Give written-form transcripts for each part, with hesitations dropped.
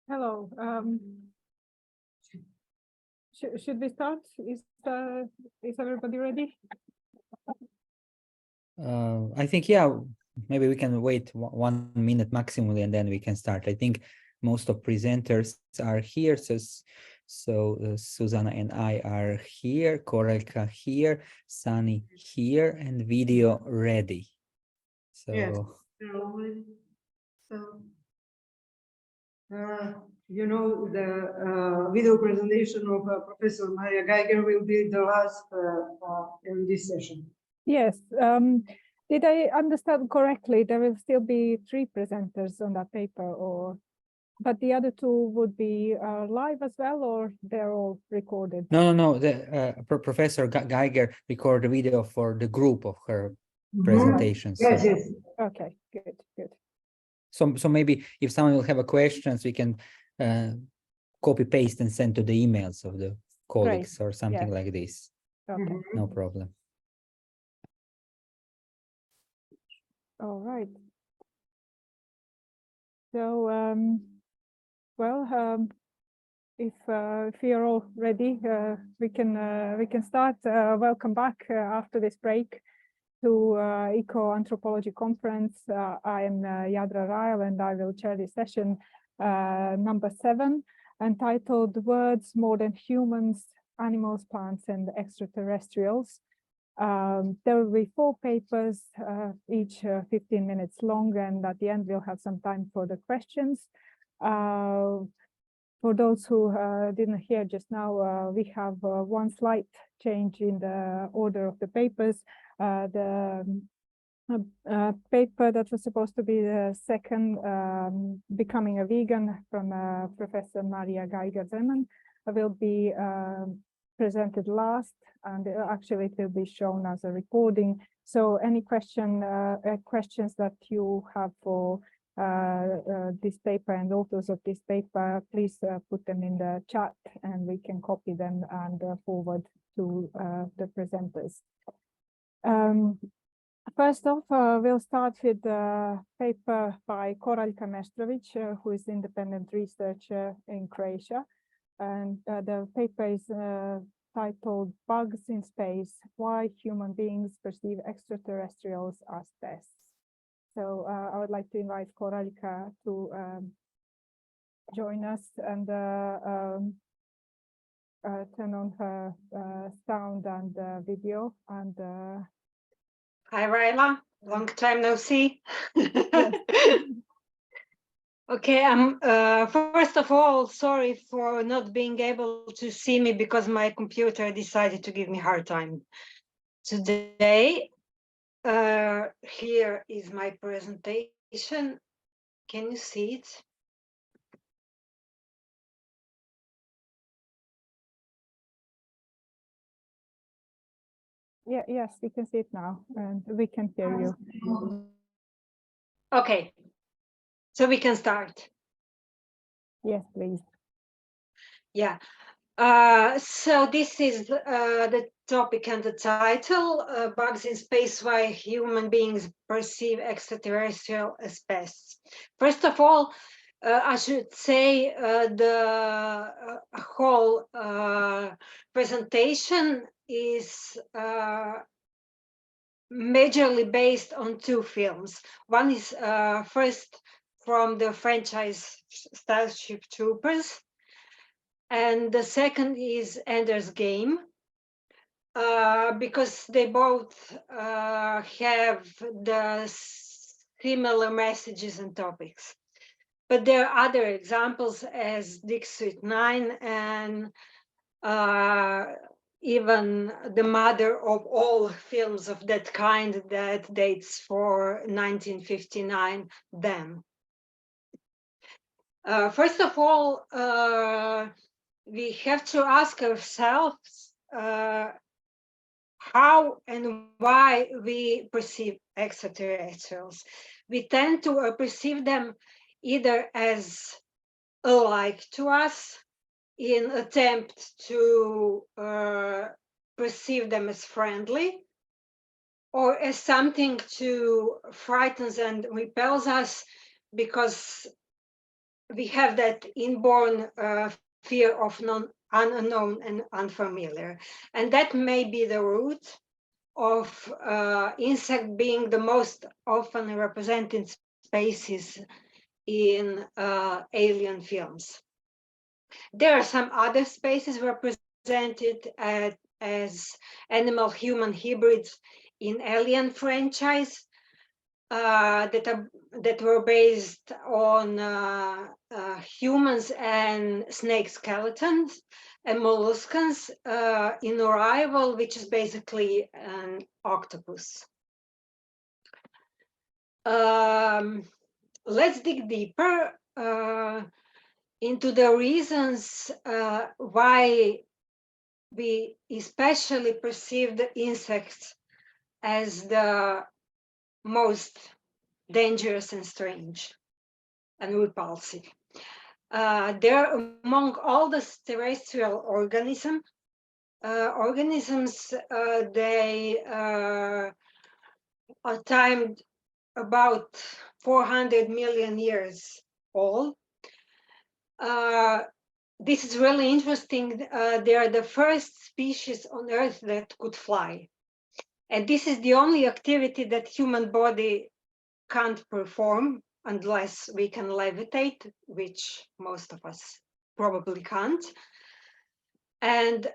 Hello. Should we start? Is everybody ready? I think, yeah, maybe we can wait 1 minute maximum and then we can start. I think most of presenters are here. So Suzana and I are here, Koraljka here, Sani here, and video ready. So Yes. You know, the video presentation of Professor Marija Geiger will be the last in this session. Yes. Did I understand correctly? There will still be 3 presenters on that paper, but the other 2 would be live as well, or they're all recorded? no. The Professor Geiger recorded a video for the group of her presentations. Yes, yes. Okay, good. So maybe if someone will have a questions, we can copy paste and send to the emails of the colleagues or something like this. Okay. No problem. All right. So, if you're all ready, we can start. Welcome back after this break to Eco-Anthropology Conference. I am Jadra Ryle, and I will chair this session number 7, entitled "Words More Than Humans, Animals, Plants, and Extraterrestrials." There will be 4 papers, each 15 minutes long, and at the end we'll have some time for the questions. For those who didn't hear just now, we have 1 slight change in the order of the papers. The paper that was supposed to be the second, Becoming a Vegan, from Professor Marija Geiger Zeman, will be presented last, and actually it will be shown as a recording. So any questions that you have for this paper and authors of this paper, please put them in the chat and we can copy them and forward to the presenters. First off, we'll start with the paper by Koraljka Meštrović, who is independent researcher in Croatia. And the paper is titled "Bugs in Space: Why Human Beings Perceive Extraterrestrials as Pests." So I would like to invite Koraljka to join us and turn on her sound and video. And hi, Ryle. Long time no see. Yes. Okay, I'm first of all sorry for not being able to see me because my computer decided to give me a hard time today. Here is my presentation. Can you see it? Yeah, yes, we can see it now, and we can hear you. Okay, so we can start. Yes, please. Yeah. So this is the topic and the title, Bugs in Space, Why Human Beings Perceive Extraterrestrial as Pests. First of all, I should say the whole presentation is majorly based on 2 films. One is first from the franchise Starship Troopers, and the second is Ender's Game, because they both have the similar messages and topics. But there are other examples as District 9 and even the mother of all films of that kind that dates for 1959, Them. First of all, we have to ask ourselves how and why we perceive extraterrestrials. We tend to perceive them either as alike to us in attempt to perceive them as friendly, or as something to frightens and repels us because we have that inborn fear of unknown and unfamiliar. And that may be the root of insect being the most often represented species in alien films. There are some other species represented as animal-human hybrids in Alien franchise that were based on humans and snake skeletons, and molluscans in Ryle, which is basically an octopus. Let's dig deeper into the reasons why we especially perceive the insects as the most dangerous and strange and repulsive. They're among all the terrestrial organisms. They are timed about 400 million years old. This is really interesting. They are the first species on Earth that could fly. And this is the only activity that human body can't perform unless we can levitate, which most of us probably can't. And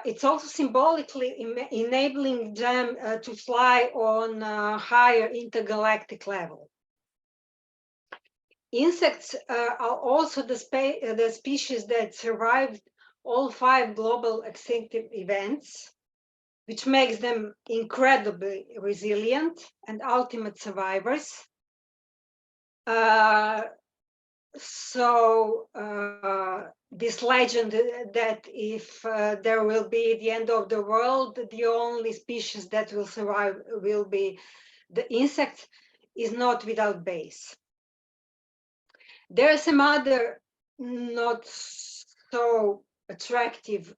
it's also symbolically enabling them to fly on a higher intergalactic level. Insects are also the species that survived all 5 global extinctive events, which makes them incredibly resilient and ultimate survivors. This legend that if there will be the end of the world, the only species that will survive will be the insects is not without base. There are some other not so attractive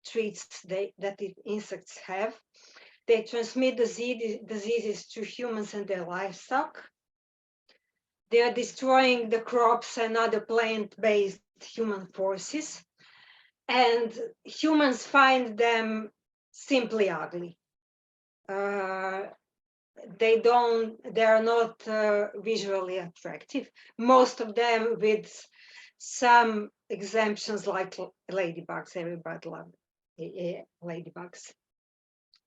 traits that insects have. They transmit diseases to humans and their livestock. They are destroying the crops and other plant-based human forces. And humans find them simply ugly. They are not visually attractive. Most of them, with some exemptions like ladybugs. Everybody loves ladybugs.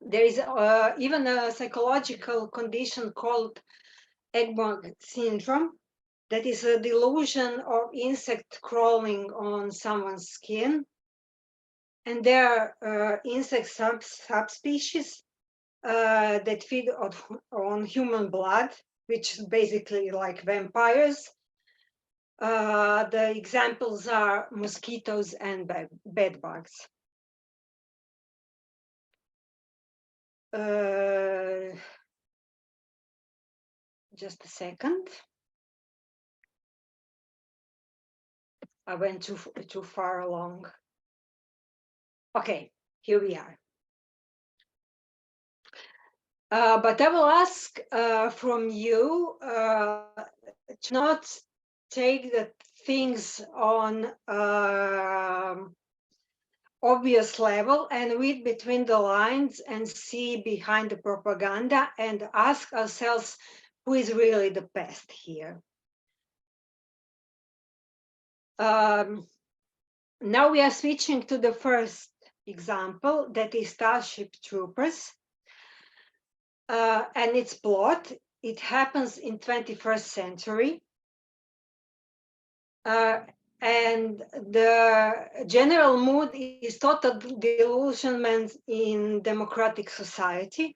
There is even a psychological condition called egg-bug syndrome. That is a delusion of insect crawling on someone's skin. And there are insect subspecies that feed on human blood, which is basically like vampires. The examples are mosquitoes and bed bugs. Just a second. I went too far along. Okay, here we are. But I will ask from you to not take the things on obvious level and read between the lines and see behind the propaganda and ask ourselves who is really the pest here. Now we are switching to the first example, that is Starship Troopers. And its plot, it happens in 21st century. And the general mood is total delusionment in democratic society.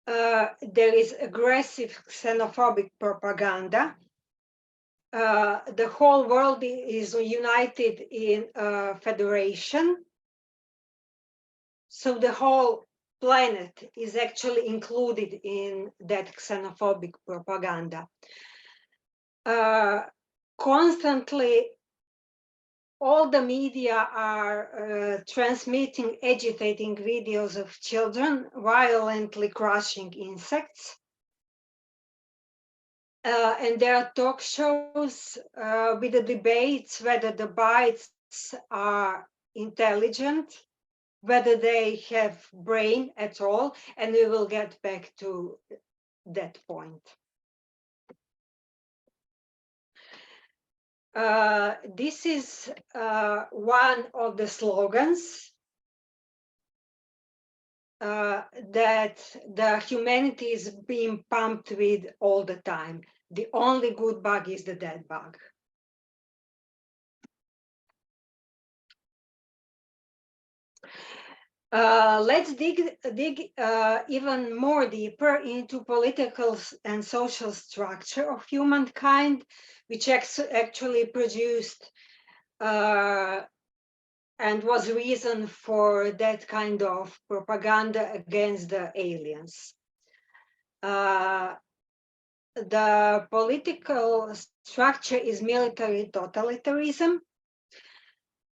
There is aggressive xenophobic propaganda. The whole world is united in a federation. So the whole planet is actually included in that xenophobic propaganda. Constantly, all the media are transmitting agitating videos of children violently crushing insects. And there are talk shows with the debates whether the bites are intelligent, whether they have brain at all, and we will get back to that point. This is one of the slogans that the humanity is being pumped with all the time. The only good bug is the dead bug. Let's dig even more deeper into political and social structure of humankind, which actually produced and was reason for that kind of propaganda against the aliens. The political structure is military totalitarianism,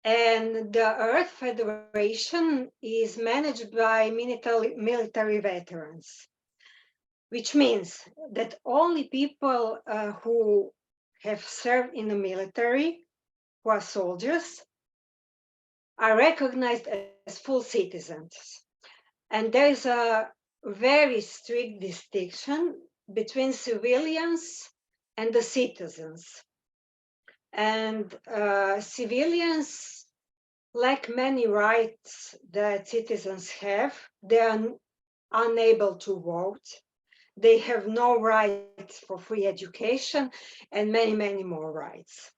and the Earth Federation is managed by military veterans, which means that only people who have served in the military, who are soldiers, are recognized as full citizens. And there is a very strict distinction between civilians and the citizens. And civilians lack many rights that citizens have. They are unable to vote. They have no rights for free education and many, many more rights.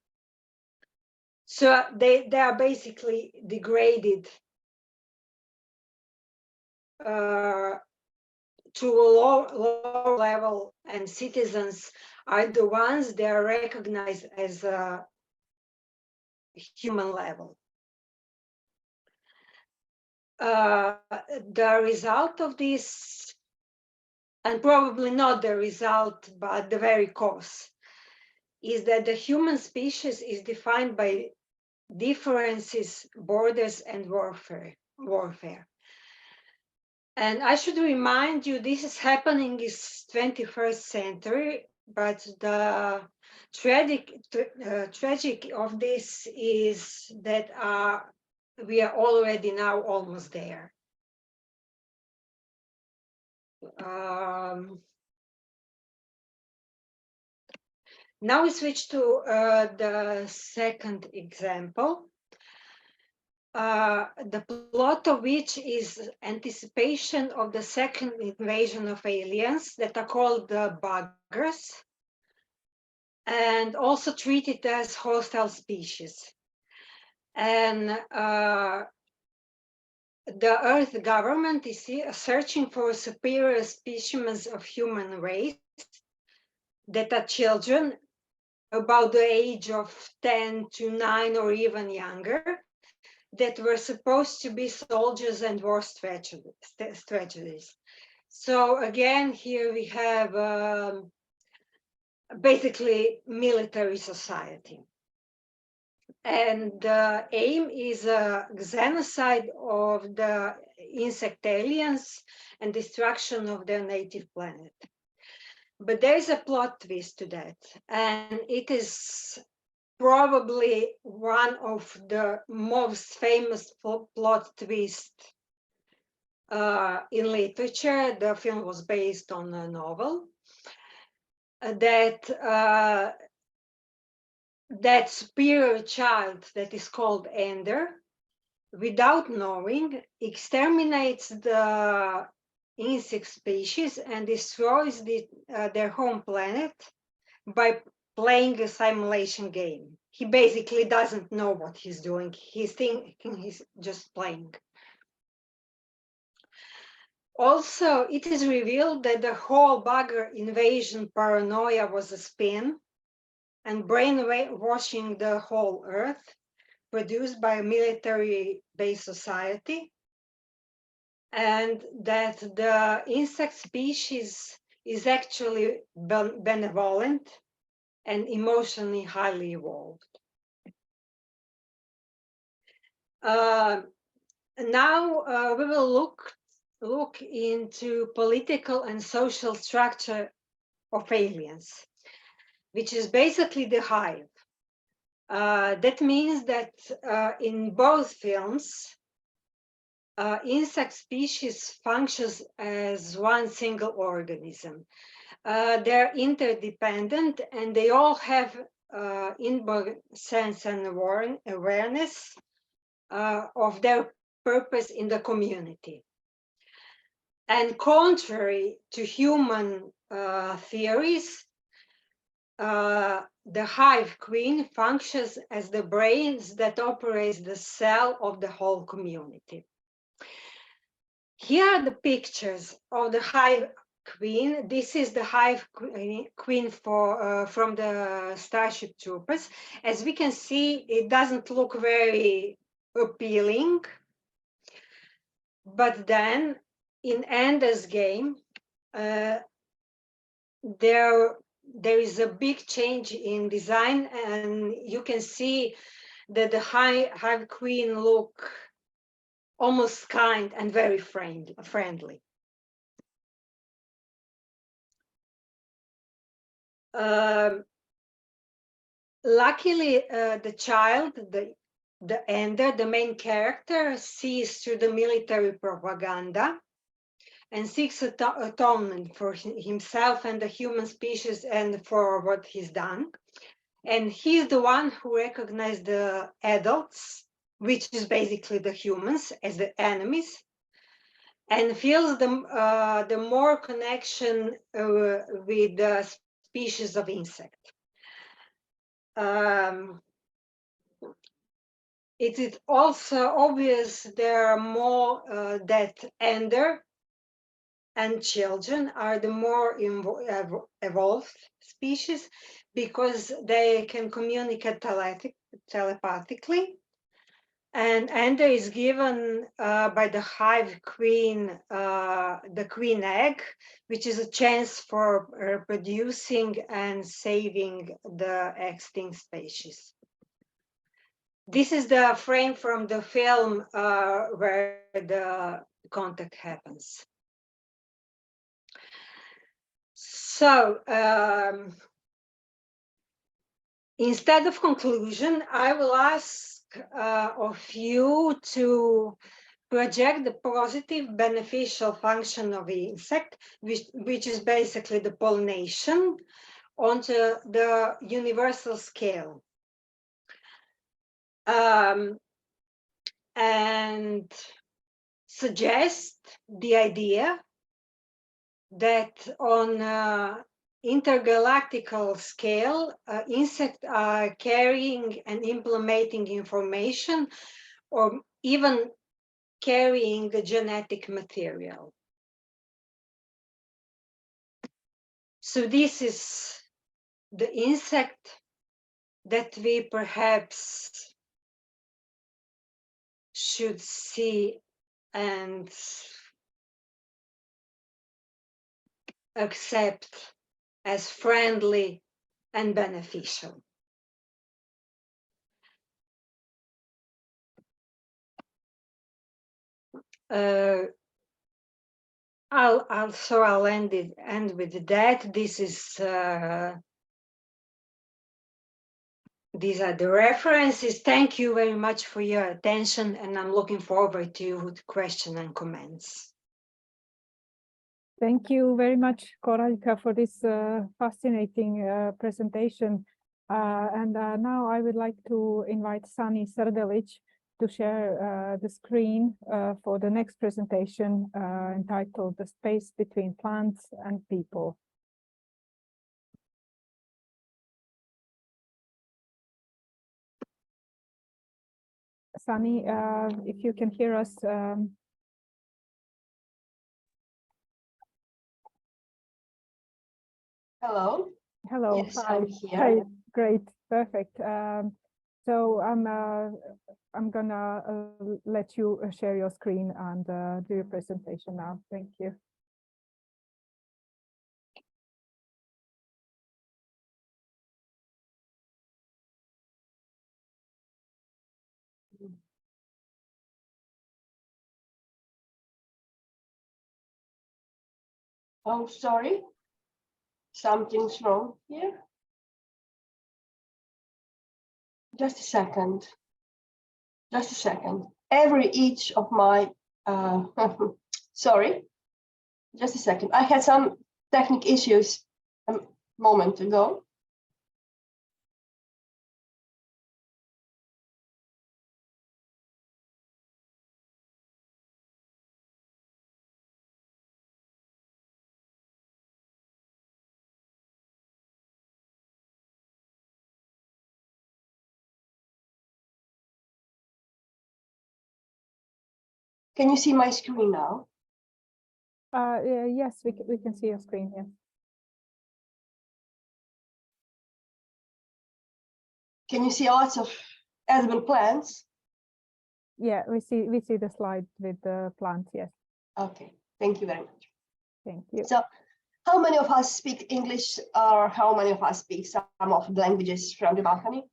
So they are basically degraded to a low level, and citizens are the ones that are recognized as a human level. The result of this, and probably not the result, but the very cause, is that the human species is defined by differences, borders, and warfare. And I should remind you, this is happening in the 21st century, but the tragic of this is that we are already now almost there. Now we switch to the second example. The plot of which is anticipation of the second invasion of aliens that are called the buggers, and also treated as hostile species. And the Earth government is searching for superior specimens of human race that are children about the age of 10 to 9 or even younger, that were supposed to be soldiers and war strategists. So again, here we have basically military society. And the aim is a genocide of the insect aliens and destruction of their native planet. But there is a plot twist to that, and it is probably one of the most famous plot twists in literature. The film was based on a novel that superior child that is called Ender, without knowing, exterminates the insect species and destroys their home planet by playing a simulation game. He basically doesn't know what he's doing. He's thinking he's just playing. Also, it is revealed that the whole bugger invasion paranoia was a spin and brainwashing the whole Earth, produced by a military-based society, and that the insect species is actually benevolent and emotionally highly evolved. Now we will look into political and social structure of aliens. which is basically the hive. That means that in both films, insect species functions as one single organism. They're interdependent and they all have inborn sense and awareness of their purpose in the community. And contrary to human theories, the hive queen functions as the brains that operates the cell of the whole community. Here are the pictures of the hive queen. This is the hive queen from the Starship Troopers. As we can see, it doesn't look very appealing. But then in Ender's Game, there is a big change in design, and you can see that the hive queen look almost kind and very friendly. Luckily, the child, the Ender, the main character, sees through the military propaganda and seeks atonement for himself and the human species and for what he's done. And he's the one who recognized the adults, which is basically the humans, as the enemies, and feels the more connection with the species of insect. It is also obvious there are more that Ender and children are the more evolved species because they can communicate telepathically. And Ender is given by the hive queen the queen egg, which is a chance for reproducing and saving the extinct species. This is the frame from the film where the contact happens. So instead of conclusion, I will ask of you to project the positive beneficial function of the insect, which is basically the pollination, onto the universal scale. And suggest the idea that on intergalactical scale, insects are carrying and implementing information or even carrying the genetic material. So this is the insect that we perhaps should see and accept as friendly and beneficial. I'll end with that. These are the references. Thank you very much for your attention, and I'm looking forward to questions and comments. Thank you very much, Koraljka, for this fascinating presentation. And now I would like to invite Sani Sardelić to share the screen for the next presentation entitled The Space Between Plants and People. Sani, if you can hear us. Hello. Hello. Yes, Hi. I'm here. Hi. Great. Perfect. So I'm gonna let you share your screen and do your presentation now. Thank you. Oh, sorry. Something's wrong here. just a second. Just a second. Each of my, sorry, just a second. I had some technical issues a moment ago. Can you see my screen now? Yes, we can see your screen, yes. Can you see lots of edible plants? Yeah, we see the slide with the plants, yes. Okay, thank you very much. Thank you. So, how many of us speak English, or how many of us speak some of the languages from the Balkany?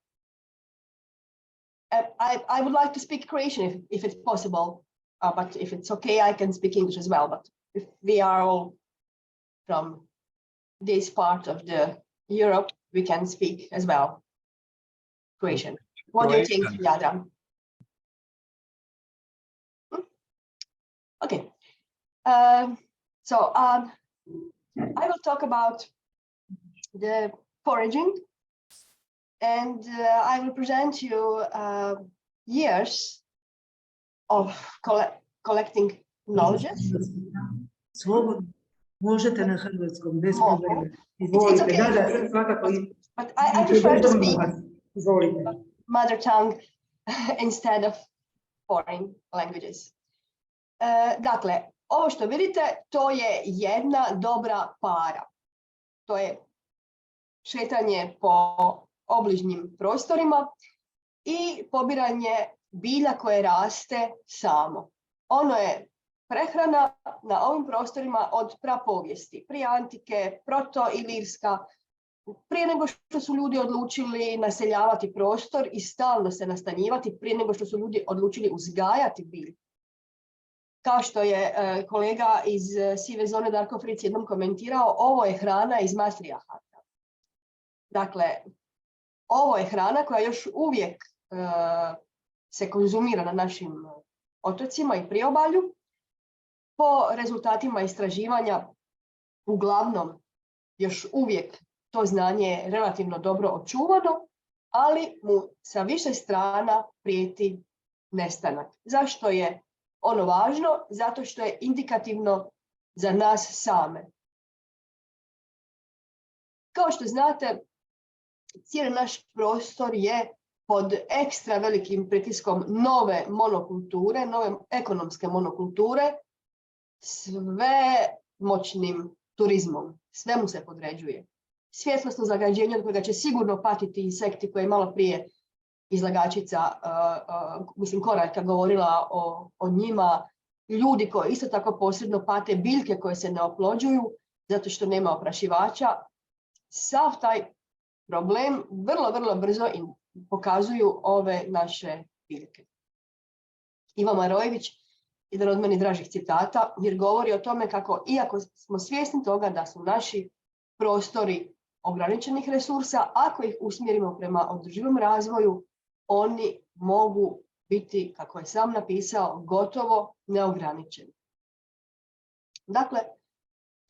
I would like to speak Croatian if it's possible, but if it's okay, I can speak English as well. But if we are all from this part of the Europe, we can speak as well Croatian. What do you think, Jadra? Okay. I will talk about the foraging, and I will present you years of collecting knowledge. Možete na hrvatskom, bez Mogu. problema. Izvolite, okay. da, sad svakako. But I prefer to speak Izvolite. mother tongue instead of foreign languages. Dakle, ovo što vidite, to je jedna dobra para. To je šetanje po obližnjim prostorima i pobiranje bilja koje raste samo. Ono je prehrana na ovim prostorima od prapovijesti, prije antike, proto-ilirska, prije nego što su ljudi odlučili naseljavati prostor i stalno se nastanjivati, prije nego što su ljudi odlučili uzgajati bilje. Kao što je kolega iz sive zone Darko Fritz jednom komentirao, ovo je hrana iz matrijahata. Dakle, ovo je hrana koja još uvijek se konzumira na našim otocima i priobalju. Po rezultatima istraživanja, uglavnom, još uvijek to znanje je relativno dobro očuvano, ali mu sa više strana prijeti nestanak. Zašto je ono važno? Zato što je indikativno za nas same. Kao što znate, cijeli naš prostor je pod ekstra velikim pritiskom nove monokulture, nove ekonomske monokulture, sve moćnim turizmom. Sve mu se podređuje. Svjetlosno zagađenje od kojega će sigurno patiti insekti koje je malo prije izlagačica, Koraljka govorila o njima, ljudi koji isto tako posredno pate, biljke koje se ne oplođuju zato što nema oprašivača. Sav taj problem vrlo brzo pokazuju ove naše biljke. Ivan Marojević, jedan od meni dražih citata, jer govori o tome kako, iako smo svjesni toga da su naši prostori ograničenih resursa, ako ih usmjerimo prema održivom razvoju, oni mogu biti, kako je sam napisao, gotovo neograničeni. Dakle,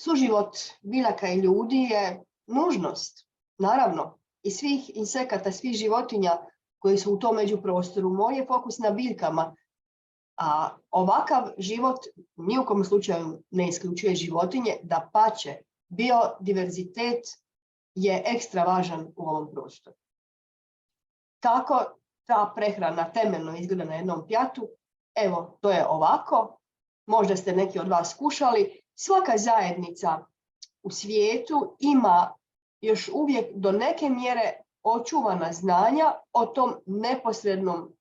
suživot biljaka i ljudi je nužnost, naravno, i svih insekata, svih životinja koji su u tom međuprostoru. Moj je fokus na biljkama, a ovakav život ni u kom slučaju ne isključuje životinje, dapače, biodiverzitet je ekstra važan u ovom prostoru. Kako ta prehrana temeljno izgleda na jednom pjatu? Evo, to je ovako. Možda ste neki od vas skušali. Svaka zajednica u svijetu ima još uvijek do neke mjere očuvana znanja o tom neposrednom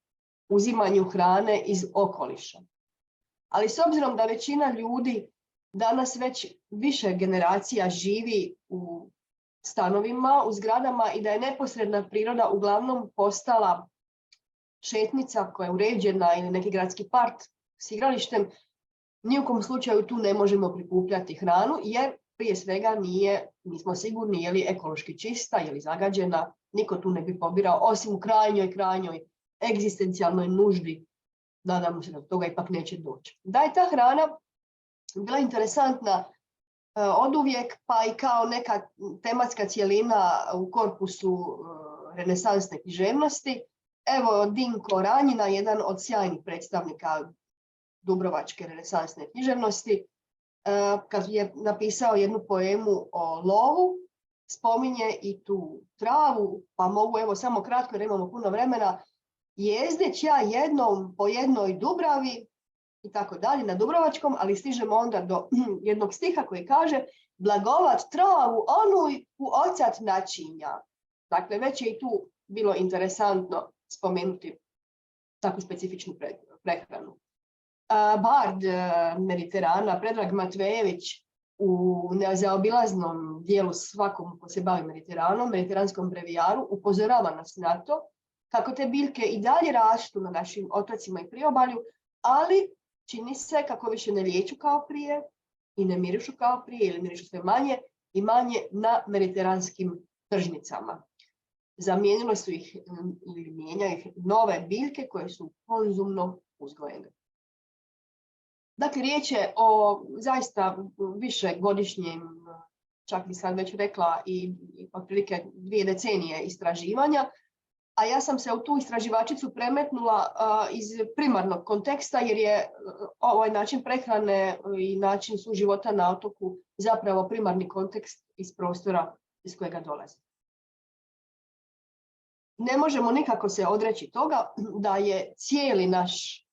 uzimanju hrane iz okoliša. Ali s obzirom da većina ljudi danas već više generacija živi u stanovima, u zgradama i da je neposredna priroda uglavnom postala šetnica koja je uređena ili neki gradski park s igralištem, ni u kom slučaju tu ne možemo prikupljati hranu jer prije svega nismo sigurni je li ekološki čista, je li zagađena, niko tu ne bi pobirao, osim u krajnjoj egzistencijalnoj nuždi. Nadamo se da do toga ipak neće doći. Da je ta hrana bila interesantna oduvijek, pa i kao neka tematska cjelina u korpusu renesansne književnosti. Evo, Dinko Ranjina, jedan od sjajnih predstavnika dubrovačke renesansne književnosti, kad je napisao jednu poemu o lovu, spominje i tu travu, pa mogu evo samo kratko jer imamo puno vremena, jezdeć ja jednom po jednoj dubravi i tako dalje na dubrovačkom, ali stižemo onda do jednog stiha koji kaže blagovat travu onuj u ocat načinja. Dakle, već je i tu bilo interesantno spomenuti takvu specifičnu prehranu. Bard Mediterana, Predrag Matvejević, u nezaobilaznom dijelu svakom ko se bavi Mediteranom, mediteranskom brevijaru, upozorava nas na to kako te biljke i dalje rastu na našim otocima i priobalju, ali čini se kako više ne liječu kao prije i ne mirišu kao prije ili mirišu sve manje i manje na mediteranskim tržnicama. Zamijenilo su ih ili mijenjaju ih nove biljke koje su konzumno uzgojene. Dakle, riječ je o zaista višegodišnjem, čak bi sad već rekla i otprilike 2 decenije istraživanja, a ja sam se u tu istraživačicu premetnula iz primarnog konteksta jer je ovaj način prehrane i način suživota na otoku zapravo primarni kontekst iz prostora iz kojega dolazi. Ne možemo nikako se odreći toga da je cijeli naš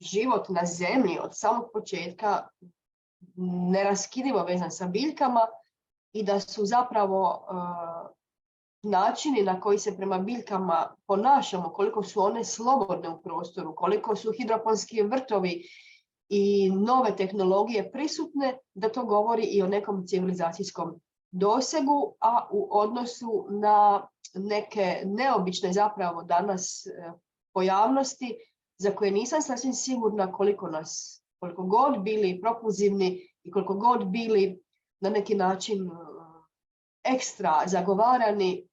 život na zemlji od samog početka neraskidivo vezan sa biljkama i da su zapravo načini na koji se prema biljkama ponašamo, koliko su one slobodne u prostoru, koliko su hidroponski vrtovi i nove tehnologije prisutne, da to govori i o nekom civilizacijskom dosegu, a u odnosu na neke neobične zapravo danas pojavnosti za koje nisam sasvim sigurna koliko god bili propulzivni i koliko god bili na neki način ekstra zagovarani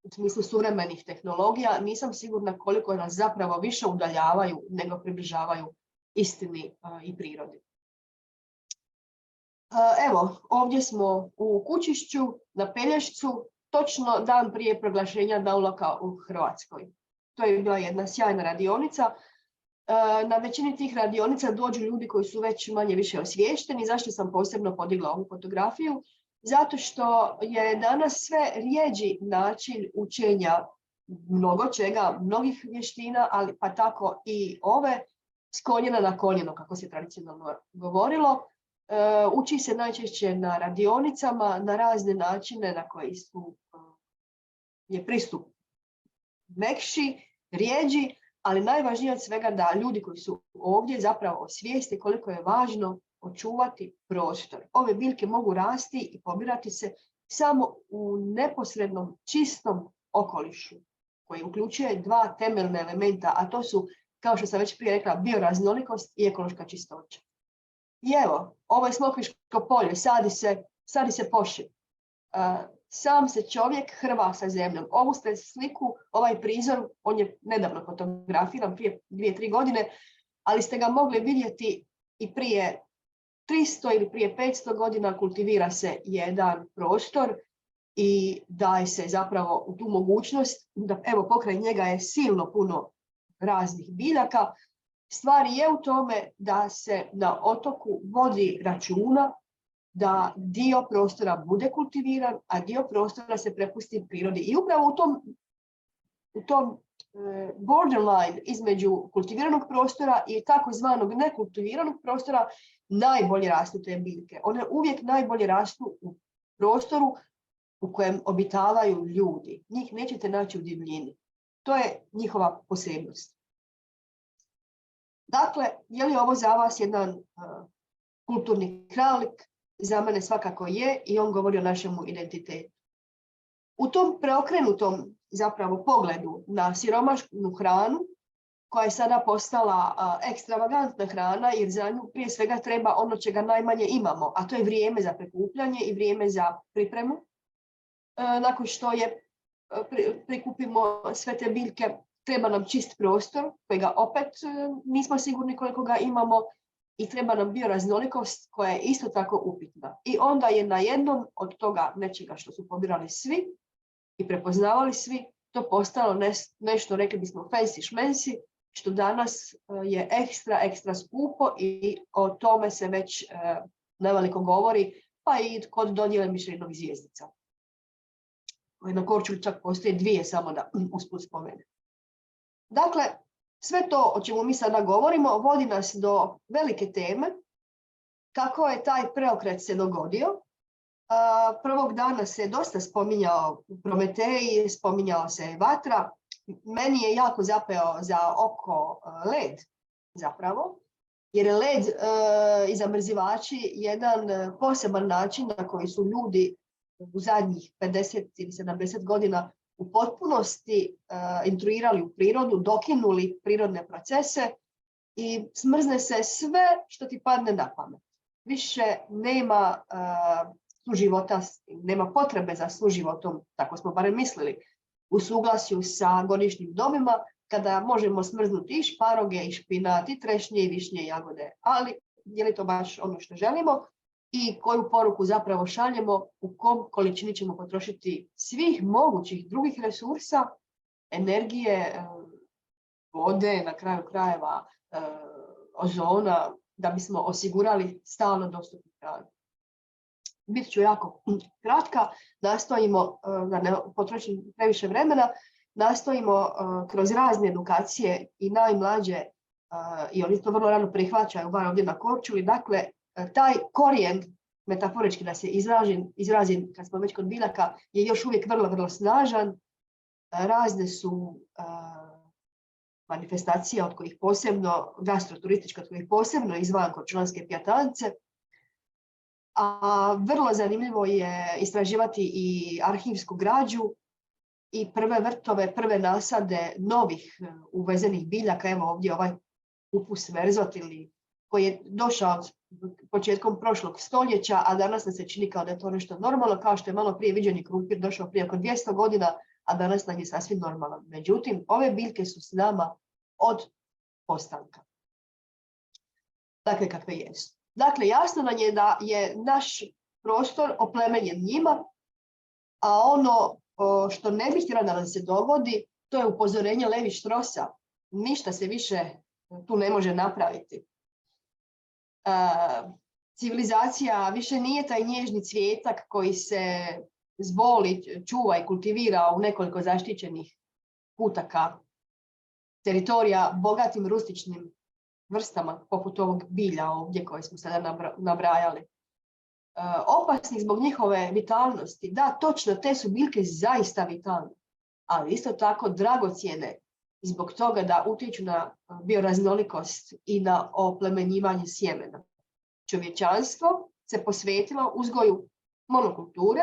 u smislu suvremenih tehnologija, nisam sigurna koliko nas zapravo više udaljavaju nego približavaju istini i prirodi. Evo, ovdje smo u Kučišću na Pelješcu, točno dan prije proglašenja Daulaka u Hrvatskoj. To je bila jedna sjajna radionica. Na većini tih radionica dođu ljudi koji su već manje više osviješteni. Zašto sam posebno podigla ovu fotografiju? Zato što je danas sve rijeđi način učenja mnogo čega, mnogih vještina, ali pa tako i ove s koljena na koljeno, kako se tradicionalno govorilo. Uči se najčešće na radionicama, na razne načine na koji je pristup mekši, rijeđi, ali najvažnije od svega da ljudi koji su ovdje zapravo osvijeste koliko je važno očuvati prostor. Ove biljke mogu rasti i pobirati se samo u neposrednom čistom okolišu koji uključuje 2 temeljna elementa, a to su, kao što sam već prije rekla, bioraznolikost i ekološka čistoća. I evo, ovo je smokviško polje, sadi se pošip. Sam se čovjek hrva sa zemljom. Ovu ste sliku, ovaj prizor, on je nedavno fotografiran, prije 2-3 godine, ali ste ga mogli vidjeti i prije 300 ili prije 500 godina kultivira se jedan prostor i daje se zapravo u tu mogućnost da evo pokraj njega je silno puno raznih biljaka. Stvar je u tome da se na otoku vodi računa da dio prostora bude kultiviran, a dio prostora se prepusti prirodi. I upravo u tom borderline između kultiviranog prostora i takozvanog nekultiviranog prostora najbolje rastu te biljke. One uvijek najbolje rastu u prostoru u kojem obitavaju ljudi. Njih nećete naći u divljini. To je njihova posebnost. Dakle, je li ovo za vas jedan kulturni kralik? Za mene svakako je i on govori o našemu identitetu. U tom preokrenutom zapravo pogledu na siromašnu hranu, koja je sada postala ekstravagantna hrana, jer za nju prije svega treba ono čega najmanje imamo, a to je vrijeme za prikupljanje i vrijeme za pripremu. Nakon što prikupimo sve te biljke, treba nam čist prostor, kojega opet nismo sigurni koliko ga imamo, i treba nam bioraznolikost koja je isto tako upitna. I onda je na jednom od toga nečega što su pobirali svi i prepoznavali svi, to postalo nešto, rekli bismo, fancy šmensi, što danas je ekstra skupo i o tome se već neveliko govori, pa i kod dodjele Mišelinovih zvjezdica. Na Korčuli čak postoje 2, samo da usput spomenem. Dakle, sve to o čemu mi sada govorimo vodi nas do velike teme kako je taj preokret se dogodio. Prvog dana se dosta spominjao Prometej, spominjao se vatra. Meni je jako zapeo za oko led zapravo, jer je led i zamrzivači jedan poseban način na koji su ljudi u zadnjih 50 ili 70 godina u potpunosti intruirali u prirodu, dokinuli prirodne procese i smrzne se sve što ti padne na pamet. Više nema suživota, nema potrebe za suživotom, tako smo barem mislili, u suglasju sa godišnjim dobima, kada možemo smrznuti i šparoge, i špinat, i trešnje, i višnje, i jagode. Ali je li to baš ono što želimo i koju poruku zapravo šaljemo, u kom količini ćemo potrošiti svih mogućih drugih resursa, energije, vode, na kraju krajeva ozona, da bismo osigurali stalno dostupnu hranu. Bit ću jako kratka, nastojimo, da ne potrošim previše vremena, nastojimo kroz razne edukacije i najmlađe, i oni to vrlo rano prihvaćaju, bar ovdje na Korčuli, dakle, taj korijen, metaforički da se izrazim, kad smo već kod biljaka, je još uvijek vrlo snažan. Razne su manifestacije od kojih posebno, gastroturističke od kojih posebno izvan korčulanske pijatance. A vrlo zanimljivo je istraživati i arhivsku građu i prve vrtove, prve nasade novih uvezenih biljaka. Evo ovdje ovaj kupus verzotilni koji je došao početkom prošlog stoljeća, a danas nam se čini kao da je to nešto normalno, kao što je malo prije viđeni krumpir došao prije oko 200 godina, a danas nam je sasvim normalan. Međutim, ove biljke su s nama od postanka. Dakle, kakve jesu. Dakle, jasno nam je da je naš prostor oplemenjen njima, a ono što ne bih htjela da nam se dogodi, to je upozorenje Levi-Straussa. Ništa se više tu ne može napraviti. Civilizacija više nije taj nježni cvijetak koji se zboli, čuva i kultivira u nekoliko zaštićenih kutaka teritorija bogatim rustičnim vrstama, poput ovog bilja ovdje koje smo sada nabrajali. Opasni zbog njihove vitalnosti. Da, točno, te su biljke zaista vitalne, ali isto tako dragocjene zbog toga da utječu na bioraznolikost i na oplemenjivanje sjemena. Čovječanstvo se posvetilo uzgoju monokulture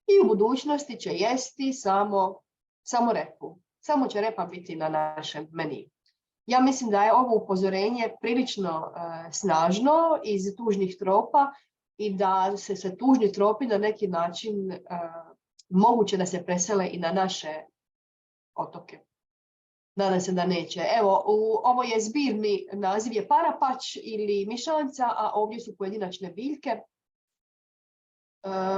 i u budućnosti će jesti samo repu. Samo će repa biti na našem meniju. Ja mislim da je ovo upozorenje prilično snažno iz tužnih tropa i da se tužni tropi na neki način moguće da se presele i na naše otoke. Nadam se da neće. Evo, ovo je zbirni naziv je parapač ili mišanca, a ovdje su pojedinačne biljke.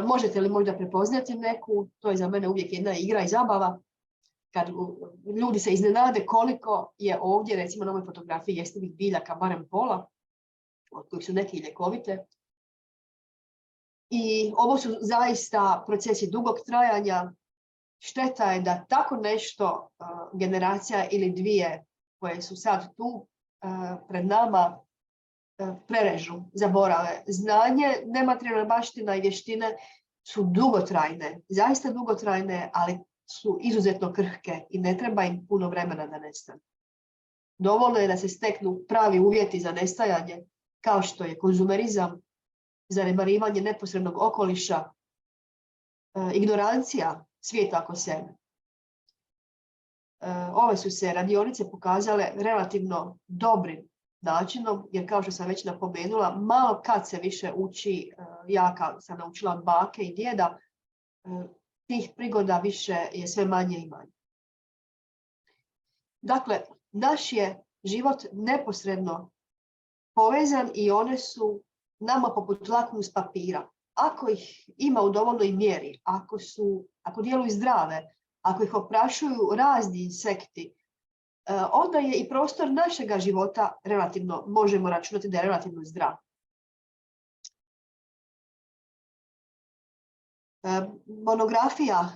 Možete li možda prepoznati neku? To je za mene uvijek jedna igra i zabava. Kad ljudi se iznenade koliko je ovdje, recimo na ovoj fotografiji, jestivih biljaka, barem pola, od kojih su neke ljekovite. I ovo su zaista procesi dugog trajanja. Šteta je da tako nešto generacija ili dvije koje su sad tu pred nama prerežu, zaborave. Znanje, nematerijalna baština i vještine su dugotrajne, zaista dugotrajne, ali su izuzetno krhke i ne treba im puno vremena da nestanu. Dovoljno je da se steknu pravi uvjeti za nestajanje, kao što je konzumerizam, zanemarivanje neposrednog okoliša, ignorancija svijeta oko sebe. ove su se radionice pokazale relativno dobrim načinom, jer kao što sam već napomenula, malo kad se više uči, ja kad sam naučila od bake i djeda, tih prigoda više je sve manje i manje. Dakle, naš je život neposredno povezan i one su nama poput lakmus papira. Ako ih ima u dovoljnoj mjeri, ako djeluju zdrave, ako ih oprašuju razni insekti, onda je i prostor našega života relativno, možemo računati da je relativno zdrav. Monografija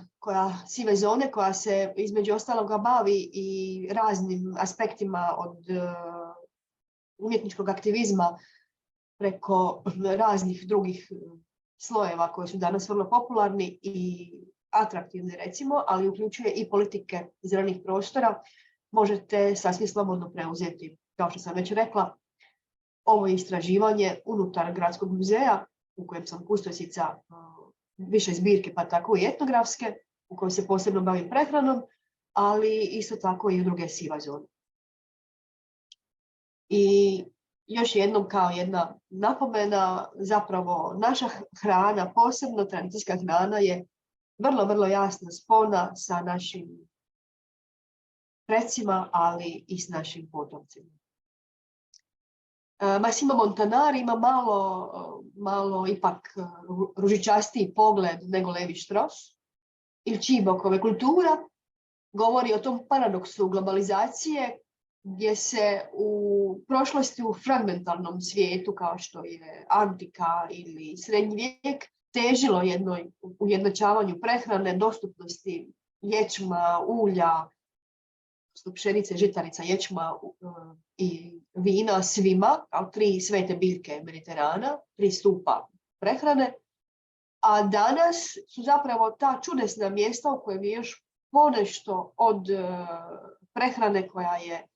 sive zone, koja se između ostaloga bavi i raznim aspektima od umjetničkog aktivizma preko raznih drugih slojeva koji su danas vrlo popularni i atraktivni, recimo, ali uključuje i politike zelenih prostora, možete sasvim slobodno preuzeti. Kao što sam već rekla, ovo je istraživanje unutar Gradskog muzeja, u kojem sam kustosica više zbirke, pa tako i etnografske, u kojoj se posebno bavim prehranom, ali isto tako i u druge sive zone. I još jednom kao jedna napomena, zapravo naša hrana, posebno tradicijska hrana, je vrlo, vrlo jasna spona sa našim precima, ali i s našim potomcima. Massimo Montanari ima malo ipak ružičastiji pogled nego Levi Strauss. Il cibo come kultura govori o tom paradoksu globalizacije, gdje se u prošlosti u fragmentarnom svijetu, kao što je antika ili srednji vijek, težilo jednoj ujednačavanju prehrane, dostupnosti ječma, ulja, pšenice, žitarica, ječma i vina svima, kao 3 svete biljke Mediterana, 3 stupa prehrane. A danas su zapravo ta čudesna mjesta u kojem je još ponešto od prehrane koja je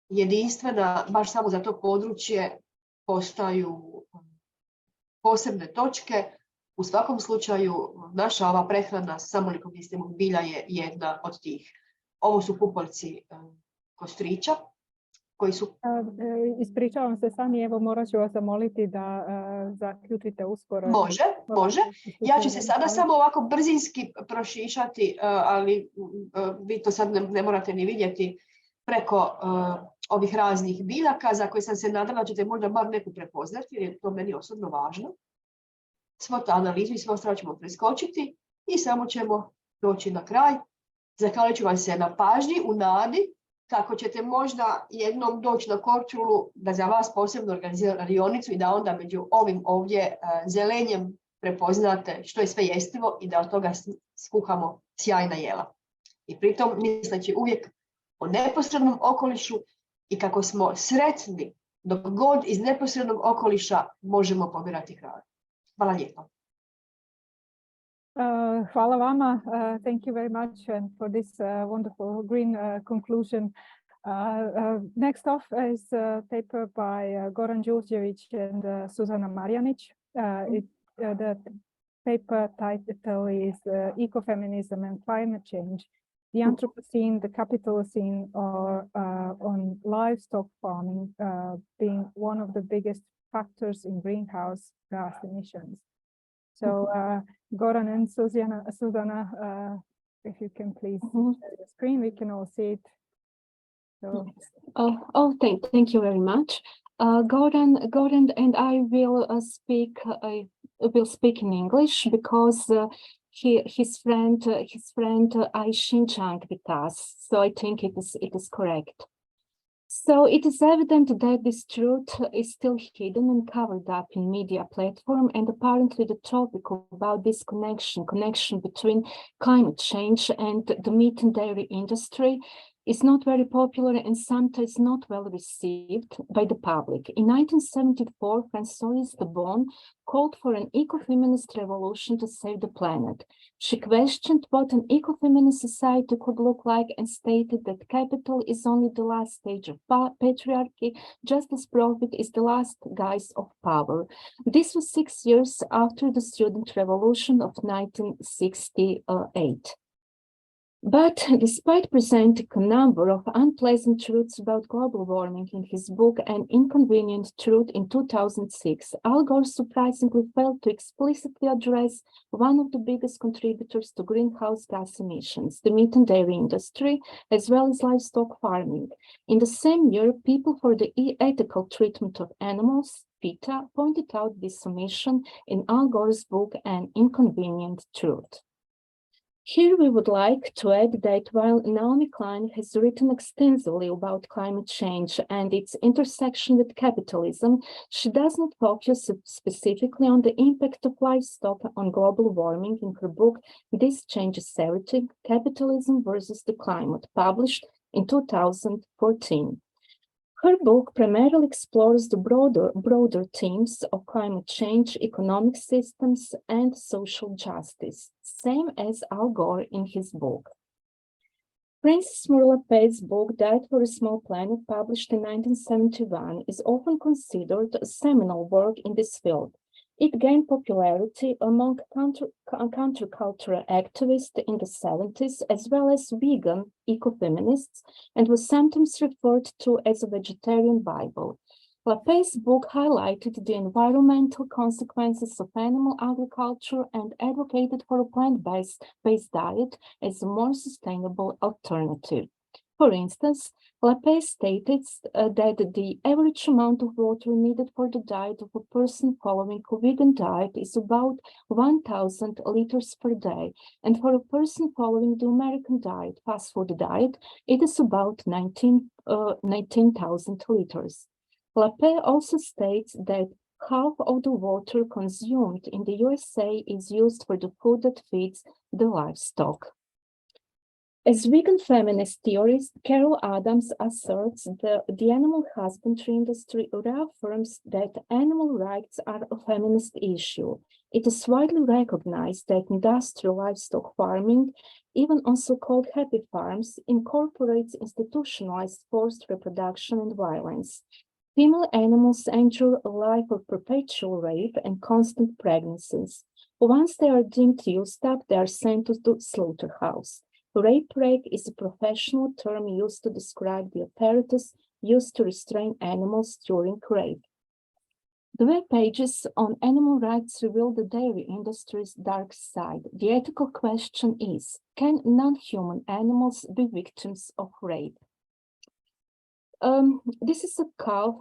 jedinstvena baš samo za to područje, postaju posebne točke. U svakom slučaju, naša ova prehrana s samolikom listivog bilja je jedna od tih. Ovo su pupoljci kostrića koji su... Ispričavam se, Sani, evo morat ću vas zamoliti da zaključite uskoro. Može. Ja ću se sada samo ovako brzinski prošišati, ali vi to sad ne morate ni vidjeti, preko ovih raznih biljaka za koje sam se nadala da ćete možda bar neku prepoznati, jer je to meni osobno važno. Svu tu analizu i sve ostalo ćemo preskočiti i samo ćemo doći na kraj. Zahvalit ću vam se na pažnji u nadi kako ćete možda jednom doći na Korčulu, da za vas posebno organizira radionicu i da onda među ovim ovdje zelenjem prepoznate što je sve jestivo i da od toga skuhamo sjajna jela. I pritom misleći uvijek o neposrednom okolišu i kako smo sretni dok god iz neposrednog okoliša možemo pobirati hranu. Hvala lijepa. Hvala vama. Thank you very much and for this wonderful green conclusion. Next off is a paper by Goran Đurđević and Suzana Marjanić. The paper title is Ecofeminism and Climate Change, the Anthropocene, the Capitalocene, or on livestock farming being one of the biggest factors in greenhouse gas emissions. So Goran and Suzana, if you can please share the screen, we can all see it. So. Thank you very much. Goran and I will speak in English because his friend I Xinjiang with us, so I think it is correct. So it is evident that this truth is still hidden and covered up in media platform, and apparently the topic about this connection between climate change and the meat and dairy industry is not very popular and sometimes not well received by the public. In 1974, Françoise de Bon called for an ecofeminist revolution to save the planet. She questioned what an ecofeminist society could look like and stated that capital is only the last stage of patriarchy, just as profit is the last guise of power. This was 6 years after the student revolution of 1968. But despite presenting a number of unpleasant truths about global warming in his book An Inconvenient Truth in 2006, Al Gore surprisingly failed to explicitly address one of the biggest contributors to greenhouse gas emissions, the meat and dairy industry, as well as livestock farming. In the same year, People for the Ethical Treatment of Animals, PETA, pointed out this omission in Al Gore's book An Inconvenient Truth. Here we would like to add that while Naomi Klein has written extensively about climate change and its intersection with capitalism, she does not focus specifically on the impact of livestock on global warming in her book This Changes Everything: Capitalism versus the Climate, published in 2014. Her book primarily explores the broader themes of climate change, economic systems, and social justice, same as Al Gore in his book. Frances Moore Lapé's book Diet for a Small Planet, published in 1971, is often considered a seminal work in this field. It gained popularity among countercultural activists in the 70s, as well as vegan ecofeminists, and was sometimes referred to as a vegetarian Bible. Lapé's book highlighted the environmental consequences of animal agriculture and advocated for a plant-based diet as a more sustainable alternative. For instance, Lapé stated that the average amount of water needed for the diet of a person following a vegan diet is about 1,000 liters per day, and for a person following the American diet, fast food diet, it is about 19,000 liters. Lapé also states that half of the water consumed in the USA is used for the food that feeds the livestock. As vegan feminist theorist, Carol Adams asserts that the animal husbandry industry reaffirms that animal rights are a feminist issue. It is widely recognized that industrial livestock farming, even on so-called happy farms, incorporates institutionalized forced reproduction and violence. Female animals endure a life of perpetual rape and constant pregnancies. Once they are deemed used up, they are sent to the slaughterhouse. Rape rake is a professional term used to describe the apparatus used to restrain animals during rape. The web pages on animal rights reveal the dairy industry's dark side. The ethical question is, can non-human animals be victims of rape? This is a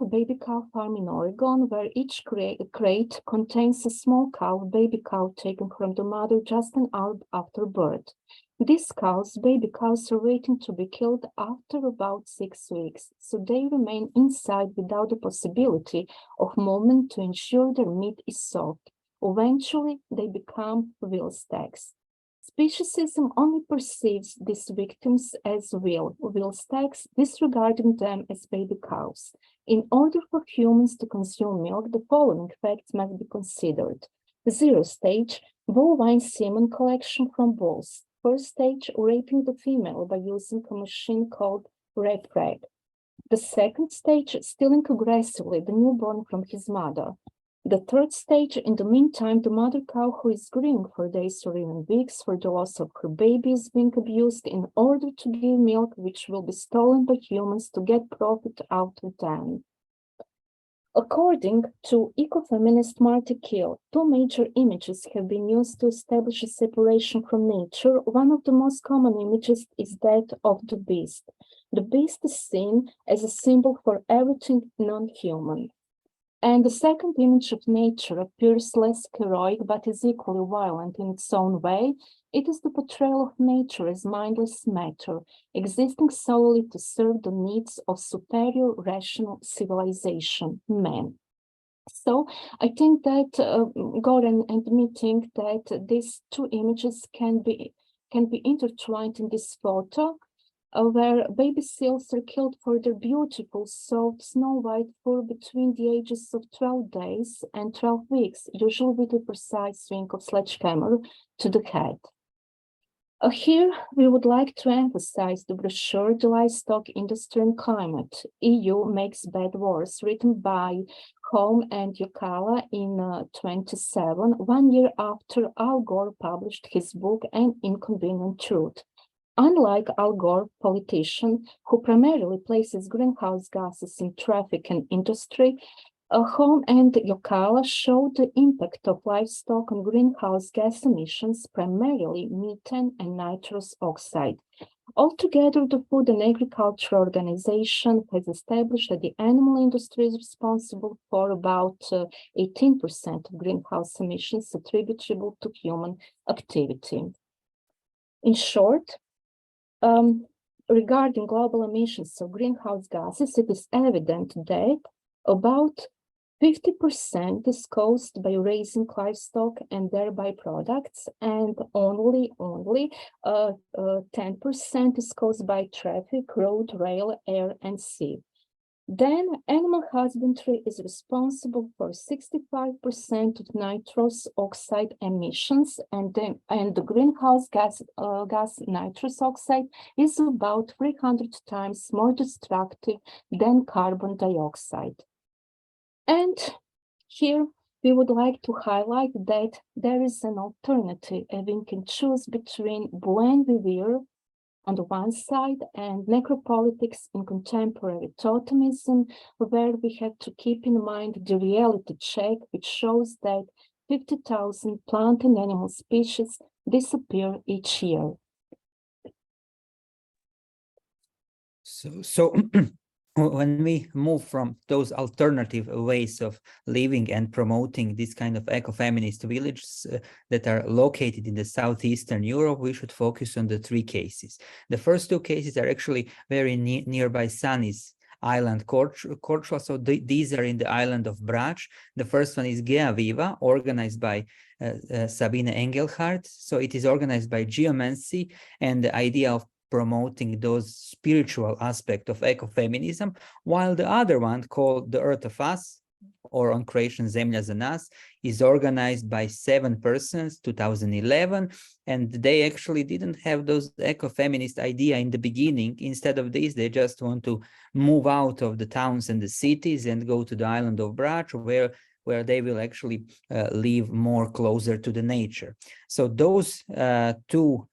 baby cow farm in Oregon, where each crate contains a small baby cow taken from the mother just an hour after birth. These baby cows, are waiting to be killed after about 6 weeks, so they remain inside without the possibility of movement to ensure their meat is soft. Eventually, they become veal stacks. Speciesism only perceives these victims as veal stacks, disregarding them as baby cows. In order for humans to consume milk, the following facts must be considered. Zero stage, bovine semen collection from bulls. First stage, raping the female by using a machine called rape rag. The second stage, stealing aggressively the newborn from his mother. The third stage, in the meantime, the mother cow who is grieving for days or even weeks for the loss of her baby is being abused in order to give milk which will be stolen by humans to get profit out of them. According to ecofeminist Marty Kill, two major images have been used to establish a separation from nature. One of the most common images is that of the beast. The beast is seen as a symbol for everything non-human. And the second image of nature appears less heroic but is equally violent in its own way. It is the portrayal of nature as mindless matter, existing solely to serve the needs of superior rational civilization, man. So I think that Goran and me think that these two images can be intertwined in this photo, where baby seals are killed for their beautiful, soft, snow-white fur between the ages of 12 days and 12 weeks, usually with a precise swing of sledgehammer to the head. Here, we would like to emphasize the brochure The Livestock Industry and Climate, EU Makes Bad Worse, written by Holm and Yokala in 1927, 1 year after Al Gore published his book An Inconvenient Truth. Unlike Al Gore, politician who primarily places greenhouse gases in traffic and industry, Holm and Jokala showed the impact of livestock on greenhouse gas emissions, primarily methane and nitrous oxide. Altogether, the Food and Agriculture Organization has established that the animal industry is responsible for about 18% of greenhouse emissions attributable to human activity. In short, regarding global emissions of greenhouse gases, it is evident that about 50% is caused by raising livestock and their byproducts, and only 10% is caused by traffic, road, rail, air, and sea. Then animal husbandry is responsible for 65% of nitrous oxide emissions, and the greenhouse gas nitrous oxide is about 300 times more destructive than carbon dioxide. And here we would like to highlight that there is an alternative, and we can choose between buen vivir on the one side and necropolitics in contemporary totemism, where we have to keep in mind the reality check, which shows that 50,000 plant and animal species disappear each year. So when we move from those alternative ways of living and promoting this kind of ecofeminist villages that are located in the southeastern Europe, we should focus on the three cases. The first two cases are actually very nearby Sani's island, Korčula. So these are in the island of Brač. The first one is Gea Viva, organized by Sabine Engelhardt. So it is organized by geomancy and the idea of promoting those spiritual aspects of ecofeminism, while the other one, called The Earth of Us, or on Croatian Zemlja za nas, is organized by 7 persons, 2011, and they actually didn't have those ecofeminist idea in the beginning. Instead of this, they just want to move out of the towns and the cities and go to the island of Brač, where they will actually live more closer to the nature. So those two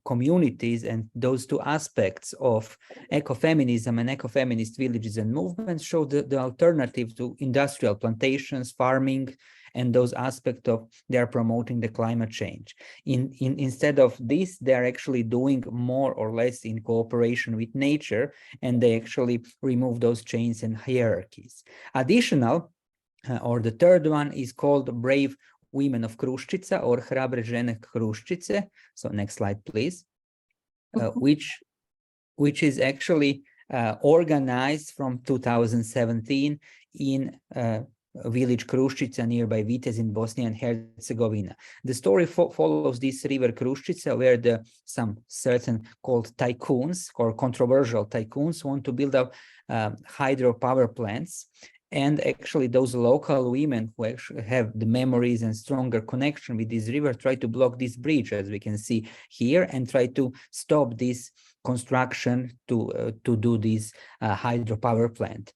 communities and those two aspects of ecofeminism and ecofeminist villages and movements show the alternative to industrial plantations, farming, and those aspects of they are promoting the climate change. Instead of this, they are actually doing more or less in cooperation with nature, and they actually remove those chains and hierarchies. Additional, or the third one, is called Brave Women of Kruščica, or Hrabre žene Kruščice. So next slide, please. Which is actually organized from 2017 in village Kruščica nearby Vitez in Bosnia and Herzegovina. The story follows this river Kruščica, where some certain called tycoons or controversial tycoons want to build up hydropower plants. And actually those local women who actually have the memories and stronger connection with this river try to block this bridge, as we can see here, and try to stop this construction to do this hydropower plant.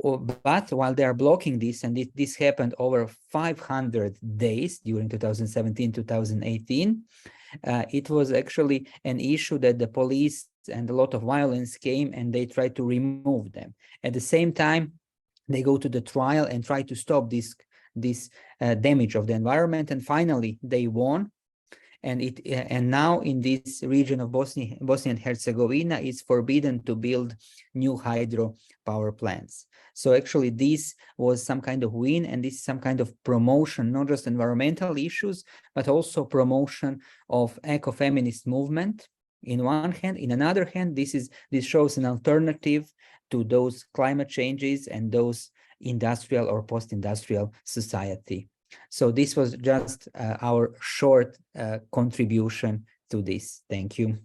But while they are blocking this, and this happened over 500 days during 2017-2018, it was actually an issue that the police and a lot of violence came and they tried to remove them. At the same time, they go to the trial and try to stop this damage of the environment, and finally they won. And now in this region of Bosnia and Herzegovina, it's forbidden to build new hydropower plants. So actually this was some kind of win, and this is some kind of promotion, not just environmental issues, but also promotion of ecofeminist movement in one hand. In another hand, this shows an alternative to those climate changes and those industrial or post-industrial society. So this was just our short contribution to this. Thank you.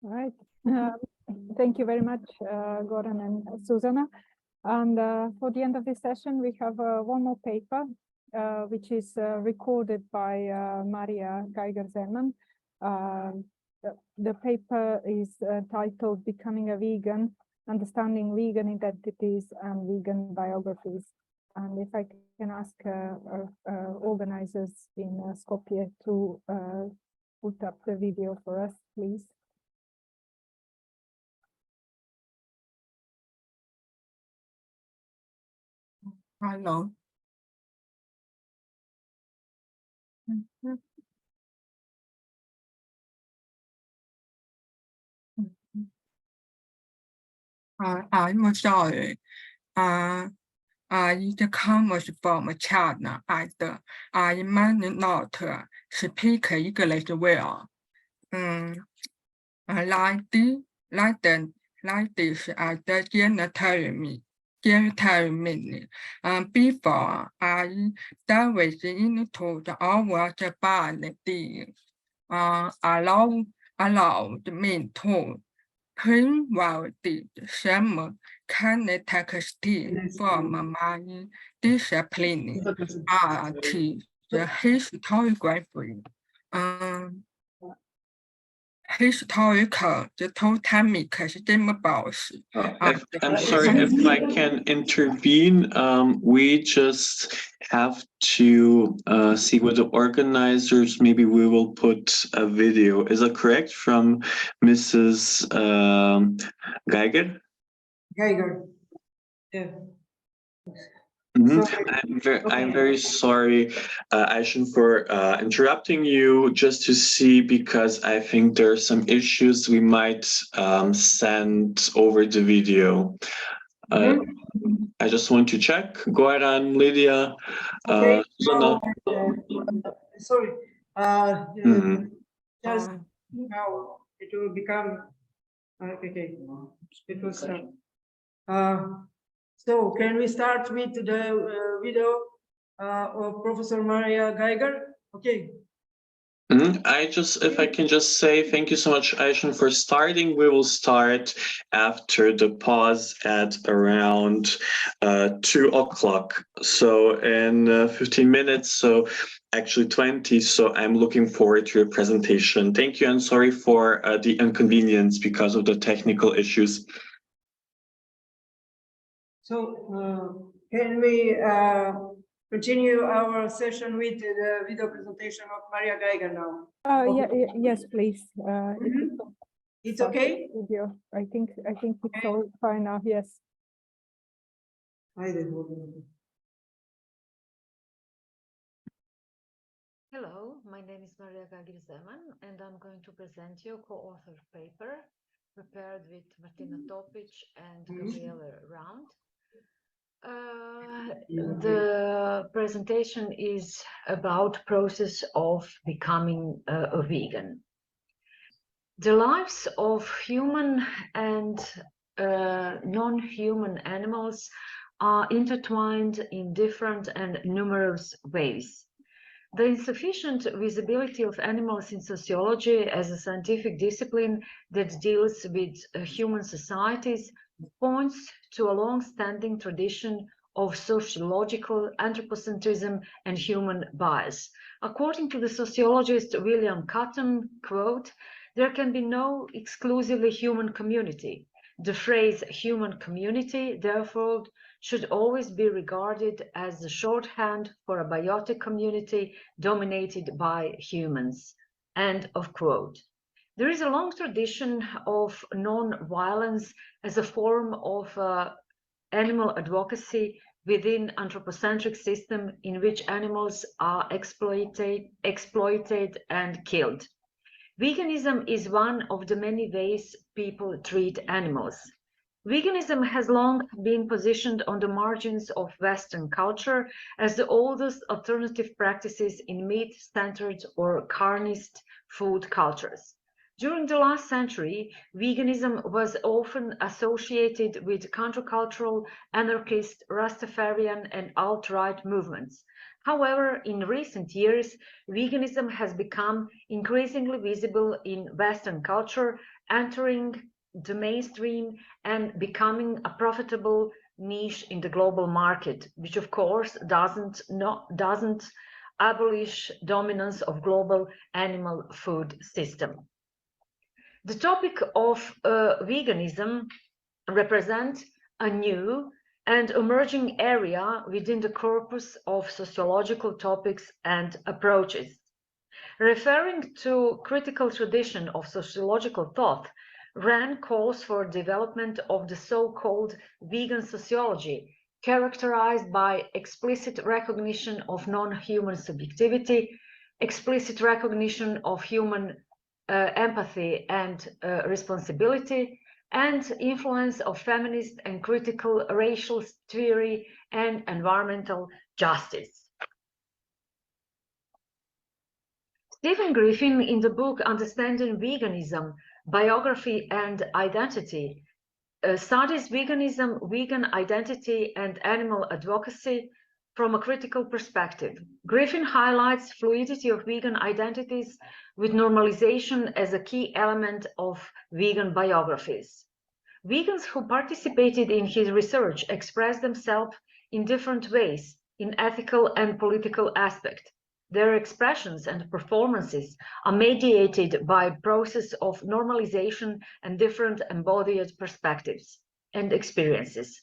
All right. Thank you very much, Goran and Suzana. And for the end of this session, we have one more paper, which is recorded by Marija Geiger Zeman. The paper is titled Becoming a Vegan, Understanding Vegan Identities and Vegan Biographies. And if I can ask organizers in Skopje to put up the video for us, please. Hello. I'm sorry. It comes from China and I may not speak English well. Like this as the gentleman. Before I dive into the our body, allowed me to the some characteristics from my discipline, art, the historiography, historical, the totemic systems. I'm sorry if I can intervene. We just have to see with the organizers. Maybe we will put a video. Is that correct? From Mrs. Geiger? Geiger. Yeah. I'm very sorry, Aishan, for interrupting you, just to see, because I think there are some issues. We might send over the video. I just want to check. Goran, Lydia, Suzana. Sorry. Just now it will become okay. It will start. So can we start with the video of Professor Marija Geiger? Okay. If I can just say thank you so much, Aishan, for starting. We will start after the pause at around 2 o'clock. So in 15 minutes, so actually 20. So I'm looking forward to your presentation. Thank you, and sorry for the inconvenience because of the technical issues. So can we continue our session with the video presentation of Marija Geiger now? Yes, please. It's okay? Video. I think it's all fine now. Yes. Hello, my name is Marija Geiger Zeman, and I'm going to present you a co-authored paper prepared with Martina Topić and Gabrielle Round. The presentation is about process of becoming a vegan. The lives of human and non-human animals are intertwined in different and numerous ways. The insufficient visibility of animals in sociology as a scientific discipline that deals with human societies points to a long-standing tradition of sociological anthropocentrism and human bias. According to the sociologist William Cotton, quote, "There can be no exclusively human community. The phrase human community, therefore, should always be regarded as the shorthand for a biotic community dominated by humans." End of quote. There is a long tradition of non-violence as a form of animal advocacy within anthropocentric system in which animals are exploited and killed. Veganism is one of the many ways people treat animals. Veganism has long been positioned on the margins of Western culture as the oldest alternative practices in meat-centered or carnist food cultures. During the last century, veganism was often associated with countercultural, anarchist, Rastafarian, and alt-right movements. However, in recent years, veganism has become increasingly visible in Western culture, entering the mainstream and becoming a profitable niche in the global market, which of course doesn't abolish dominance of global animal food system. The topic of veganism represents a new and emerging area within the corpus of sociological topics and approaches. Referring to critical tradition of sociological thought, Rand calls for development of the so-called vegan sociology, characterized by explicit recognition of non-human subjectivity, explicit recognition of human empathy and responsibility, and influence of feminist and critical racial theory and environmental justice. Stephen Griffin, in the book Understanding Veganism, Biography and Identity, studies veganism, vegan identity, and animal advocacy from a critical perspective. Griffin highlights fluidity of vegan identities with normalization as a key element of vegan biographies. Vegans who participated in his research expressed themselves in different ways in ethical and political aspects. Their expressions and performances are mediated by a process of normalization and different embodied perspectives and experiences.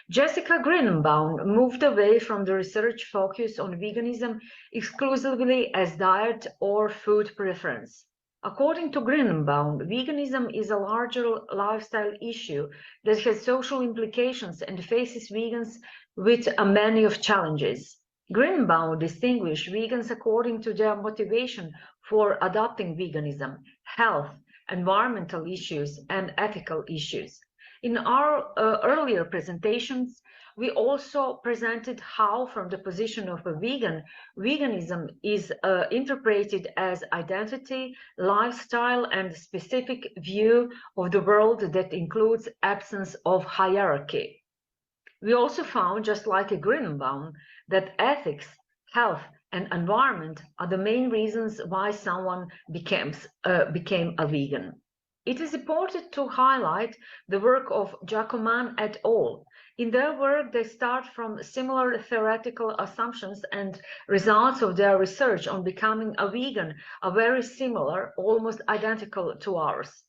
Jessica Greenbaum moved away from the research focus on veganism exclusively as diet or food preference. According to Greenbaum, veganism is a larger lifestyle issue that has social implications and faces vegans with many of challenges. Greenbaum distinguished vegans according to their motivation for adopting veganism, health, environmental issues, and ethical issues. In our earlier presentations, we also presented how, from the position of a vegan, veganism is interpreted as identity, lifestyle, and specific view of the world that includes absence of hierarchy. We also found, just like a Greenbaum, that ethics, health, and environment are the main reasons why someone became a vegan. It is important to highlight the work of Giacoman et al. In their work, they start from similar theoretical assumptions, and results of their research on becoming a vegan are very similar, almost identical to ours.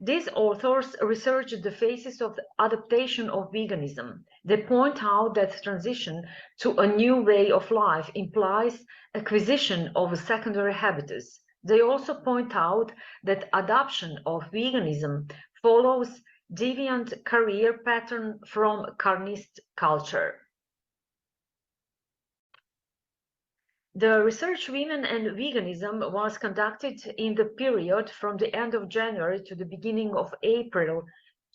These authors researched the phases of the adaptation of veganism. They point out that transition to a new way of life implies acquisition of secondary habitus. They also point out that adoption of veganism follows deviant career pattern from carnist culture. The research Women and Veganism was conducted in the period from the end of January to the beginning of April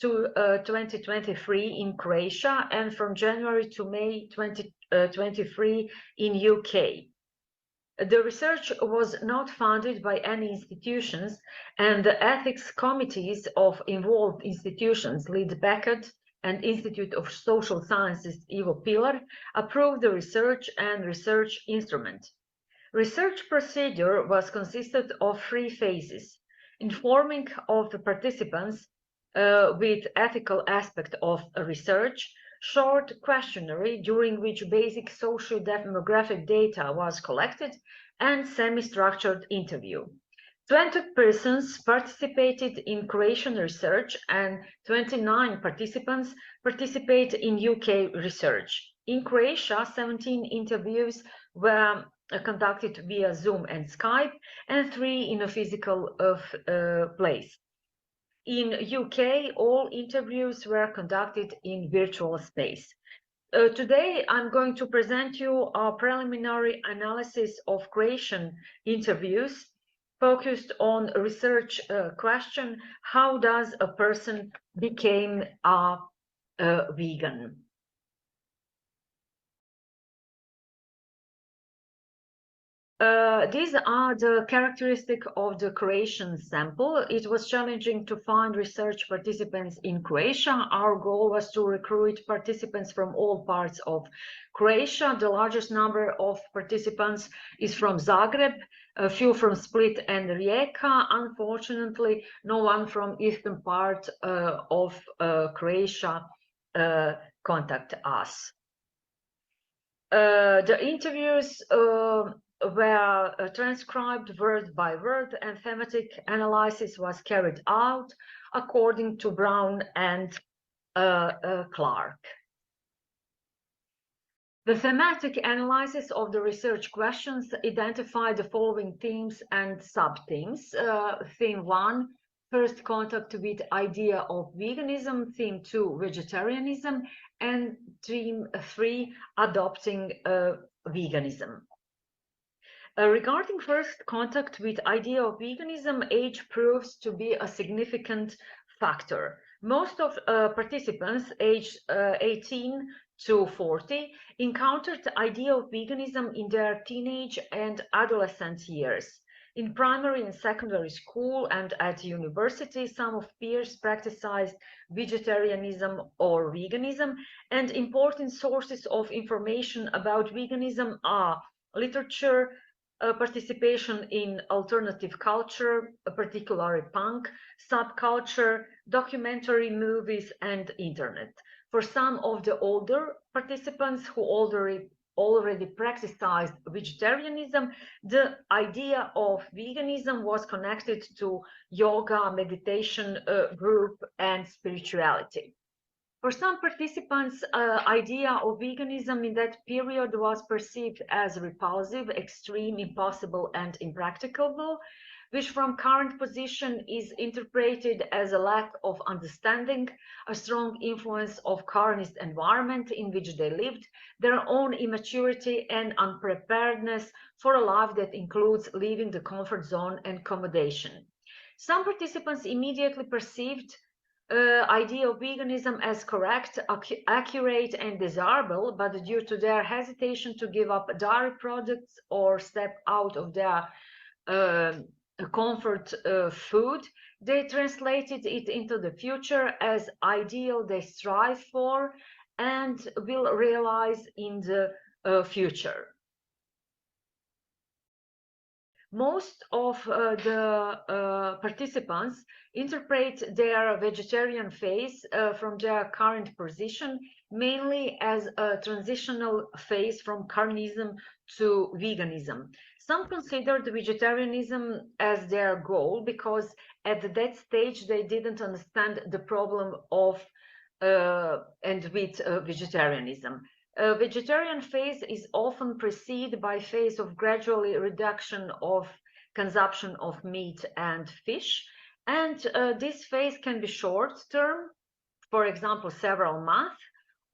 to 2023 in Croatia, and from January to May 2023 in UK. The research was not funded by any institutions, and the ethics committees of involved institutions, Leeds Beckett and Institute of Social Sciences Ivo Pilar, approved the research and research instrument. Research procedure was consisted of 3 phases: informing of the participants with ethical aspect of research, short questionnaire during which basic socio-demographic data was collected, and semi-structured interview. 20 persons participated in Croatian research and 29 participants participate in UK research. In Croatia, 17 interviews were conducted via Zoom and Skype, and 3 in a physical place. In UK, all interviews were conducted in virtual space. Today, I'm going to present you a preliminary analysis of Croatian interviews focused on research question: how does a person become a vegan? These are the characteristics of the Croatian sample. It was challenging to find research participants in Croatia. Our goal was to recruit participants from all parts of Croatia. The largest number of participants is from Zagreb, a few from Split and Rijeka. Unfortunately, no one from eastern part of Croatia contacted us. The interviews were transcribed word by word, and thematic analysis was carried out according to Brown and Clark. The thematic analysis of the research questions identified the following themes and sub-themes. Theme 1, first contact with idea of veganism. Theme 2, vegetarianism. And theme 3, adopting veganism. Regarding first contact with idea of veganism, age proves to be a significant factor. Most of participants aged 18 to 40 encountered the idea of veganism in their teenage and adolescent years. In primary and secondary school and at university, some of peers practiced vegetarianism or veganism, and important sources of information about veganism are literature, participation in alternative culture, particularly punk, subculture, documentary movies, and internet. For some of the older participants who already practiced vegetarianism, the idea of veganism was connected to yoga, meditation group, and spirituality. For some participants, idea of veganism in that period was perceived as repulsive, extreme, impossible, and impracticable, which from current position is interpreted as a lack of understanding, a strong influence of colonist environment in which they lived, their own immaturity and unpreparedness for a life that includes leaving the comfort zone and accommodation. Some participants immediately perceived idea of veganism as correct, accurate, and desirable, but due to their hesitation to give up dairy products or step out of their comfort food, they translated it into the future as ideal they strive for and will realize in the future. Most of the participants interpret their vegetarian phase from their current position mainly as a transitional phase from carnism to veganism. Some considered vegetarianism as their goal because at that stage they didn't understand the problem of and with vegetarianism. Vegetarian phase is often preceded by phase of gradually reduction of consumption of meat and fish, and this phase can be short-term, for example, several months,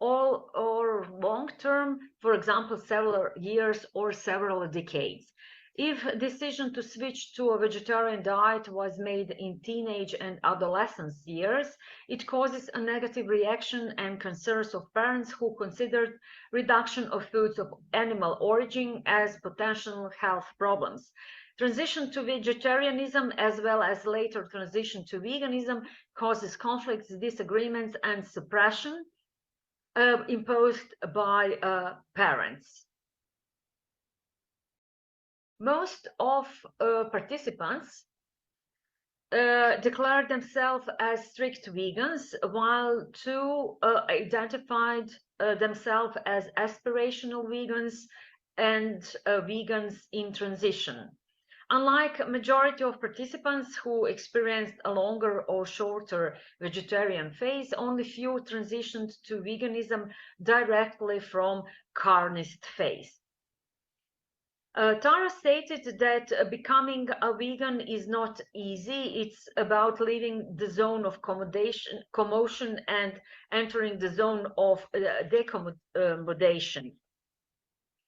or long-term, for example, several years or several decades. If decision to switch to a vegetarian diet was made in teenage and adolescence years, it causes a negative reaction and concerns of parents who considered reduction of foods of animal origin as potential health problems. Transition to vegetarianism as well as later transition to veganism causes conflicts, disagreements, and suppression imposed by parents. Most of participants declared themselves as strict vegans, while two identified themselves as aspirational vegans and vegans in transition. Unlike a majority of participants who experienced a longer or shorter vegetarian phase, only few transitioned to veganism directly from carnist phase. Tara stated that becoming a vegan is not easy. It's about leaving the zone of commotion and entering the zone of decommodation.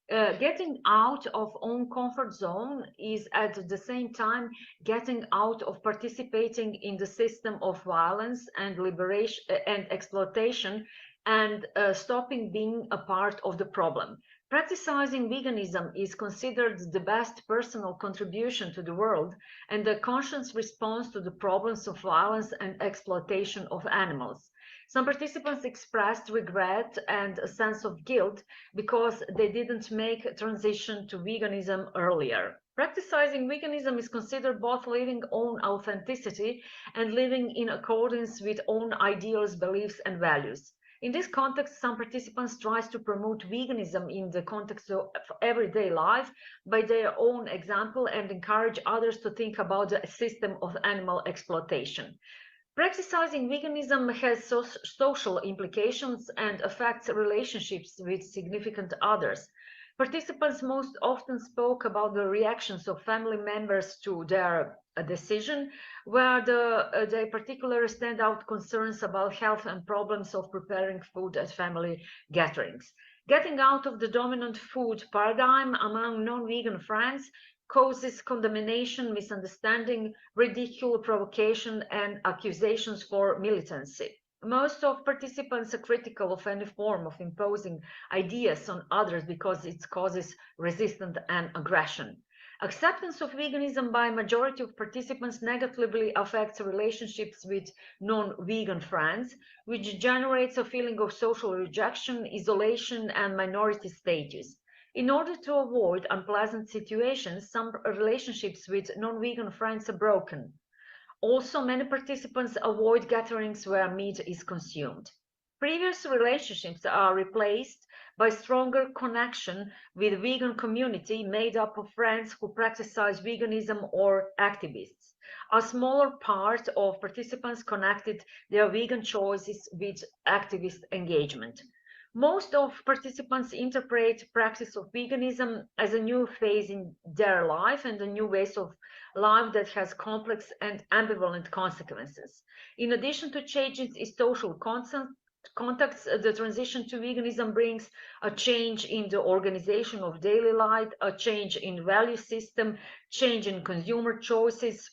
Getting out of own comfort zone is at the same time getting out of participating in the system of violence and liberation and exploitation and stopping being a part of the problem. Practicing veganism is considered the best personal contribution to the world and the conscious response to the problems of violence and exploitation of animals. Some participants expressed regret and a sense of guilt because they didn't make a transition to veganism earlier. Practicing veganism is considered both living own authenticity and living in accordance with own ideals, beliefs, and values. In this context, some participants try to promote veganism in the context of everyday life by their own example and encourage others to think about the system of animal exploitation. Practicing veganism has social implications and affects relationships with significant others. Participants most often spoke about the reactions of family members to their decision, where they particularly stand out concerns about health and problems of preparing food at family gatherings. Getting out of the dominant food paradigm among non-vegan friends causes condemnation, misunderstanding, ridicule, provocation, and accusations for militancy. Most of participants are critical of any form of imposing ideas on others because it causes resistance and aggression. Acceptance of veganism by a majority of participants negatively affects relationships with non-vegan friends, which generates a feeling of social rejection, isolation, and minority status. In order to avoid unpleasant situations, some relationships with non-vegan friends are broken. Also, many participants avoid gatherings where meat is consumed. Previous relationships are replaced by stronger connection with vegan community made up of friends who practice veganism or activists. A smaller part of participants connected their vegan choices with activist engagement. Most of participants interpret practice of veganism as a new phase in their life and a new ways of life that has complex and ambivalent consequences. In addition to changes in social contexts, the transition to veganism brings a change in the organization of daily life, a change in value system, change in consumer choices,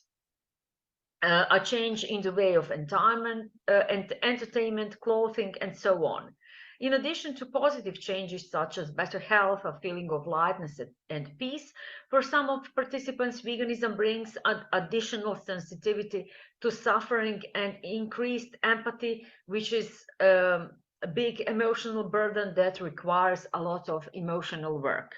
a change in the way of entertainment, clothing, and so on. In addition to positive changes such as better health, a feeling of lightness and peace, for some of participants, veganism brings an additional sensitivity to suffering and increased empathy, which is a big emotional burden that requires a lot of emotional work.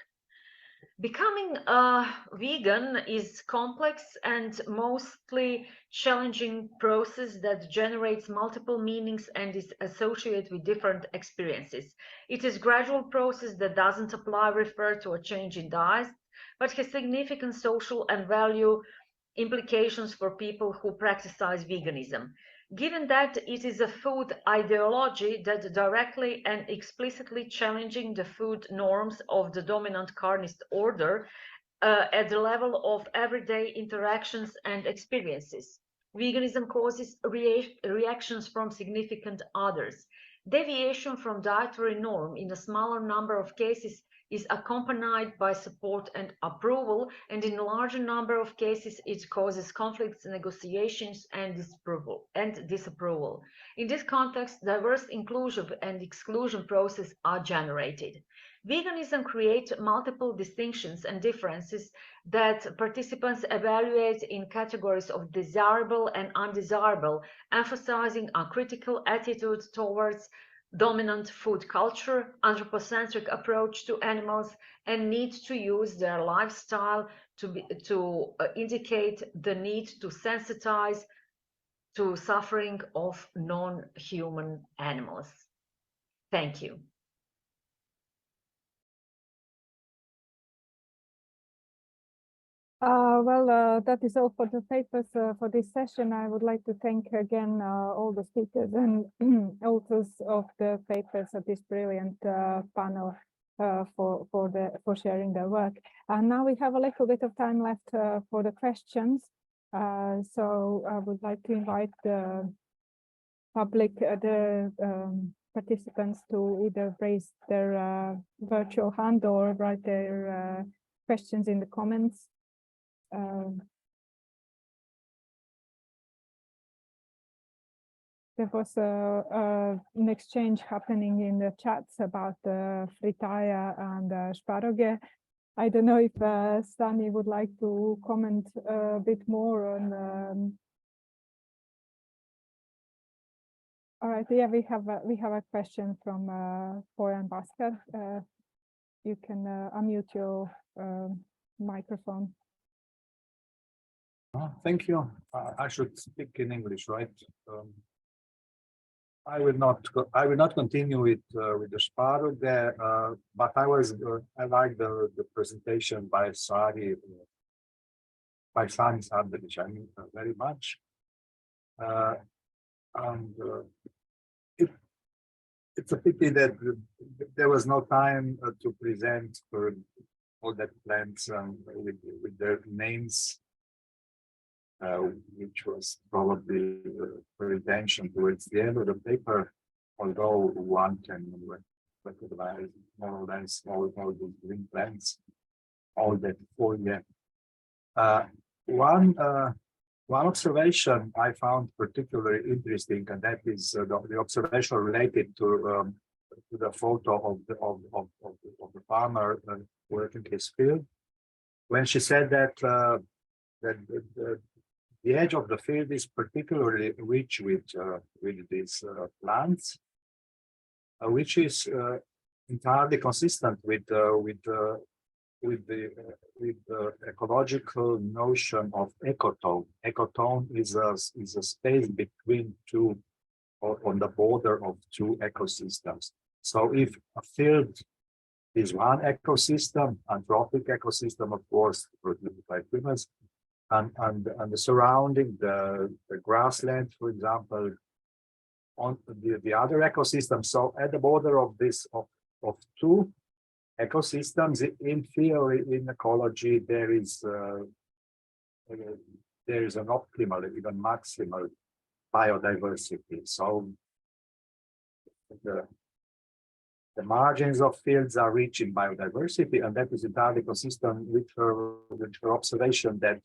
Becoming a vegan is complex and mostly challenging process that generates multiple meanings and is associated with different experiences. It is a gradual process that doesn't refer to a change in diet, but has significant social and value implications for people who practice veganism. Given that it is a food ideology that directly and explicitly challenging the food norms of the dominant carnist order at the level of everyday interactions and experiences. Veganism causes reactions from significant others. Deviation from dietary norm in a smaller number of cases is accompanied by support and approval, and in a larger number of cases it causes conflicts, negotiations, and disapproval. In this context, diverse inclusion and exclusion processes are generated. Veganism creates multiple distinctions and differences that participants evaluate in categories of desirable and undesirable, emphasizing a critical attitude towards dominant food culture, anthropocentric approach to animals, and need to use their lifestyle to indicate the need to sensitize to suffering of non-human animals. Thank you. That is all for the papers for this session. I would like to thank again all the speakers and authors of the papers of this brilliant panel for sharing their work. And now we have a little bit of time left for the questions. So I would like to invite the public, participants to either raise their virtual hand or write their questions in the comments. There was an exchange happening in the chats about fritaya and sparroge. I don't know if Sani would like to comment a bit more on. All right, yeah, we have a question from Boyan Baskar. You can unmute your microphone. Thank you. I should speak in English, right? I will not continue with the sparrow there, but I like the presentation by Sani, Sardelić, very much. And it's a pity that there was no time to present for all that plants with their names, which was probably for intention towards the end of the paper, although one can recognize more or less all the green plants, all that foliage. One observation I found particularly interesting, and that is the observation related to the photo of the farmer working his field, when she said that the edge of the field is particularly rich with these plants, which is entirely consistent with the ecological notion of ecotone. Ecotone is a space between two, or on the border of two ecosystems. So if a field is one ecosystem, anthropic ecosystem, of course, produced by humans, and the surrounding, the grassland, for example, on the other ecosystem. So at the border of this of two ecosystems, in theory, in ecology, there is an optimal, even maximal biodiversity. So the margins of fields are rich in biodiversity, and that is entirely consistent with her observation that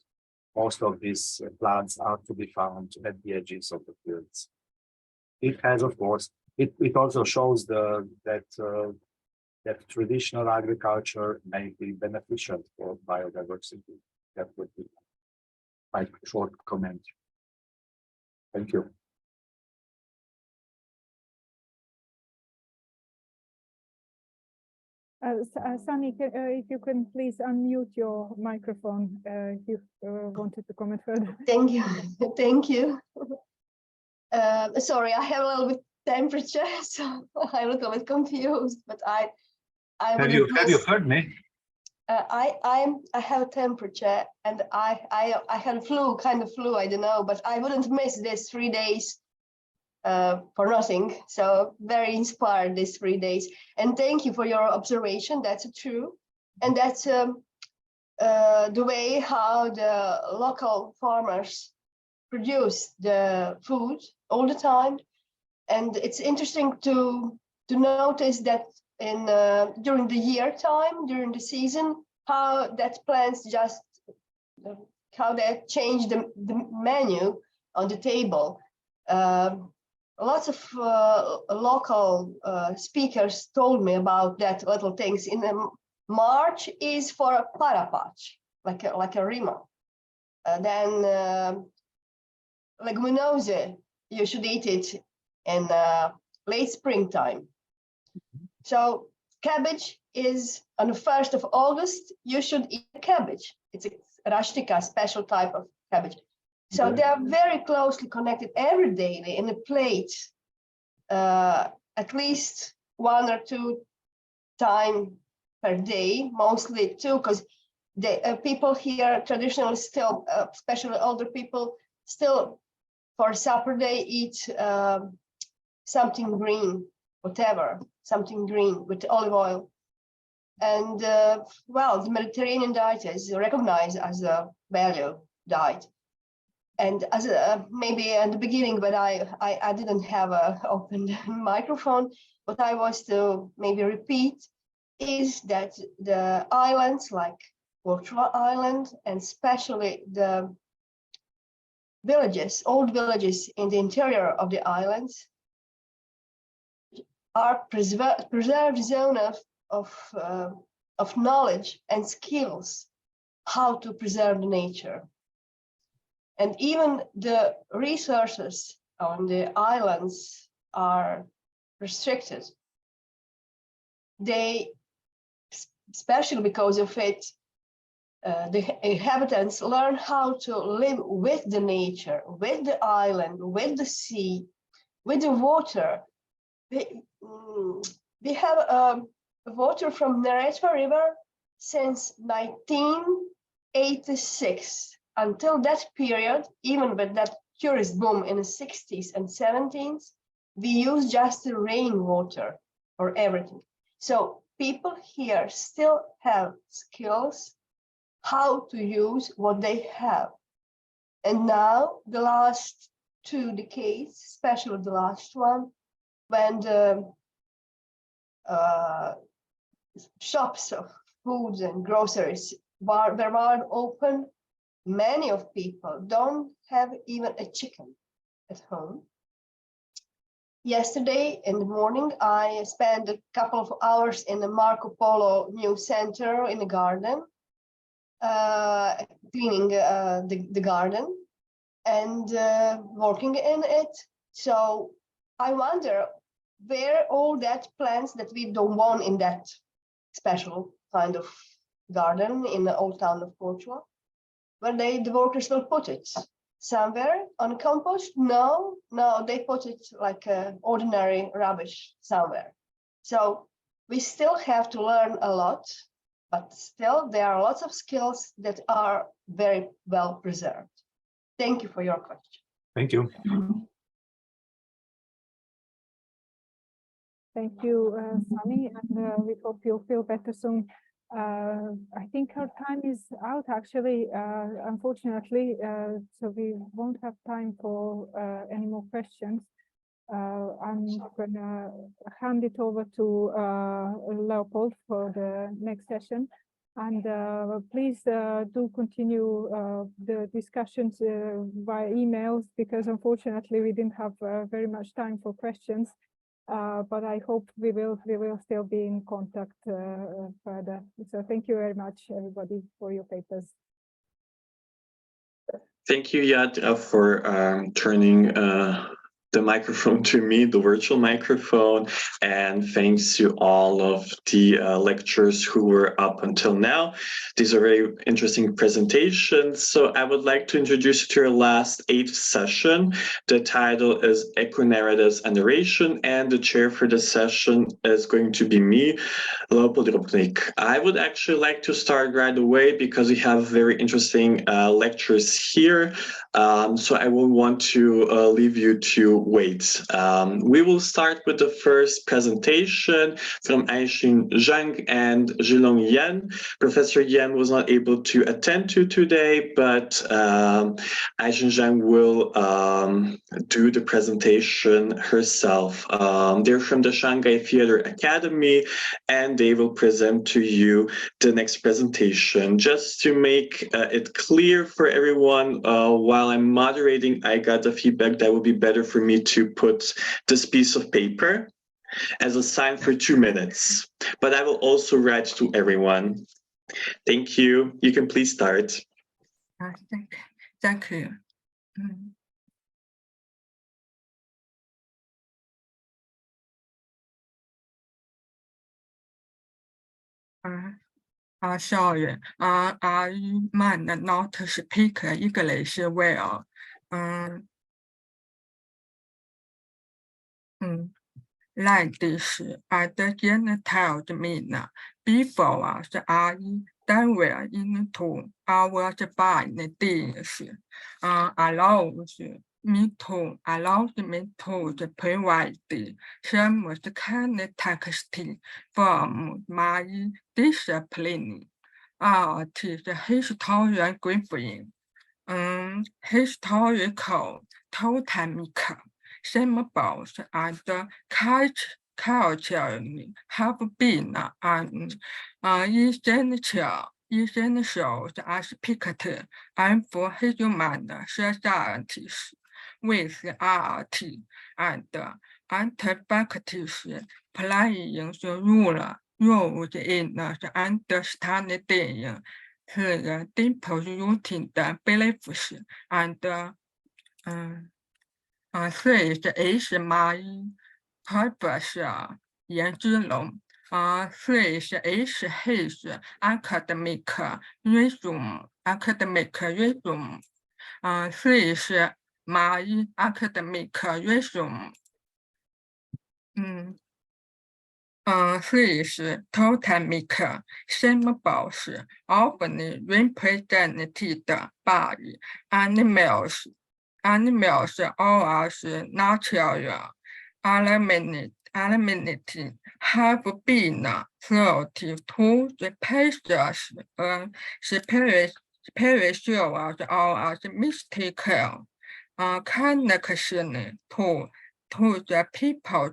most of these plants are to be found at the edges of the fields. It has, of course, it also shows that traditional agriculture may be beneficial for biodiversity. That would be my short comment. Thank you. Sani, if you can please unmute your microphone if you wanted to comment further. Thank you. Thank you. Sorry, I have a little bit temperature, so I'm a little bit confused, but have you heard me? I have a temperature, and I had flu, kind of flu, I don't know, but I wouldn't miss this 3 days for nothing. So very inspired these 3 days, and thank you for your observation. That's true, and that's the way how the local farmers produce the food all the time. And it's interesting to notice that in during the year time, during the season, how that plants just how they change the menu on the table. Lots of local speakers told me about that little things. In March is for a parapatch, like a rima. Then leguminosa, you should eat it in late springtime. So cabbage is on the 1st of August, you should eat cabbage. It's a rustica, special type of cabbage. So they are very closely connected every day in a plate, at least 1 or 2 times per day, mostly 2, because the people here traditionally still, especially older people, still for supper they eat something green, whatever, something green with olive oil. And well, the Mediterranean diet is recognized as a value diet. And as maybe at the beginning, but I didn't have an open microphone, what I was to maybe repeat is that the islands like Korčula Island, and especially the villages, old villages in the interior of the islands, are preserved zone of knowledge and skills how to preserve the nature. And even the resources on the islands are restricted. They, especially because of it, the inhabitants learn how to live with the nature, with the island, with the sea, with the water. We have water from Neretva River since 1986. Until that period, even with that tourist boom in the 60s and 70s, we use just the rainwater for everything. So people here still have skills how to use what they have. And now the last 2 decades, especially the last one, when the shops of foods and groceries were open, many of people don't have even a chicken at home. Yesterday in the morning, I spent a couple of hours in the Marco Polo new center in the garden, cleaning the garden and working in it. So I wonder where all that plants that we don't want in that special kind of garden in the old town of Korčula, where the workers will put it. Somewhere on compost? No, they put it like ordinary rubbish somewhere. So we still have to learn a lot, but still there are lots of skills that are very well preserved. Thank you for your question. Thank you. Thank you, Sani, and we hope you'll feel better soon. I think our time is out, actually, unfortunately, so we won't have time for any more questions. I'm going to hand it over to Leopold for the next session. And please do continue the discussions via emails, because unfortunately we didn't have very much time for questions. But I hope we will still be in contact further. So thank you very much, everybody, for your papers. Thank you, Jadra, for turning the microphone to me, the virtual microphone, and thanks to all of the lecturers who were up until now. These are very interesting presentations. So I would like to introduce you to our last 8th session. The title is Econarratives and Narration, and the chair for the session is going to be me, Leopold. I would actually like to start right away because we have very interesting lectures here. So I will want to leave you to wait. We will start with the first presentation from Aishin Zhang and Zhilong Yan. Professor Yan was not able to attend to today, but Aishin Zhang will do the presentation herself. They're from the Shanghai Theater Academy, and they will present to you the next presentation. Just to make it clear for everyone, while I'm moderating, I got the feedback that would be better for me to put this piece of paper as a sign for 2 minutes, but I will also write to everyone. Thank you. You can please start. Thank you. Sorry, I might not speak English well. Like this, at the end told me before I delve into our divine things, allows me to provide some context from my discipline, the historiography, historical totemic symbols and culture have been essential aspect of human societies, with art and anthropocene playing roles in understanding the deep-rooted beliefs and this is my purpose in general. This is his academic resume. This is my academic resume. This totemic symbols often represented by animals, animals or natural elements have been thought to the pests spiritual or mystical connection to the people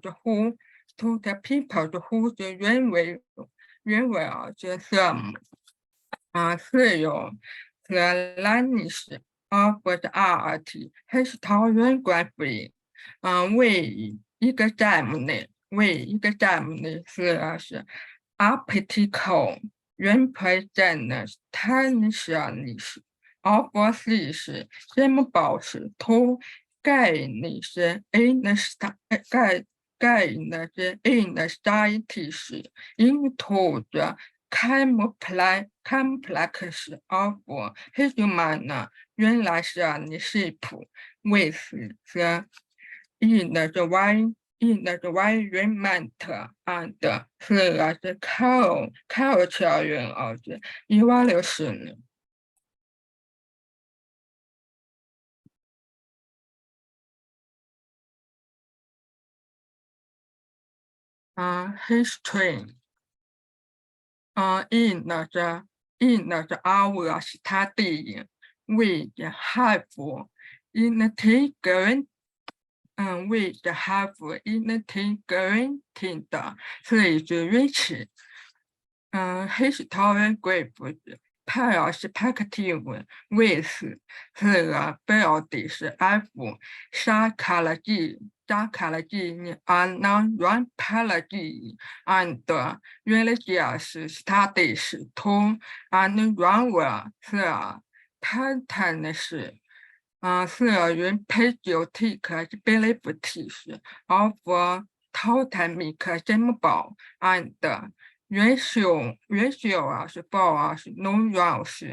who the them theory the lineage of the art historiography 为一个examine 是 article represent tensions of this symbols to gain in societies into the complex of human relationship with the environment and the culture of evolution. History. In our study, we have integrated three historiography perspective with the bodies of psychology and anthropology and religious studies to unravel the patterns the patriotic beliefs of totemic symbol and racial norms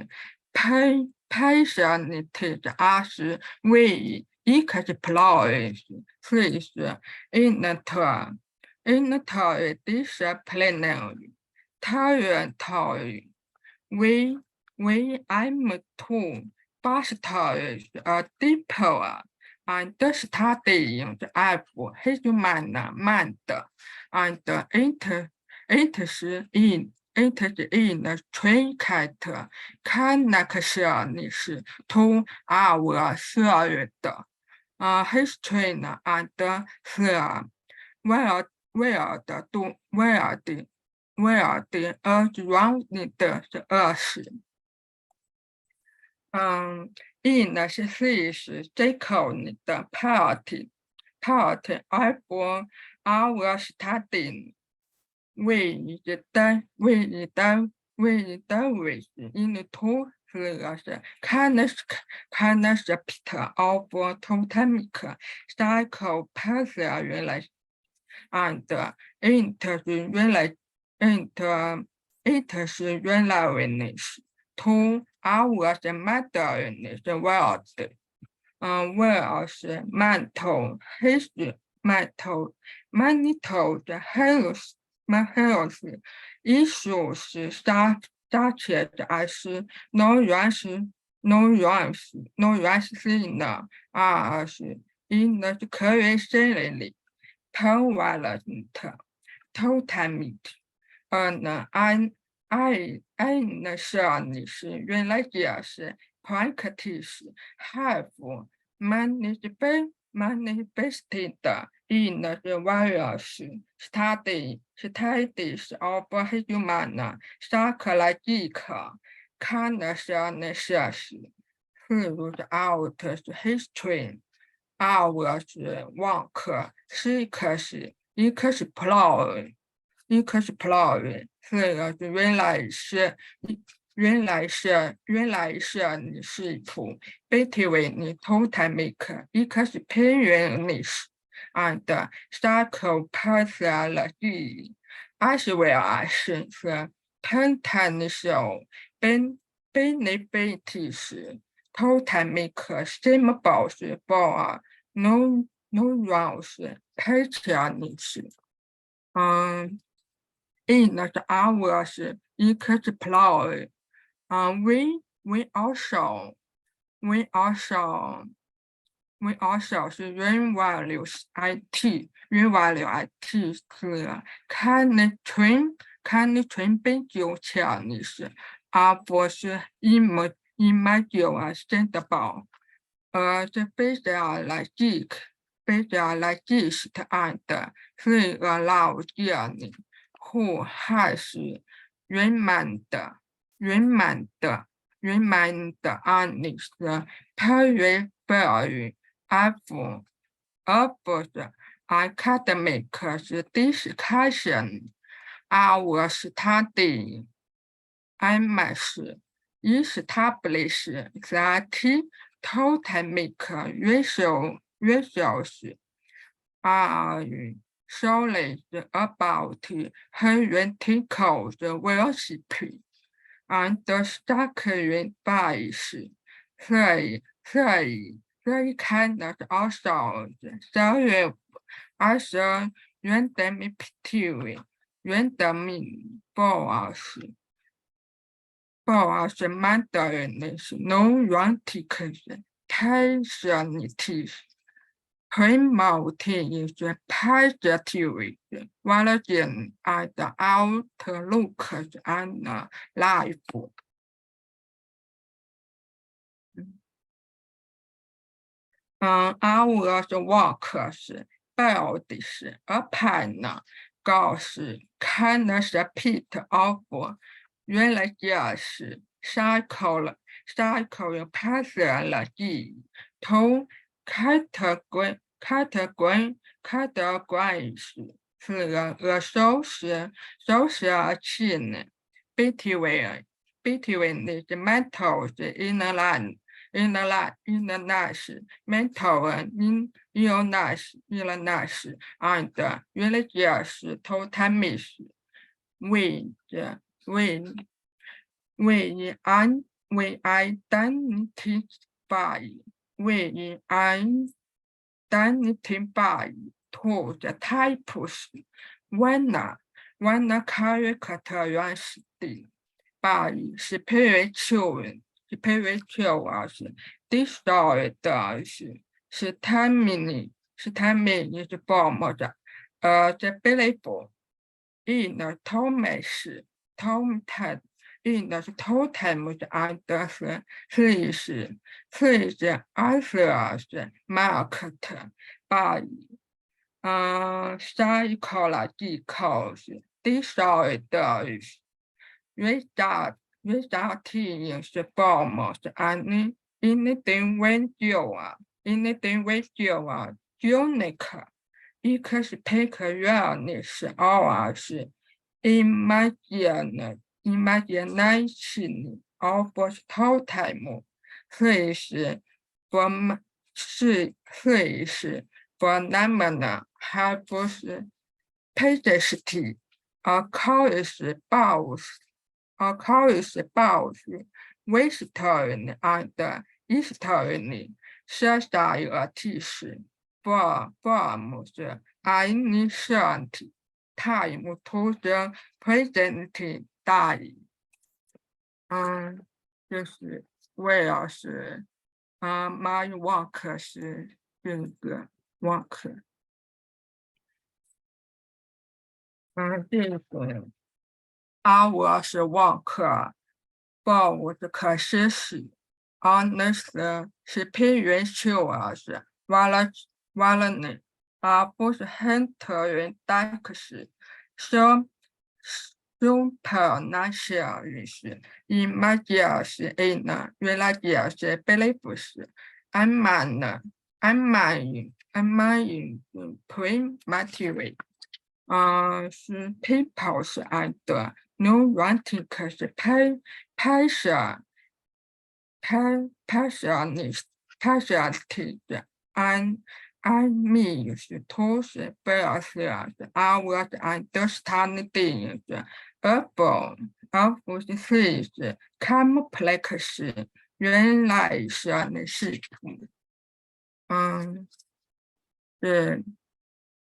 passionate as we explore this interdisciplinary territory. We aim to foster a deeper understanding of human mind and interest in intricate connections to our shared history and the world around us. In this second part of our study, we dive into the concept of totemic psychopathology and interrelationship to our modern world, whereas mental health issues such as narration are increasingly prevalent. Totemic and ancient religious practice have manifested in the various studies of human psychological conditions throughout history. Our work seeks explore relationship between totemic experience and psychopathology, as well as the potential benefits totemic symbols for neurons patients. In the hours explore, we also We also 是 real values IT real value IT 是看你纯被纠缠的是，而不是imagine 的宝，这比较来记是他爱的，是一个老家的，或还是圆满的案例是特别标语。而不是 academic 是discussion， 而我是他的 MS establish that totemic resource are solely about heretical worship and structured bias， 所以看的是also原的名不是蛮多人的是 no ranticus 太神的promoting 也是 positive 完了点爱的 outlook and life。our 是 work 是 build 是 upon 告是看的是 pit of 原来就是 cycle 有 pass 了记头开头是个收拾器呢 between 的是 metal 是 inner line in the nice mental in illness and religious totemism we identify to the types one characteristic by spiritual 是 destroy 的是他们是 bomb 的这 believe in the Thomas in the totem 的 and 是 answers marked by psychological destroy 的resulting 是 bomb 是 individual unique 一个是 take awareness 2是 imagination of totem 3是 phenomena 还不是 pedestal occurs Western and Eastern societies forms ancient time to the present day。就是为了是my work 是这个 work。这个我是 work 我是可实施那是 spiritual 是完了呢不是很特别但可是说 supernatural 是 imagine 是 原来就是belief 是 unman prematerial 是 people 是 and no ranting 是 passionist I mean 是 to 是 bear 是 our understanding 是 above 是 是 complex 是原来是的事情是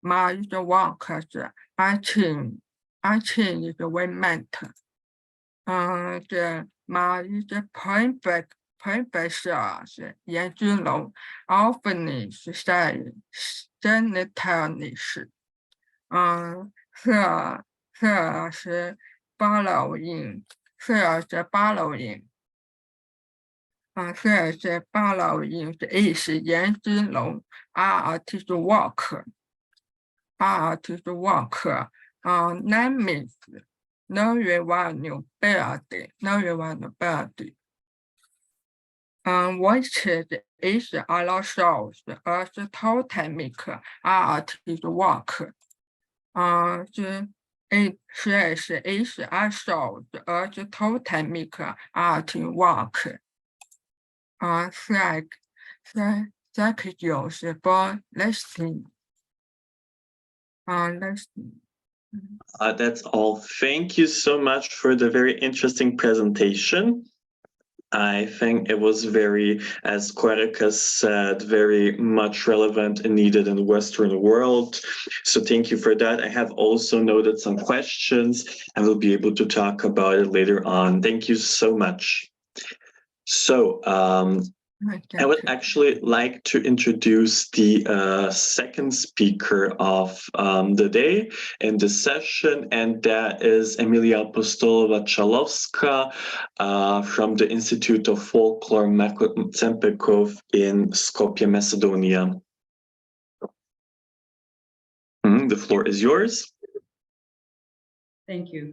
my work 是 I change is the way meant 这 my is the point back 盆白色是岩之龙 ，often 是在genitalis，色是巴老印，色是巴老印，色是巴老印是 A 是岩之龙 ，R 是 walk，R 是 walk，name is no revenue bad， no revenue bad。which is also as totemic art is work. 是 is also as totemic art work. Psychology for listening. That's all. Thank you so much for the very interesting presentation. I think it was very, as Koraljka said, very much relevant and needed in the Western world. So thank you for that. I have also noted some questions and we'll be able to talk about it later on. Thank you so much. So I would actually like to introduce the second speaker of the day in this session, and that is Emilia Apostolova-Chalowska from the Institute of Folklore Zempeckov in Skopje, Macedonia. The floor is yours. Thank you.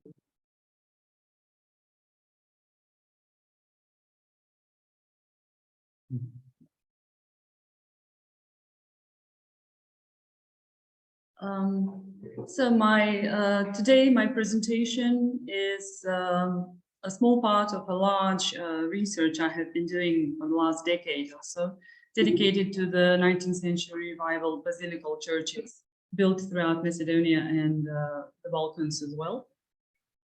Today my presentation is a small part of a large research I have been doing for the last decade or so, dedicated to the 19th century revival basilical churches built throughout Macedonia and the Balkans as well.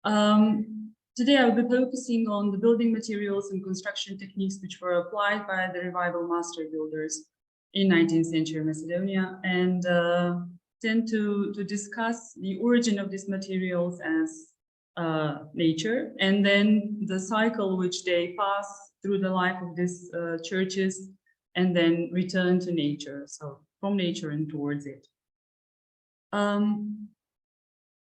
Today I will be focusing on the building materials and construction techniques which were applied by the revival master builders in 19th century Macedonia, and tend to discuss the origin of these materials as nature, and then the cycle which they pass through the life of these churches and then return to nature, so from nature and towards it.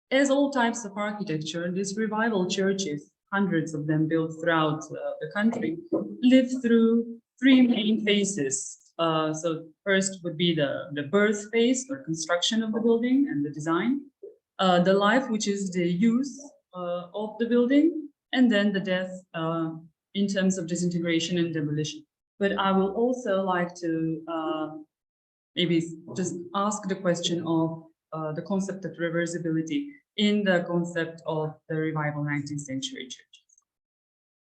As all types of architecture, these revival churches, hundreds of them built throughout the country, live through three main phases. So first would be the birth phase or construction of the building and the design, the life, which is the use of the building, and then the death in terms of disintegration and demolition. But I will also like to maybe just ask the question of the concept of reversibility in the concept of the revival 19th century churches.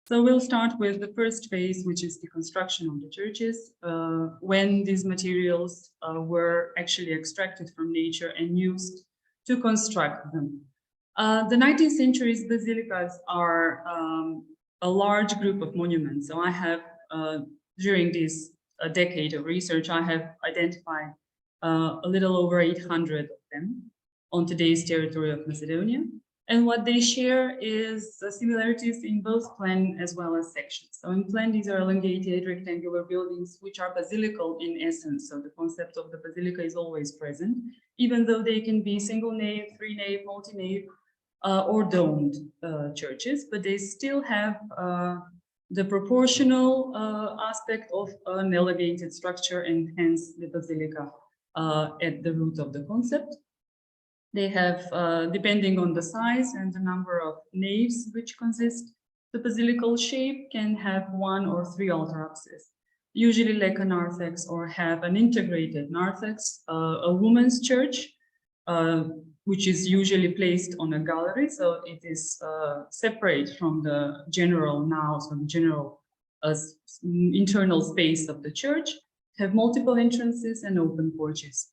So we'll start with the first phase, which is the construction of the churches, when these materials were actually extracted from nature and used to construct them. The 19th century's basilicas are a large group of monuments. So I have, during this decade of research, I have identified a little over 800 of them on today's territory of Macedonia. And what they share is similarities in both plan as well as sections. So in plan, these are elongated rectangular buildings, which are basilical in essence. So the concept of the basilica is always present, even though they can be single nave, three nave, multi-nave, or domed churches, but they still have the proportional aspect of an elongated structure, and hence the basilica at the root of the concept. They have, depending on the size and the number of naves which consist, the basilical shape can have one or three altar apses, usually like a narthex, or have an integrated narthex, a woman's church, which is usually placed on a gallery, so it is separate from the general naos, or the general internal space of the church, have multiple entrances and open porches.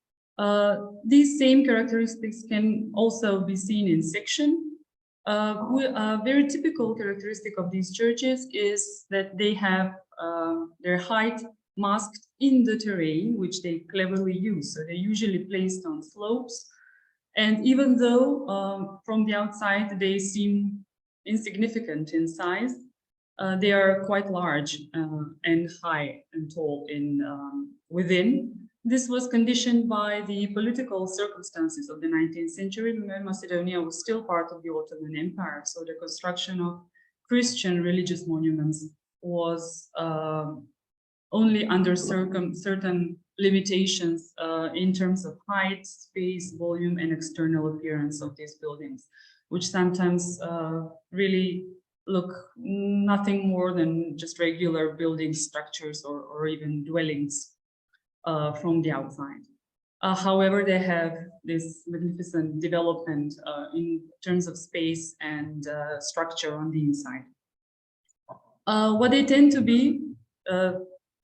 These same characteristics can also be seen in section. A very typical characteristic of these churches is that they have their height masked in the terrain, which they cleverly use. So they're usually placed on slopes. And even though from the outside they seem insignificant in size, They are quite large and high and tall in within. This was conditioned by the political circumstances of the 19th century, when Macedonia was still part of the Ottoman Empire. So the construction of Christian religious monuments was only under certain limitations in terms of height, space, volume, and external appearance of these buildings, which sometimes really look nothing more than just regular building structures or even dwellings from the outside. However, they have this magnificent development in terms of space and structure on the inside. What they tend to be,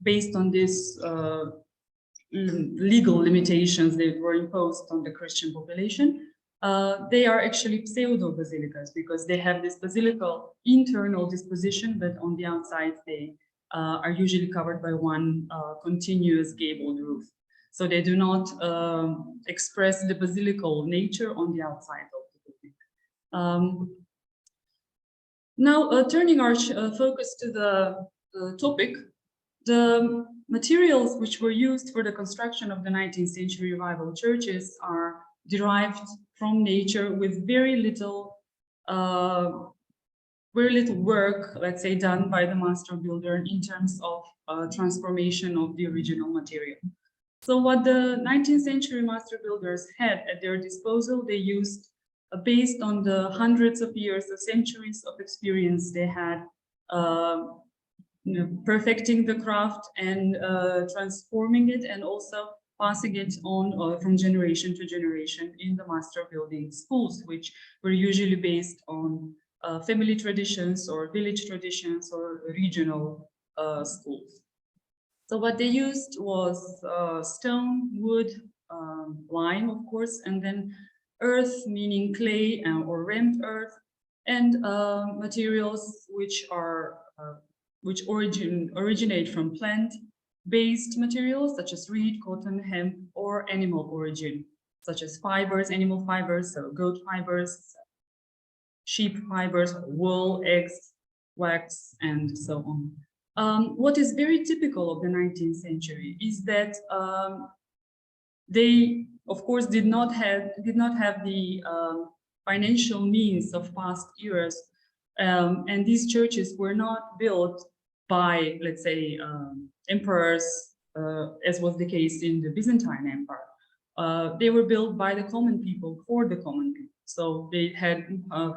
based on these legal limitations that were imposed on the Christian population, they are actually pseudo-basilicas because they have this basilical internal disposition, but on the outside they are usually covered by one continuous gabled roof. So they do not express the basilical nature on the outside of the building. Now, turning our focus to the topic, the materials which were used for the construction of the 19th century revival churches are derived from nature with very little work, let's say, done by the master builder in terms of transformation of the original material. So what the 19th century master builders had at their disposal, they used, based on the hundreds of years, the centuries of experience they had, perfecting the craft and transforming it, and also passing it on from generation to generation in the master building schools, which were usually based on family traditions or village traditions or regional schools. So what they used was stone, wood, lime, of course, and then earth, meaning clay or rammed earth, and materials which are originate from plant-based materials such as reed, cotton, hemp, or animal origin, such as fibers, animal fibers, so goat fibers, sheep fibers, wool, eggs, wax, and so on. What is very typical of the 19th century is that they, of course, did not have the financial means of past eras, and these churches were not built by, let's say, emperors, as was the case in the Byzantine Empire. They were built by the common people for the common people. So they had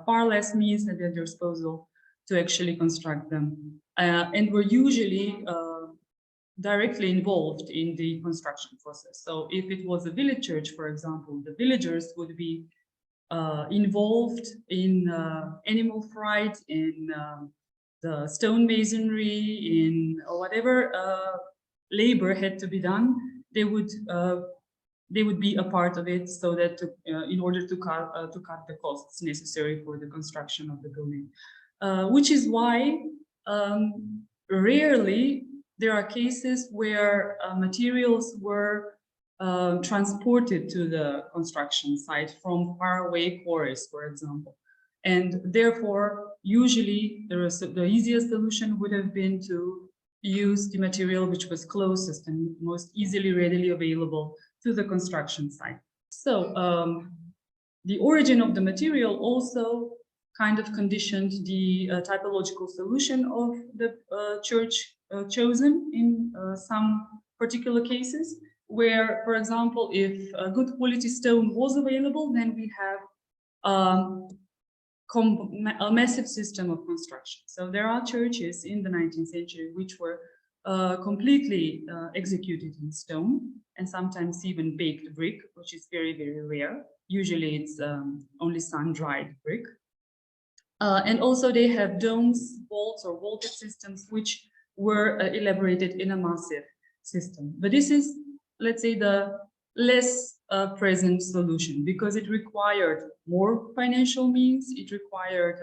far less means at their disposal to actually construct them, and were usually directly involved in the construction process. So if it was a village church, for example, the villagers would be involved in animal fright, in the stone masonry, in whatever labor had to be done. They would be a part of it, so that in order to cut the costs necessary for the construction of the building, which is why rarely there are cases where materials were transported to the construction site from faraway quarries, for example. And therefore, usually the easiest solution would have been to use the material which was closest and most easily, readily available to the construction site. So the origin of the material also kind of conditioned the typological solution of the church chosen in some particular cases, where, for example, if a good quality stone was available, then we have a massive system of construction. So there are churches in the 19th century which were completely executed in stone, and sometimes even baked brick, which is very, very rare. Usually it's only sun-dried brick. And also they have domes, vaults, or vaulted systems, which were elaborated in a massive system. But this is, let's say, the less present solution, because it required more financial means, it required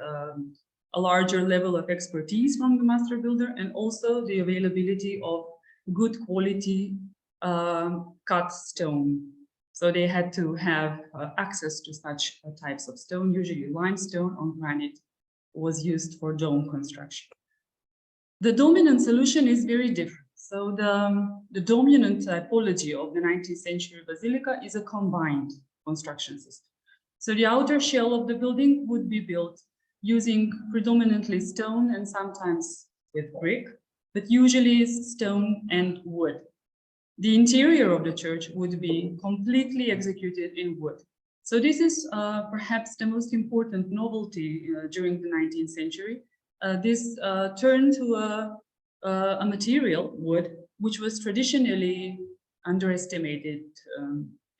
a larger level of expertise from the master builder, and also the availability of good quality cut stone. So they had to have access to such types of stone. Usually limestone or granite was used for dome construction. The dominant solution is very different. So the dominant typology of the 19th century basilica is a combined construction system. So the outer shell of the building would be built using predominantly stone and sometimes with brick, but usually stone and wood. The interior of the church would be completely executed in wood. So this is perhaps the most important novelty during the 19th century. This turned to a material, wood, which was traditionally underestimated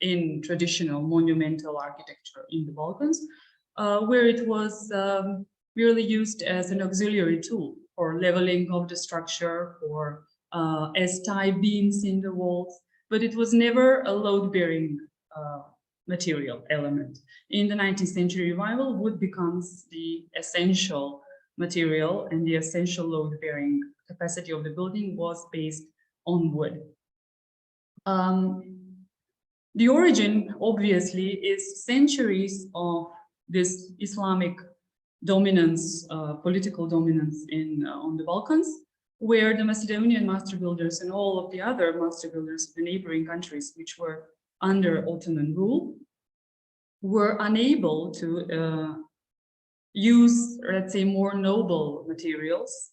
in traditional monumental architecture in the Balkans, where it was merely used as an auxiliary tool for leveling of the structure, for as tie beams in the walls, but it was never a load-bearing material element. In the 19th century revival, wood becomes the essential material, and the essential load-bearing capacity of the building was based on wood. The origin, obviously, is centuries of this Islamic dominance, political dominance on the Balkans, where the Macedonian master builders and all of the other master builders of the neighboring countries, which were under Ottoman rule, were unable to use, let's say, more noble materials,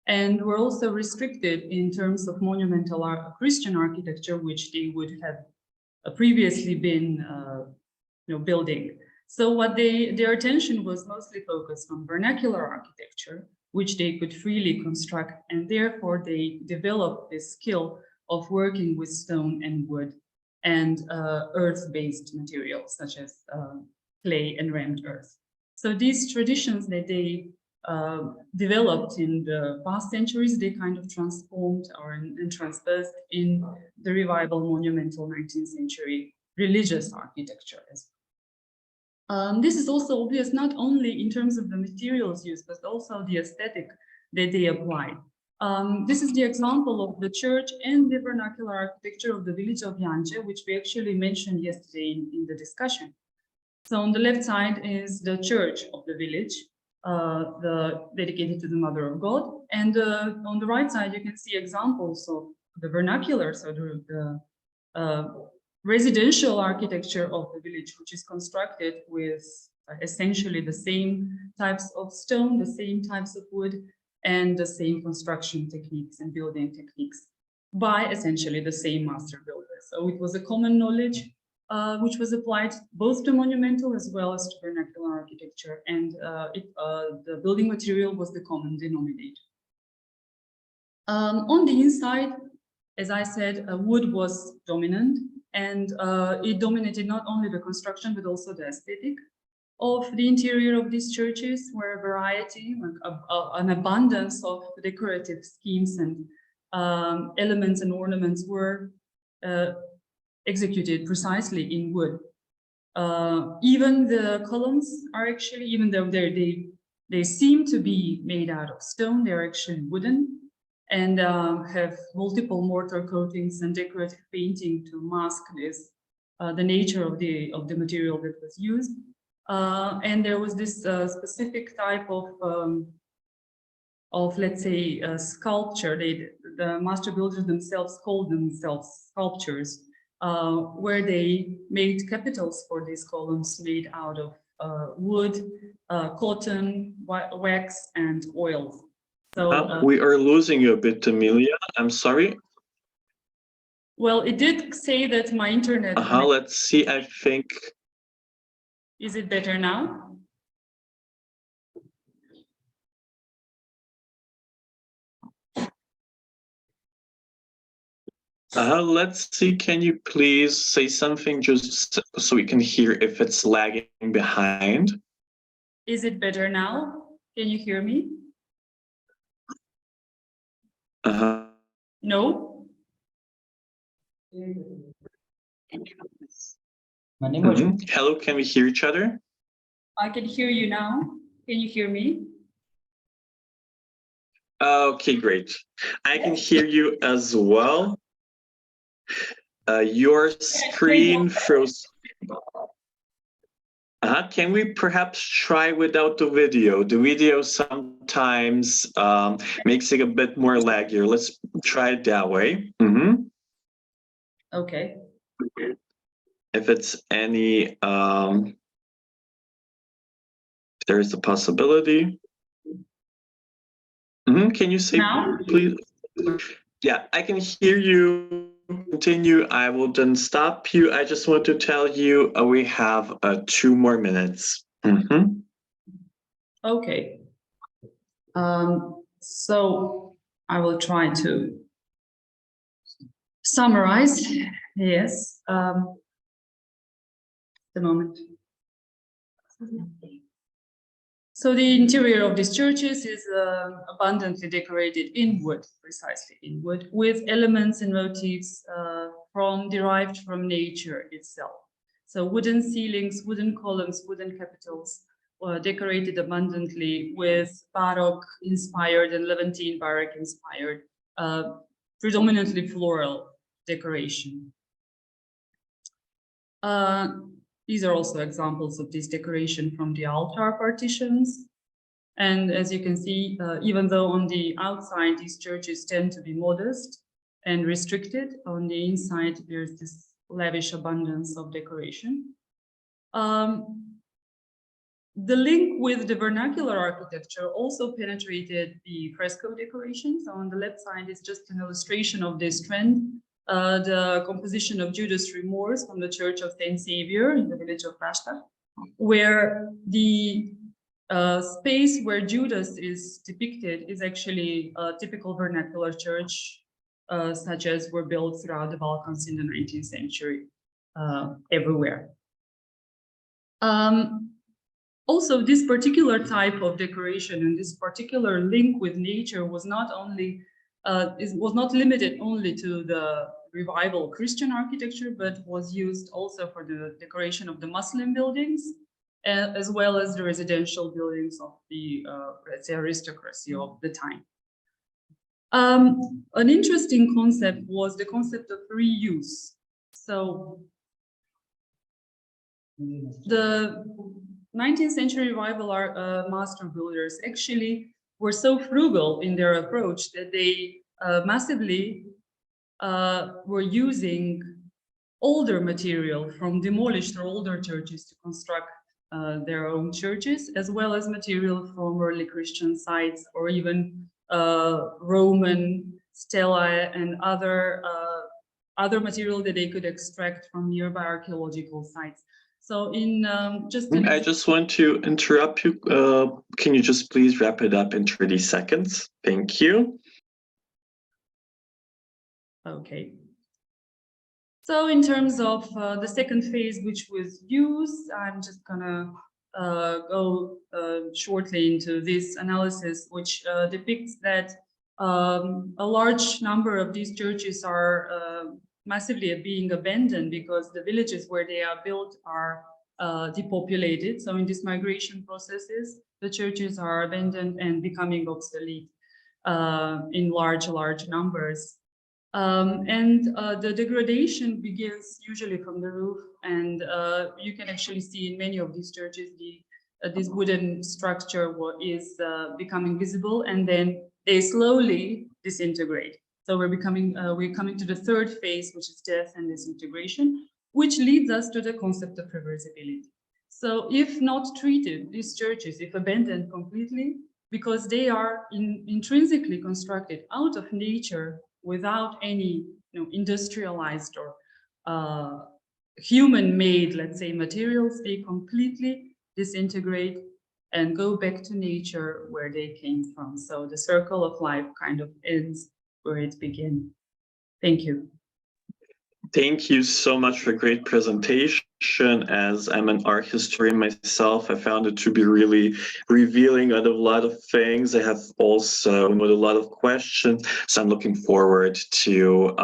and were also restricted in terms of monumental Christian architecture, which they would have previously been building. So what their attention was mostly focused on vernacular architecture, which they could freely construct, and therefore they developed this skill of working with stone and wood and earth-based materials such as clay and rammed earth. So these traditions that they developed in the past centuries, they kind of transformed and transposed in the revival monumental 19th century religious architecture as well. This is also obvious not only in terms of the materials used, but also the aesthetic that they applied. This is the example of the church and the vernacular architecture of the village of Yance, which we actually mentioned yesterday in the discussion. So on the left side is the church of the village, dedicated to the Mother of God. And on the right side, you can see examples of the vernacular, so the residential architecture of the village, which is constructed with essentially the same types of stone, the same types of wood, and the same construction techniques and building techniques by essentially the same master builder. So it was a common knowledge which was applied both to monumental as well as to vernacular architecture, and the building material was the common denominator. On the inside, as I said, wood was dominant, and it dominated not only the construction but also the aesthetic of the interior of these churches, where a variety, an abundance of decorative schemes and elements and ornaments were executed precisely in wood. Even the columns are actually, even though they seem to be made out of stone, they're actually wooden and have multiple mortar coatings and decorative painting to mask this, the nature of the material that was used. And there was this specific type of let's say, sculpture. The master builders themselves called themselves sculptures, where they made capitals for these columns made out of wood, cotton, wax, and oil. So we are losing you a bit, Emilia. I'm sorry. Well, it did say that my internet. Let's see. I think. Is it better now? Let's see. Can you please say something just so we can hear if it's lagging behind? Is it better now? Can you hear me? No? Hello, can we hear each other? I can hear you now. Can you hear me? Okay, great. I can hear you as well. Your screen froze. Can we perhaps try without the video? The video sometimes makes it a bit more laggier. Let's try it that way. Okay. If it's any, there is a possibility. Can you say, Now? please? Yeah, I can hear you. Continue. I will then stop you. I just want to tell you we have 2 more minutes. Okay. So I will try to summarize. Yes. The moment. So the interior of these churches is abundantly decorated in wood, precisely in wood, with elements and motifs derived from nature itself. So wooden ceilings, wooden columns, wooden capitals were decorated abundantly with Baroque-inspired and Levantine Baroque-inspired, predominantly floral decoration. These are also examples of this decoration from the altar partitions. And as you can see, even though on the outside, these churches tend to be modest and restricted, on the inside, there's this lavish abundance of decoration. The link with the vernacular architecture also penetrated the fresco decorations. On the left side is just an illustration of this trend. The composition of Judas Remorse from the Church of Saint Saviour in the village of Rasta, where the space where Judas is depicted is actually a typical vernacular church, such as were built throughout the Balkans in the 19th century, everywhere. Also, this particular type of decoration and this particular link with nature was not limited only to the revival Christian architecture, but was used also for the decoration of the Muslim buildings, as well as the residential buildings of the let's say aristocracy of the time. An interesting concept was the concept of reuse. So the 19th century revival master builders actually were so frugal in their approach that they massively were using older material from demolished or older churches to construct their own churches, as well as material from early Christian sites or even Roman stelae and other material that they could extract from nearby archaeological sites. So in I just want to interrupt you. Can you just please wrap it up in 30 seconds? Thank you. Okay. So in terms of the second phase, which was used, I'm just gonna go shortly into this analysis, which depicts that a large number of these churches are massively being abandoned because the villages where they are built are depopulated. So in these migration processes, the churches are abandoned and becoming obsolete in large numbers. The degradation begins usually from the roof, and you can actually see in many of these churches this wooden structure is becoming visible, and then they slowly disintegrate. So we're coming to the third phase, which is death and disintegration, which leads us to the concept of reversibility. So if not treated, these churches, if abandoned completely, because they are intrinsically constructed out of nature without any industrialized or human-made, let's say, materials, they completely disintegrate and go back to nature where they came from. So the circle of life kind of ends where it began. Thank you. Thank you so much for a great presentation. As I'm an art historian myself, I found it to be really revealing out of a lot of things. I have also a lot of questions, so I'm looking forward to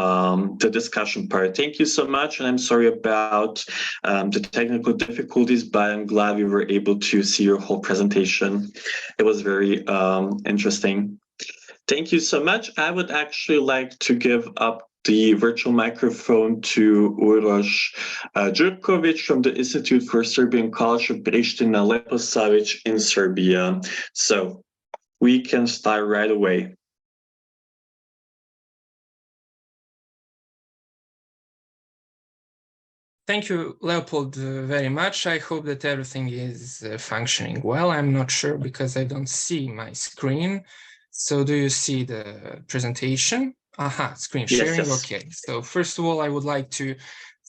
the discussion part. Thank you so much, and I'm sorry about the technical difficulties, but I'm glad we were able to see your whole presentation. It was very interesting. Thank you so much. I would actually like to give up the virtual microphone to Uroš Đurđević from the Institute for Serbian Culture, Priština, Leposavić in Serbia. So we can start right away. Thank you, Leopold, very much. I hope that everything is functioning well. I'm not sure because I don't see my screen. So do you see the presentation? Aha, screen sharing, Yes. okay. So first of all, I would like to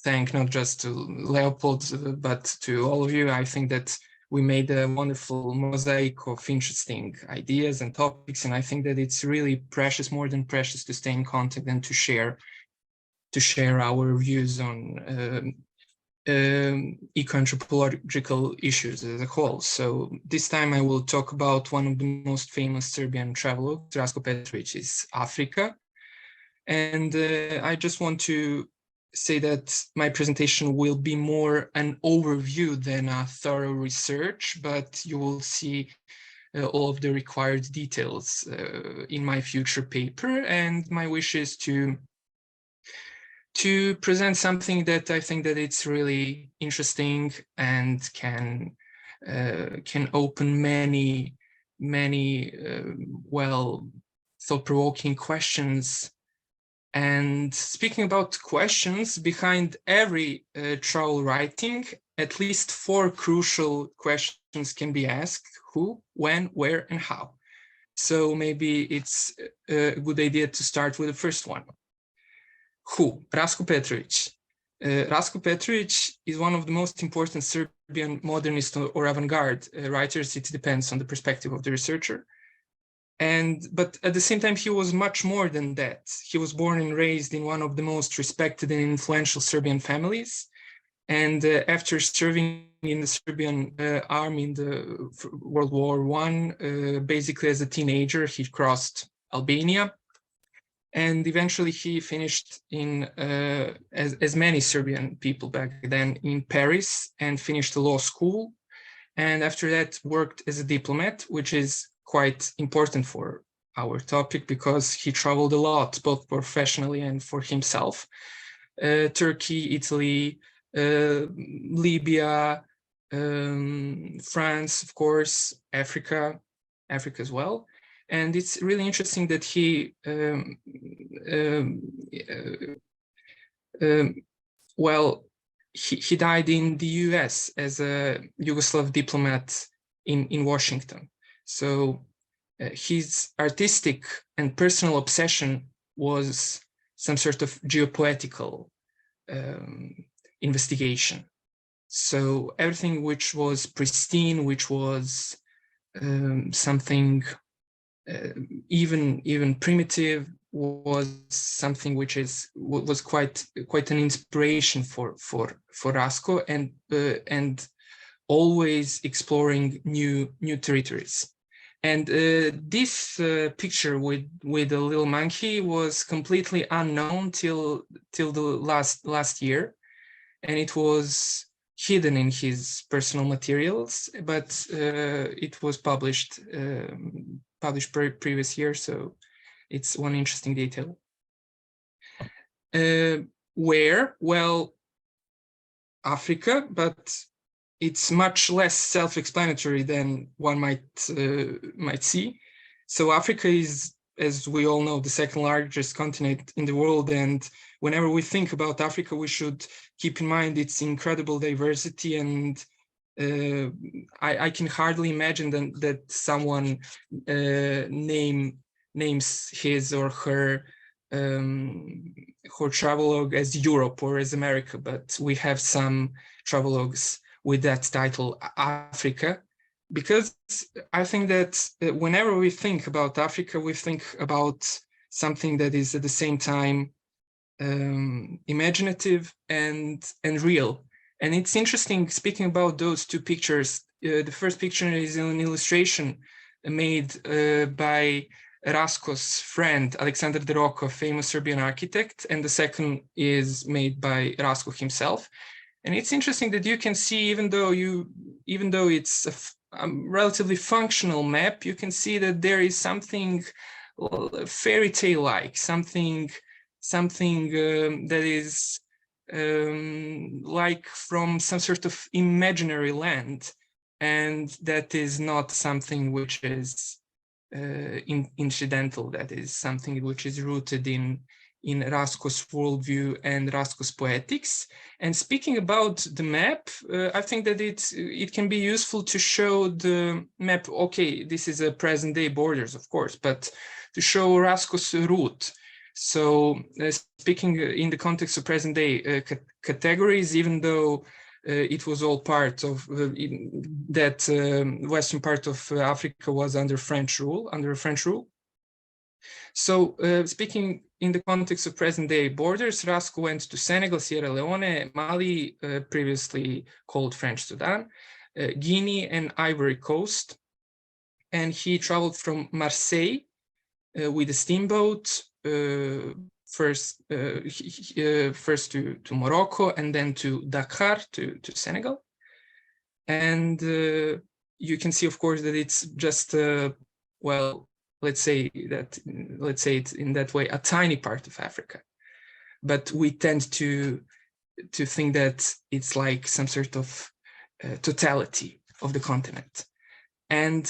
thank not just to Leopold, but to all of you. I think that we made a wonderful mosaic of interesting ideas and topics, and I think that it's really precious, more than precious, to stay in contact and to share our views on eco-anthropological issues as a whole. So this time I will talk about one of the most famous Serbian travelers, Rasko Petrović's Africa. And I just want to say that my presentation will be more an overview than a thorough research, but you will see all of the required details in my future paper. And my wish is to present something that I think that it's really interesting and can open many well, thought-provoking questions. And speaking about questions, behind every travel writing, at least 4 crucial questions can be asked: who, when, where, and how. So maybe it's a good idea to start with the first one. Who? Rasko Petrović. Rasko Petrović is one of the most important Serbian modernist or avant-garde writers. It depends on the perspective of the researcher. But at the same time, he was much more than that. He was born and raised in one of the most respected and influential Serbian families. And after serving in the Serbian army in the World War I, basically as a teenager, he crossed Albania. And eventually he finished in, as many Serbian people back then, in Paris, and finished the law school. And after that worked as a diplomat, which is quite important for our topic because he traveled a lot, both professionally and for himself. Turkey, Italy, Libya, France, of course, Africa as well. And it's really interesting that he, he died in the US as a Yugoslav diplomat in Washington. So his artistic and personal obsession was some sort of geopolitical investigation. So everything which was pristine, which was something even primitive, was something which was quite an inspiration for Rasko, and always exploring new territories. And this picture with the little monkey was completely unknown till the last year, and it was hidden in his personal materials, but it was published previous year, so it's one interesting detail. Where? Well, Africa, but it's much less self-explanatory than one might see. So Africa is, as we all know, the second largest continent in the world, and whenever we think about Africa, we should keep in mind its incredible diversity. And I can hardly imagine that someone names his or her travelogue as Europe or as America, but we have some travelogues with that title, Africa, because I think that whenever we think about Africa, we think about something that is at the same time imaginative and real. And it's interesting, speaking about those two pictures, the first picture is an illustration made by Rasko's friend, Aleksandar Deroko, a famous Serbian architect, and the second is made by Rasko himself. And it's interesting that you can see, even though it's a relatively functional map, you can see that there is something fairy tale-like, something something that is like from some sort of imaginary land, and that is not something which is incidental, that is something which is rooted in Rasko's worldview and Rasko's poetics. And speaking about the map, I think that it can be useful to show the map. Okay, this is a present day borders, of course, but to show Rasko's route. So speaking in the context of present day categories, even though it was all part of that western part of Africa was under French rule, So speaking in the context of present day borders, Rasko went to Senegal, Sierra Leone, Mali, previously called French Sudan, Guinea and Ivory Coast. And he traveled from Marseille with a steamboat, first to Morocco and then to Dakar, to Senegal. And you can see, of course, that it's just, well, let's say it's in that way, a tiny part of Africa. But we tend to think that it's like some sort of totality of the continent. And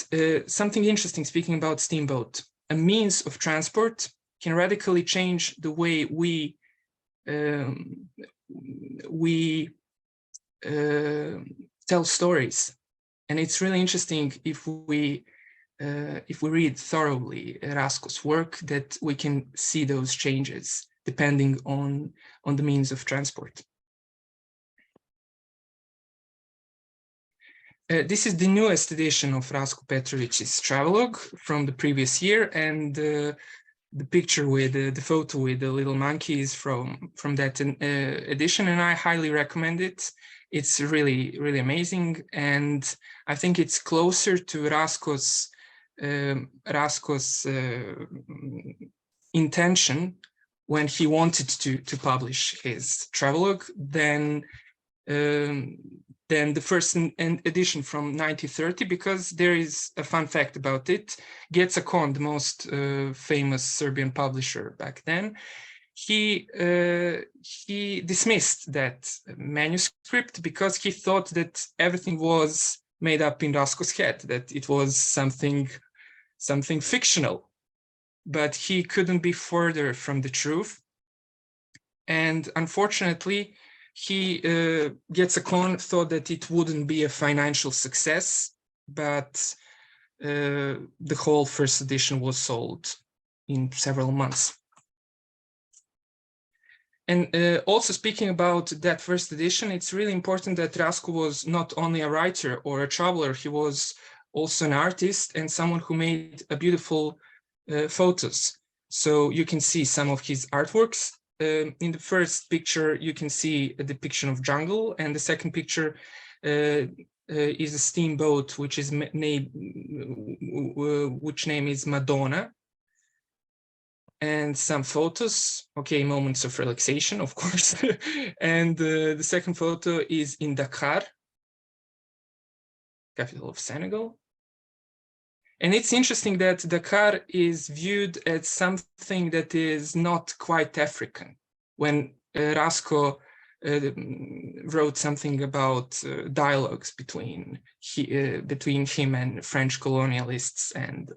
something interesting, speaking about steamboat, a means of transport can radically change the way we tell stories. And it's really interesting if we read thoroughly Rasko's work, that we can see those changes depending on the means of transport. This is the newest edition of Rasko Petrović's travelogue from the previous year, and the picture with the photo with the little monkeys from that edition, and I highly recommend it. It's really, really amazing, and I think it's closer to Rasko's intention when he wanted to publish his travelogue than the first edition from 1930, because there is a fun fact about it. Gecakon, the most famous Serbian publisher back then, he dismissed that manuscript because he thought that everything was made up in Rasko's head, that it was something fictional. But he couldn't be further from the truth. And unfortunately, Gecakon thought that it wouldn't be a financial success, but the whole first edition was sold in several months. And also speaking about that first edition, it's really important that Rasko was not only a writer or a traveler, he was also an artist and someone who made beautiful photos. So you can see some of his artworks. In the first picture, you can see a depiction of jungle, and the second picture is a steamboat, which name is Madonna. And some photos, okay, moments of relaxation, of course. And the second photo is in Dakar, capital of Senegal. And it's interesting that Dakar is viewed as something that is not quite African. When Rasko wrote something about dialogues between him and French colonialists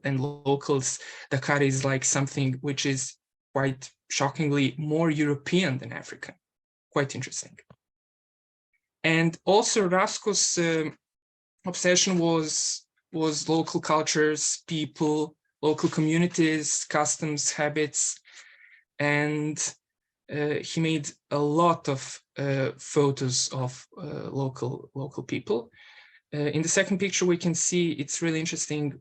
and locals, Dakar is like something which is quite shockingly more European than African. Quite interesting. And also Rasko's obsession was local cultures, people, local communities, customs, habits, and he made a lot of photos of local people. In the second picture, we can see, it's really interesting,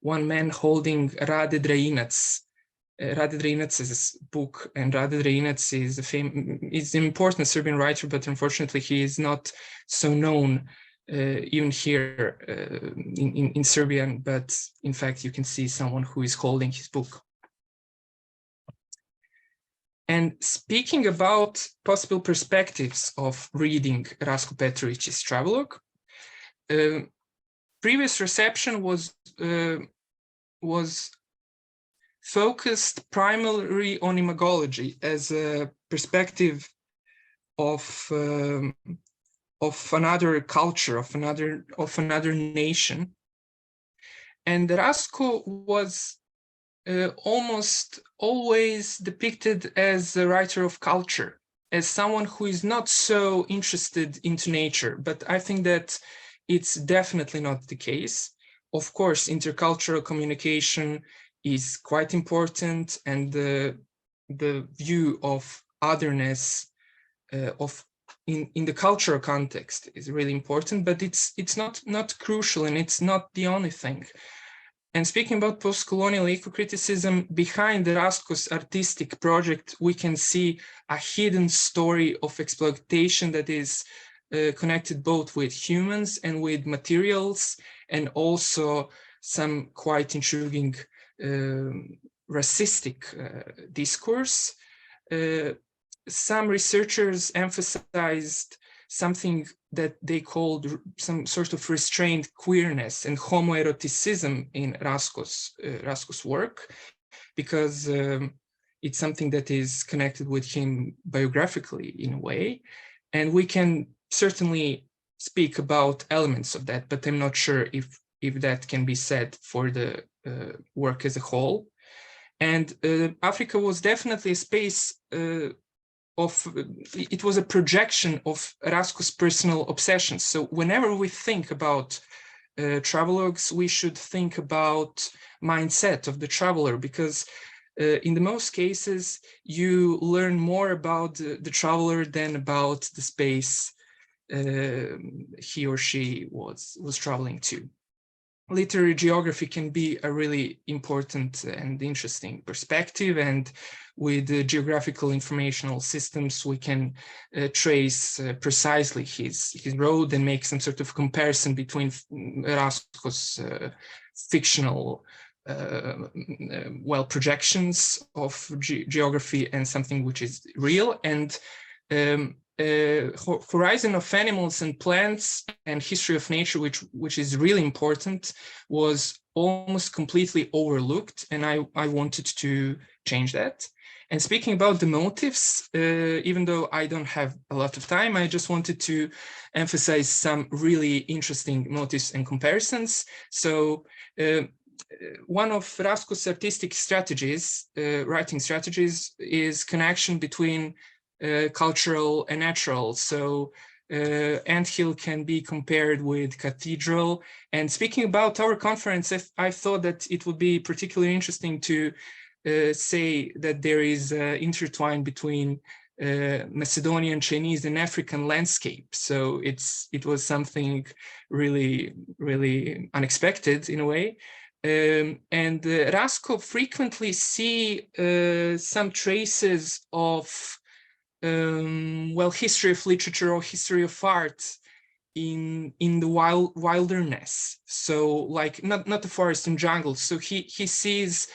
one man holding Rade Drainac. Rade Drainac's book, and Rade Drainac is an important Serbian writer, but unfortunately he is not so known even here in Serbian, but in fact you can see someone who is holding his book. And speaking about possible perspectives of reading Rasko Petrović's travelogue, previous reception was focused primarily on imagology as a perspective of another culture, of another nation. And Rasko was almost always depicted as a writer of culture, as someone who is not so interested into nature. But I think that it's definitely not the case. Of course, intercultural communication is quite important, and the view of otherness in the cultural context is really important, but it's not crucial, and it's not the only thing. And speaking about post-colonial eco-criticism, behind the Rasko's artistic project, we can see a hidden story of exploitation that is connected both with humans and with materials, and also some quite intriguing racistic discourse. Some researchers emphasized something that they called some sort of restrained queerness and homoeroticism in Rasko's work, because it's something that is connected with him biographically in a way. And we can certainly speak about elements of that, but I'm not sure if that can be said for the work as a whole. And Africa was definitely a space it was a projection of Rasko's personal obsessions. So whenever we think about travelogues, we should think about mindset of the traveler, because in the most cases, you learn more about the traveler than about the space he or she was traveling to. Literary geography can be a really important and interesting perspective, and with geographical informational systems, we can trace precisely his road and make some sort of comparison between Rasko's fictional projections of geography and something which is real. And horizon of animals and plants and history of nature, which is really important, was almost completely overlooked, and I wanted to change that. And speaking about the motives, even though I don't have a lot of time, I just wanted to emphasize some really interesting motives and comparisons. So one of Rasko's artistic strategies, writing strategies, is connection between cultural and natural. So anthill can be compared with cathedral. And speaking about our conference, I thought that it would be particularly interesting to say that there is intertwine between Macedonian, Chinese, and African landscape. So it was something really, really unexpected in a way. And Rasko frequently see some traces of history of literature or history of art in the wilderness. So like not the forest and jungle. So he sees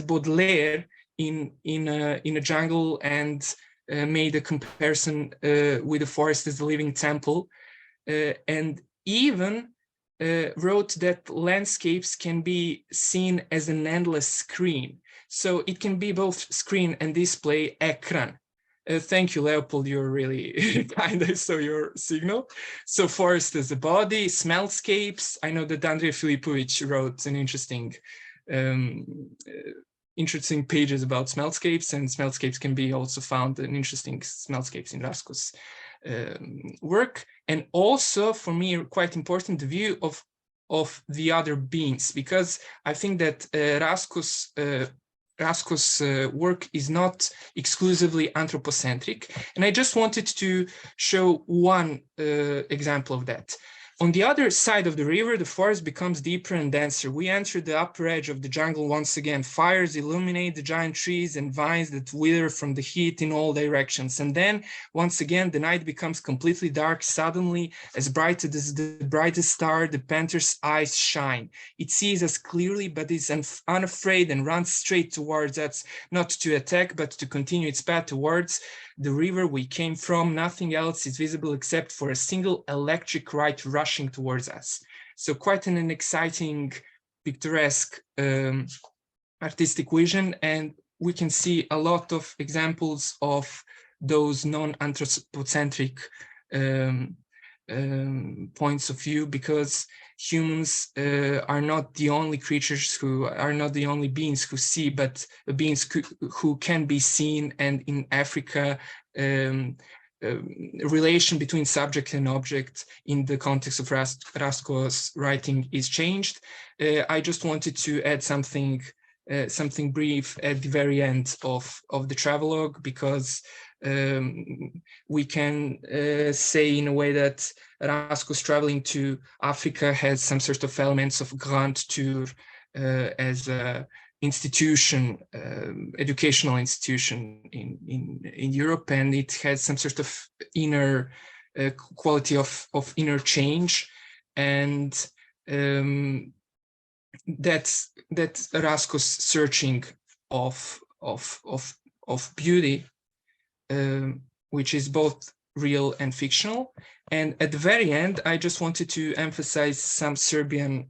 Baudelaire in a jungle, and made a comparison with the forest as a living temple, and even wrote that landscapes can be seen as an endless screen. So it can be both screen and display, ekran. Thank you, Leopold, you're really kind. I saw your signal. So forest as a body, smellscapes. I know that Andrei Filipovic wrote an interesting pages about smellscapes, and smellscapes can be also found in interesting smellscapes in Rasko's work. And also, for me, quite important, the view of the other beings, because I think that Rasko's work is not exclusively anthropocentric. And I just wanted to show one example of that. On the other side of the river, the forest becomes deeper and denser. We enter the upper edge of the jungle once again. Fires illuminate the giant trees and vines that wither from the heat in all directions. And then, once again, the night becomes completely dark. Suddenly, as bright as the brightest star, the panther's eyes shine. It sees us clearly, but is unafraid and runs straight towards us, not to attack, but to continue its path towards the river we came from. Nothing else is visible except for a single electric light rushing towards us. So quite an exciting picturesque artistic vision, and we can see a lot of examples of those non-anthropocentric points of view, because humans are not the only creatures who are not the only beings who see, but beings who can be seen. And in Africa, relation between subject and object in the context of Rasko's writing is changed. I just wanted to add something brief at the very end of the travelogue, because we can say in a way that Rasko's traveling to Africa has some sort of elements of Grand Tour as a institution, educational institution in Europe, and it has some sort of inner quality of inner change, and that's Rasko's searching of beauty, which is both real and fictional. And at the very end, I just wanted to emphasize some Serbian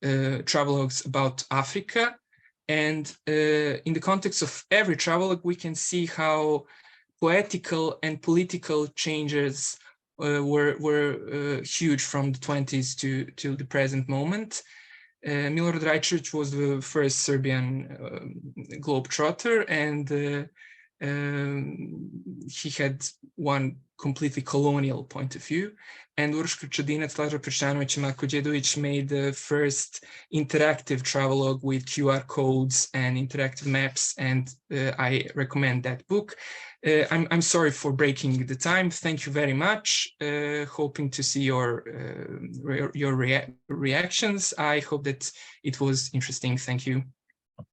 travelogues about Africa. And in the context of every travelogue, we can see how poetical and political changes were huge from the 20s to the present moment. Milorad Rajčević was the first Serbian globetrotter, and he had one completely colonial point of view. And Uroš Krčedinac, Lažo Prešanović, and Marko Đedović made the first interactive travelogue with QR codes and interactive maps, and I recommend that book. I'm sorry for breaking the time. Thank you very much. Hoping to see your reactions. I hope that it was interesting. Thank you.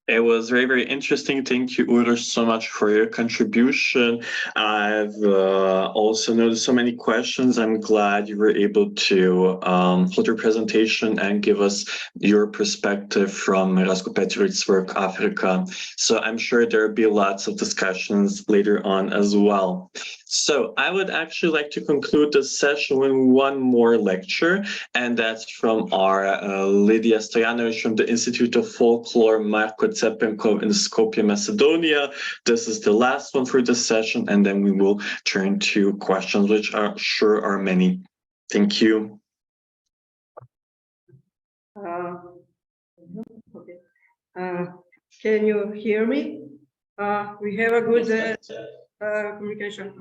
It was very, very interesting. Thank you, Uroš, so much for your contribution. I've also noticed so many questions. I'm glad you were able to hold your presentation and give us your perspective from Rasko Petrovic's work, Africa. So I'm sure there'll be lots of discussions later on as well. So I would actually like to conclude this session with one more lecture, and that's from our Lidia Stojanović from the Institute of Folklore, Marko Cepenkov in Skopje, Macedonia. This is the last one for this session, and then we will turn to questions, which I'm sure are many. Thank you. Okay. Can you hear me? We have a good communication.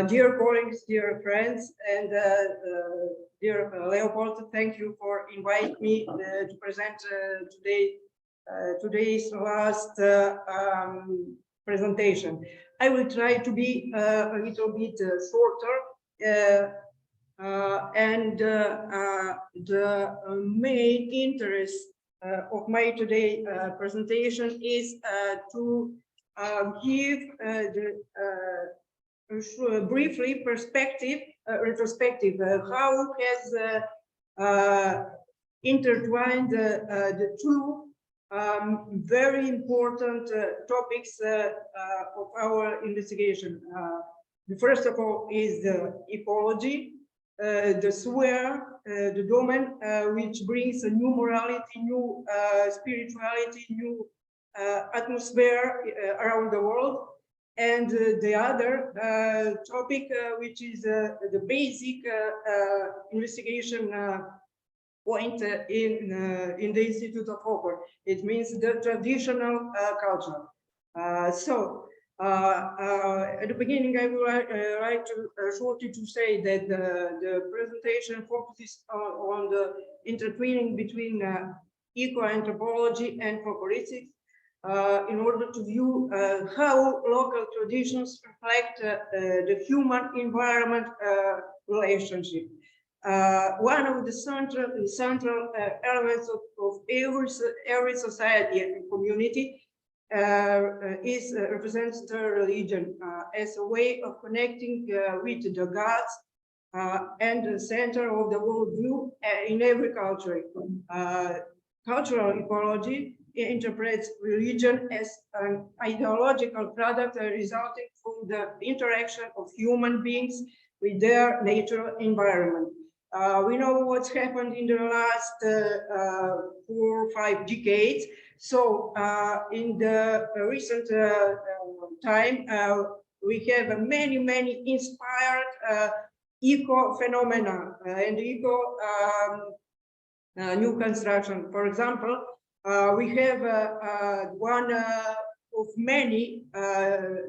Dear colleagues, dear friends, and dear Leopold, thank you for inviting me to present today's last presentation. I will try to be a little bit shorter, and the main interest of my today presentation is to give briefly retrospective, how has intertwined the two very important topics of our investigation. The first of all is the ecology, the sphere, the domain which brings a new morality, new spirituality, new atmosphere around the world, and the other topic, which is the basic investigation point in the Institute of Folklore. It means the traditional culture. At the beginning, I would like to shortly to say that the presentation focuses on the intertwining between eco-anthropology and folkloristics, in order to view how local traditions reflect the human-environment relationship. One of the central elements of every society and community represents the religion as a way of connecting with the gods and the center of the worldview in every culture. Cultural ecology interprets religion as an ideological product resulting from the interaction of human beings with their natural environment. We know what's happened in the last 4 or 5 decades. So in the recent time, we have many inspired eco phenomena and eco new construction. For example, we have one of many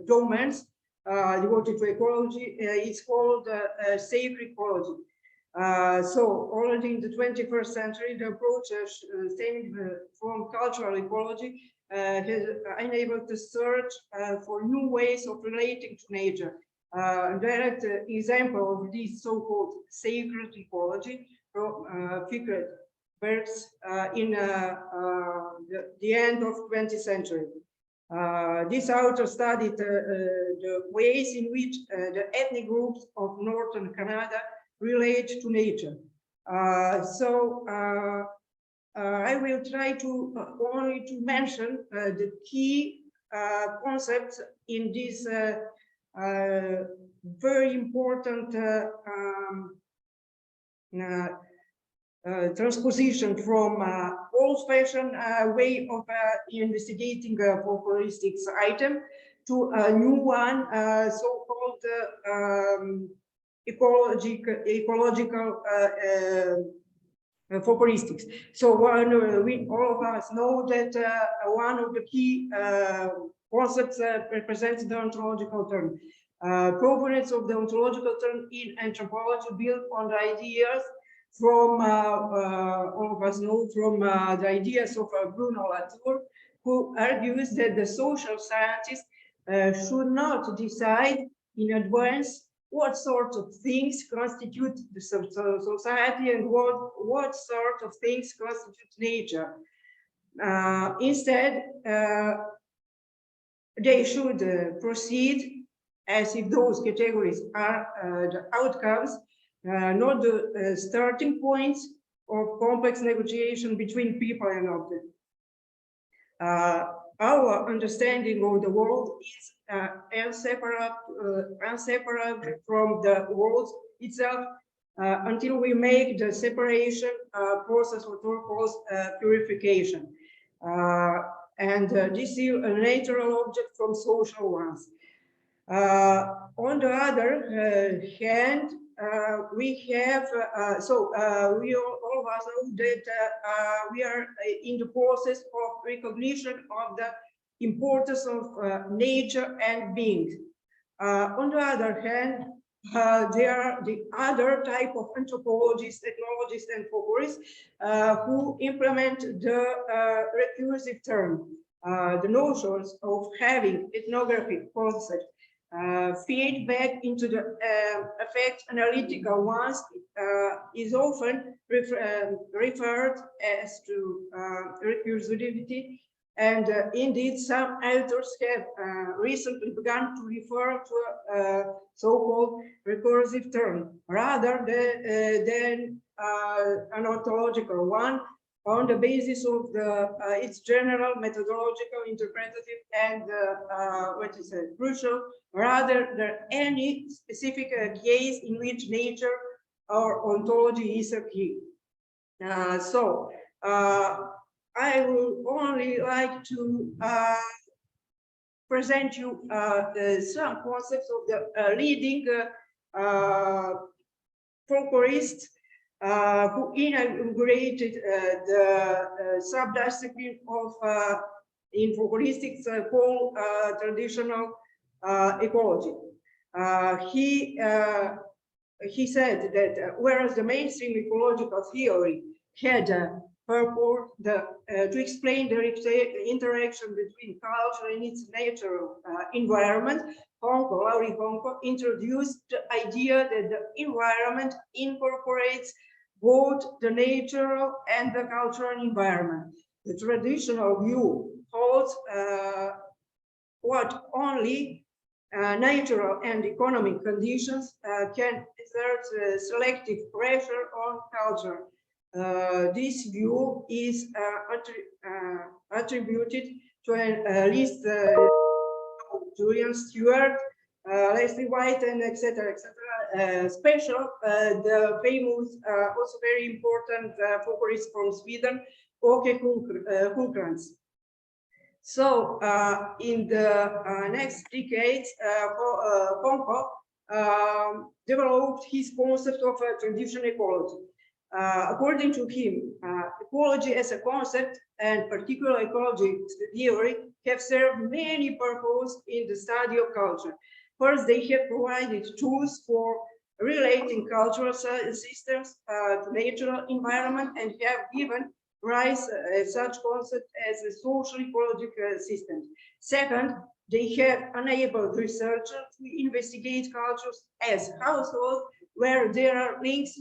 domains devoted to ecology. It's called safe ecology. So already in the 21st century, the approach stemming from cultural ecology has enabled the search for new ways of relating to nature. A direct example of this so-called sacred ecology from Pilar works in the end of 20th century. This author studied the ways in which the ethnic groups of northern Canada relate to nature. I will try to only to mention the key concepts in this very important transposition from old-fashioned way of investigating folkloristics item to a new one, so-called ecological folkloristics. So we all of us know that one of the key concepts represents the ontological term. Proponents of the ontological term in anthropology build on the ideas from all of us know from the ideas of Bruno Latour, who argues that the social scientists should not decide in advance what sort of things constitute the society and what sort of things constitute nature. Instead, they should proceed as if those categories are the outcomes, not the starting points of complex negotiation between people and objects. Our understanding of the world is inseparable from the world itself until we make the separation process what we call purification. This is a natural object from social ones. On the other hand, we have, we all of us know that we are in the process of recognition of the importance of nature and beings. On the other hand, there are the other type of anthropologists, ethnologists, and folklorists who implement the recursive term. The notions of having ethnographic concept feed back into the effect analytical ones is often referred as to recursivity, and indeed some authors have recently begun to refer to a so-called recursive term rather than an ontological one, on the basis of its general methodological, interpretative, and what is crucial, rather than any specific case in which nature or ontology is a key. I would only like to present you some concepts of the leading folklorists who inaugurated the subdiscipline of in folkloristics called traditional ecology. He said that whereas the mainstream ecological theory had purport to explain the interaction between culture and its natural environment, Laurie Honko introduced the idea that the environment incorporates both the natural and the cultural environment. The traditional view holds what only natural and economic conditions can exert selective pressure on culture. This view is attributed to a list Julian Stewart, Leslie White, and etc. special the famous, also very important folklorist from Sweden, Åke Hultkrantz. So in the next decades, Konko developed his concept of tradition ecology. According to him, ecology as a concept and particular ecology theory have served many purposes in the study of culture. First, they have provided tools for relating cultural systems to natural environment and have given rise such concepts as a social ecological system. Second, they have enabled researchers to investigate cultures as households where there are links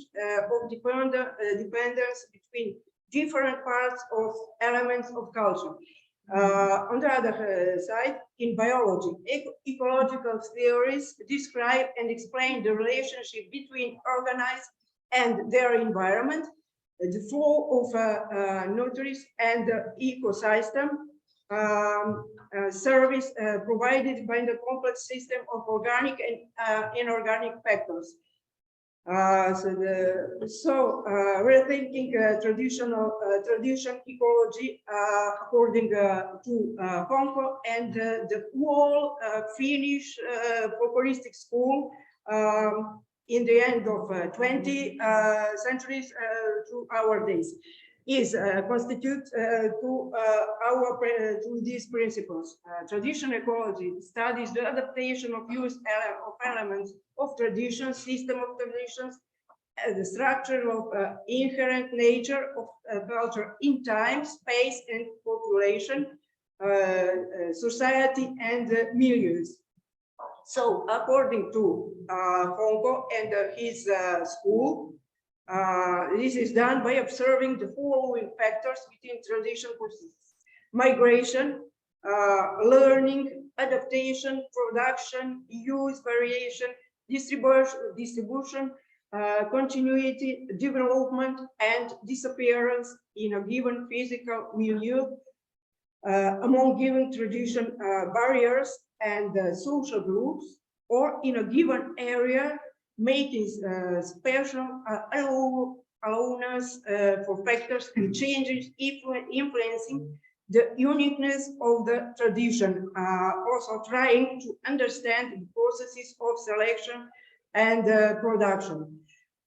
of dependence between different parts of elements of culture. On the other side, in biology, ecological theories describe and explain the relationship between organisms and their environment, the flow of nutrients and the ecosystem service provided by the complex system of organic and inorganic factors. Rethinking tradition ecology according to Konko and the whole Finnish folkloristic school in the end of 20 centuries to our days is constitute to these principles. Tradition ecology studies the adaptation of use of elements of tradition, system of traditions, the structure of inherent nature of culture in time, space, and population, society, and milieux. So, according to Konko and his school, this is done by observing the following factors within tradition processes: migration, learning, adaptation, production, use, variation, distribution, continuity, development, and disappearance in a given physical milieu among given tradition barriers and social groups, or in a given area, making special allowances for factors and changes influencing the uniqueness of the tradition, also trying to understand the processes of selection and production.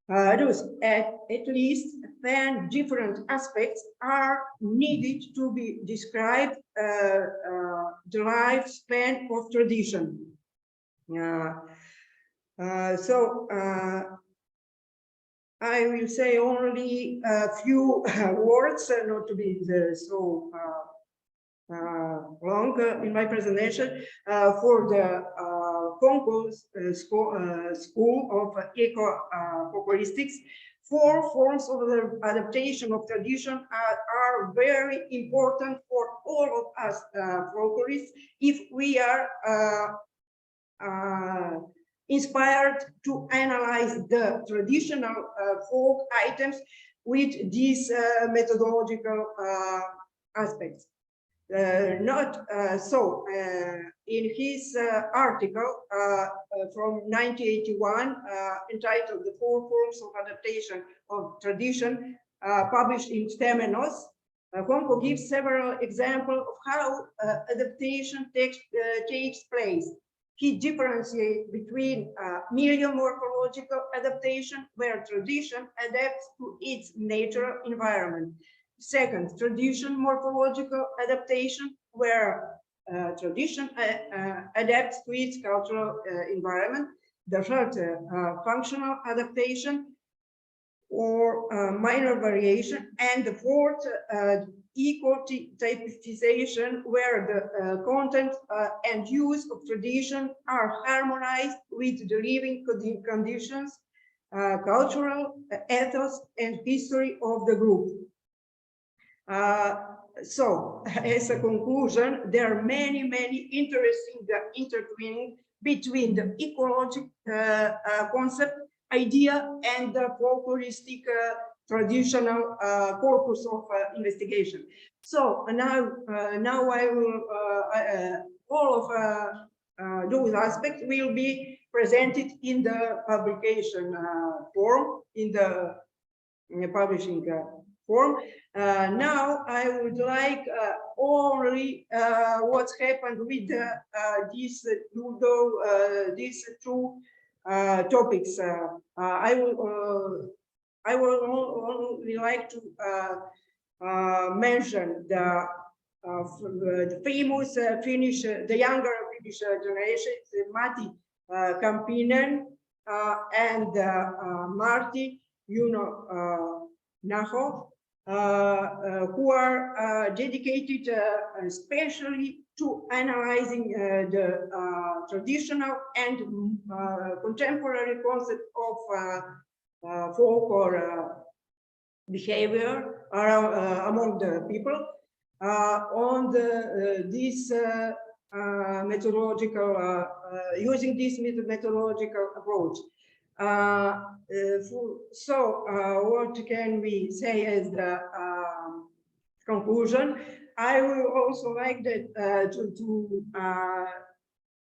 Thus, at least 10 different aspects are needed to be described the lifespan of tradition. I will say only a few words, not to be so long in my presentation, for the Konko's school of eco-folkloristics. 4 forms of the adaptation of tradition are very important for all of us folklorists if we are inspired to analyze the traditional folk items with these methodological aspects. In his article from 1981 entitled "The 4 Forms of Adaptation of Tradition," published in Temenos, Konko gives several examples of how adaptation takes place. He differentiates between milieu morphological adaptation, where tradition adapts to its natural environment. Second, tradition morphological adaptation, where tradition adapts to its cultural environment. The third, functional adaptation or minor variation. And the fourth, eco-typization, where the content and use of tradition are harmonized with the living conditions, cultural ethos, and history of the group. So, as a conclusion, there are many interesting intertwining between the ecological concept, idea, and the folkloristic traditional corpus of investigation. So now I will all of those aspects will be presented in the publication form, in the publishing form. Now I would like only what's happened with these two topics. I would only like to mention the famous Finnish, the younger Finnish generation, Matti Kampinen and Martti Naho, who are dedicated especially to analyzing the traditional and contemporary concept of folk or behavior among the people on this methodological, using this methodological approach. So what can we say as the conclusion? I would also like that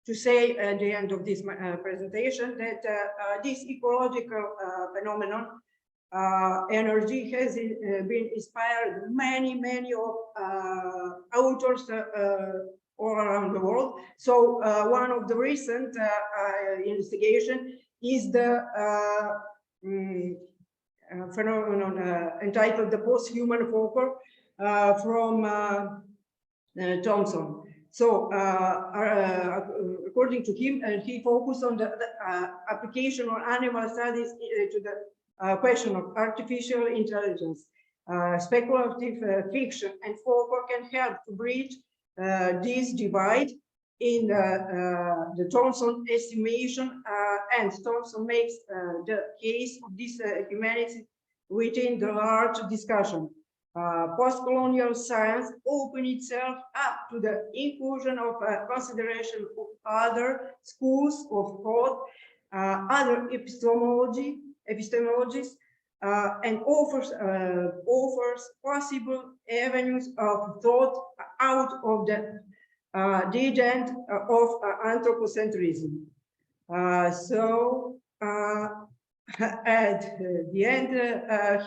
to say at the end of this presentation that this ecological phenomenon energy has been inspired many of authors all around the world. So one of the recent investigation is the phenomenon entitled the post-human folklore from Thompson. So according to him, he focused on the application of animal studies to the question of artificial intelligence. Speculative fiction and folklore can help to bridge this divide in the Thompson estimation, and Thompson makes the case of this humanity within the large discussion. Post-colonial science opened itself up to the inclusion of consideration of other schools of thought, other epistemologies, and offers possible avenues of thought out of the dead end of anthropocentrism. So at the end,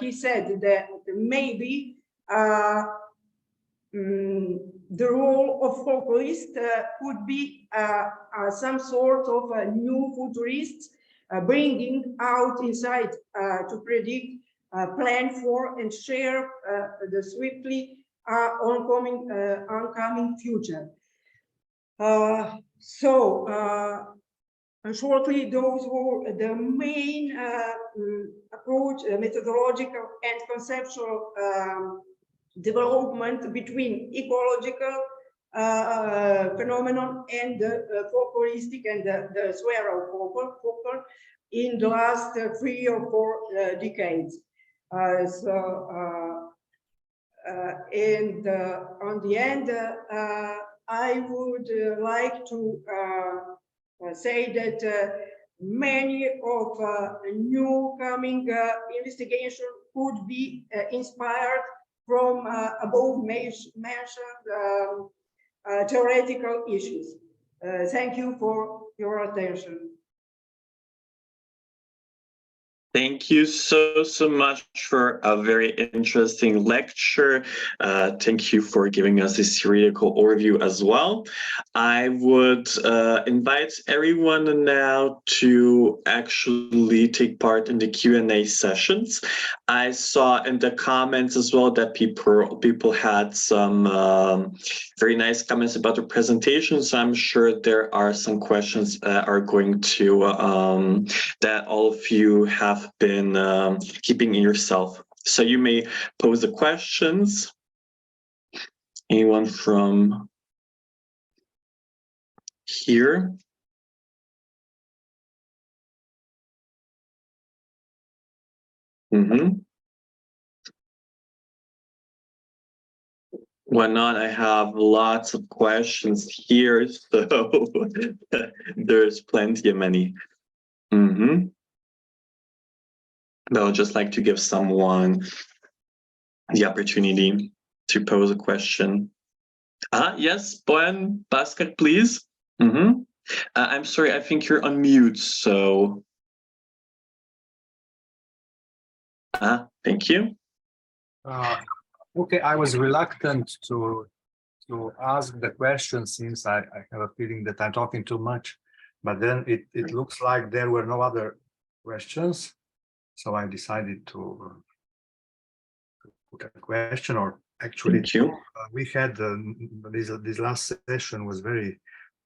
he said that maybe the role of folklorist could be some sort of a new futurists, bringing out insight to predict, plan for, and share the swiftly oncoming future. Shortly, those were the main approach, methodological and conceptual development between ecological phenomenon and the folkloristic and the sphere of folklore in the last 3 or 4 decades. And on the end, I would like to say that many of new coming investigation could be inspired from above mentioned theoretical issues. Thank you for your attention. Thank you so much for a very interesting lecture. Thank you for giving us this theoretical overview as well. I would invite everyone now to actually take part in the Q&A sessions. I saw in the comments as well that people had some very nice comments about the presentation. So I'm sure there are some questions that are going to that all of you have been keeping in yourself. So you may pose the questions. Anyone from here? Why not? I have lots of questions here, so there's plenty of many. But I'd just like to give someone the opportunity to pose a question. Yes, Bojan Basket, please. I'm sorry, I think you're on mute, so. Thank you. Okay, I was reluctant to ask the question since I have a feeling that I'm talking too much, but then it looks like there were no other questions, so I decided to put a question. Or actually, we had this last session was very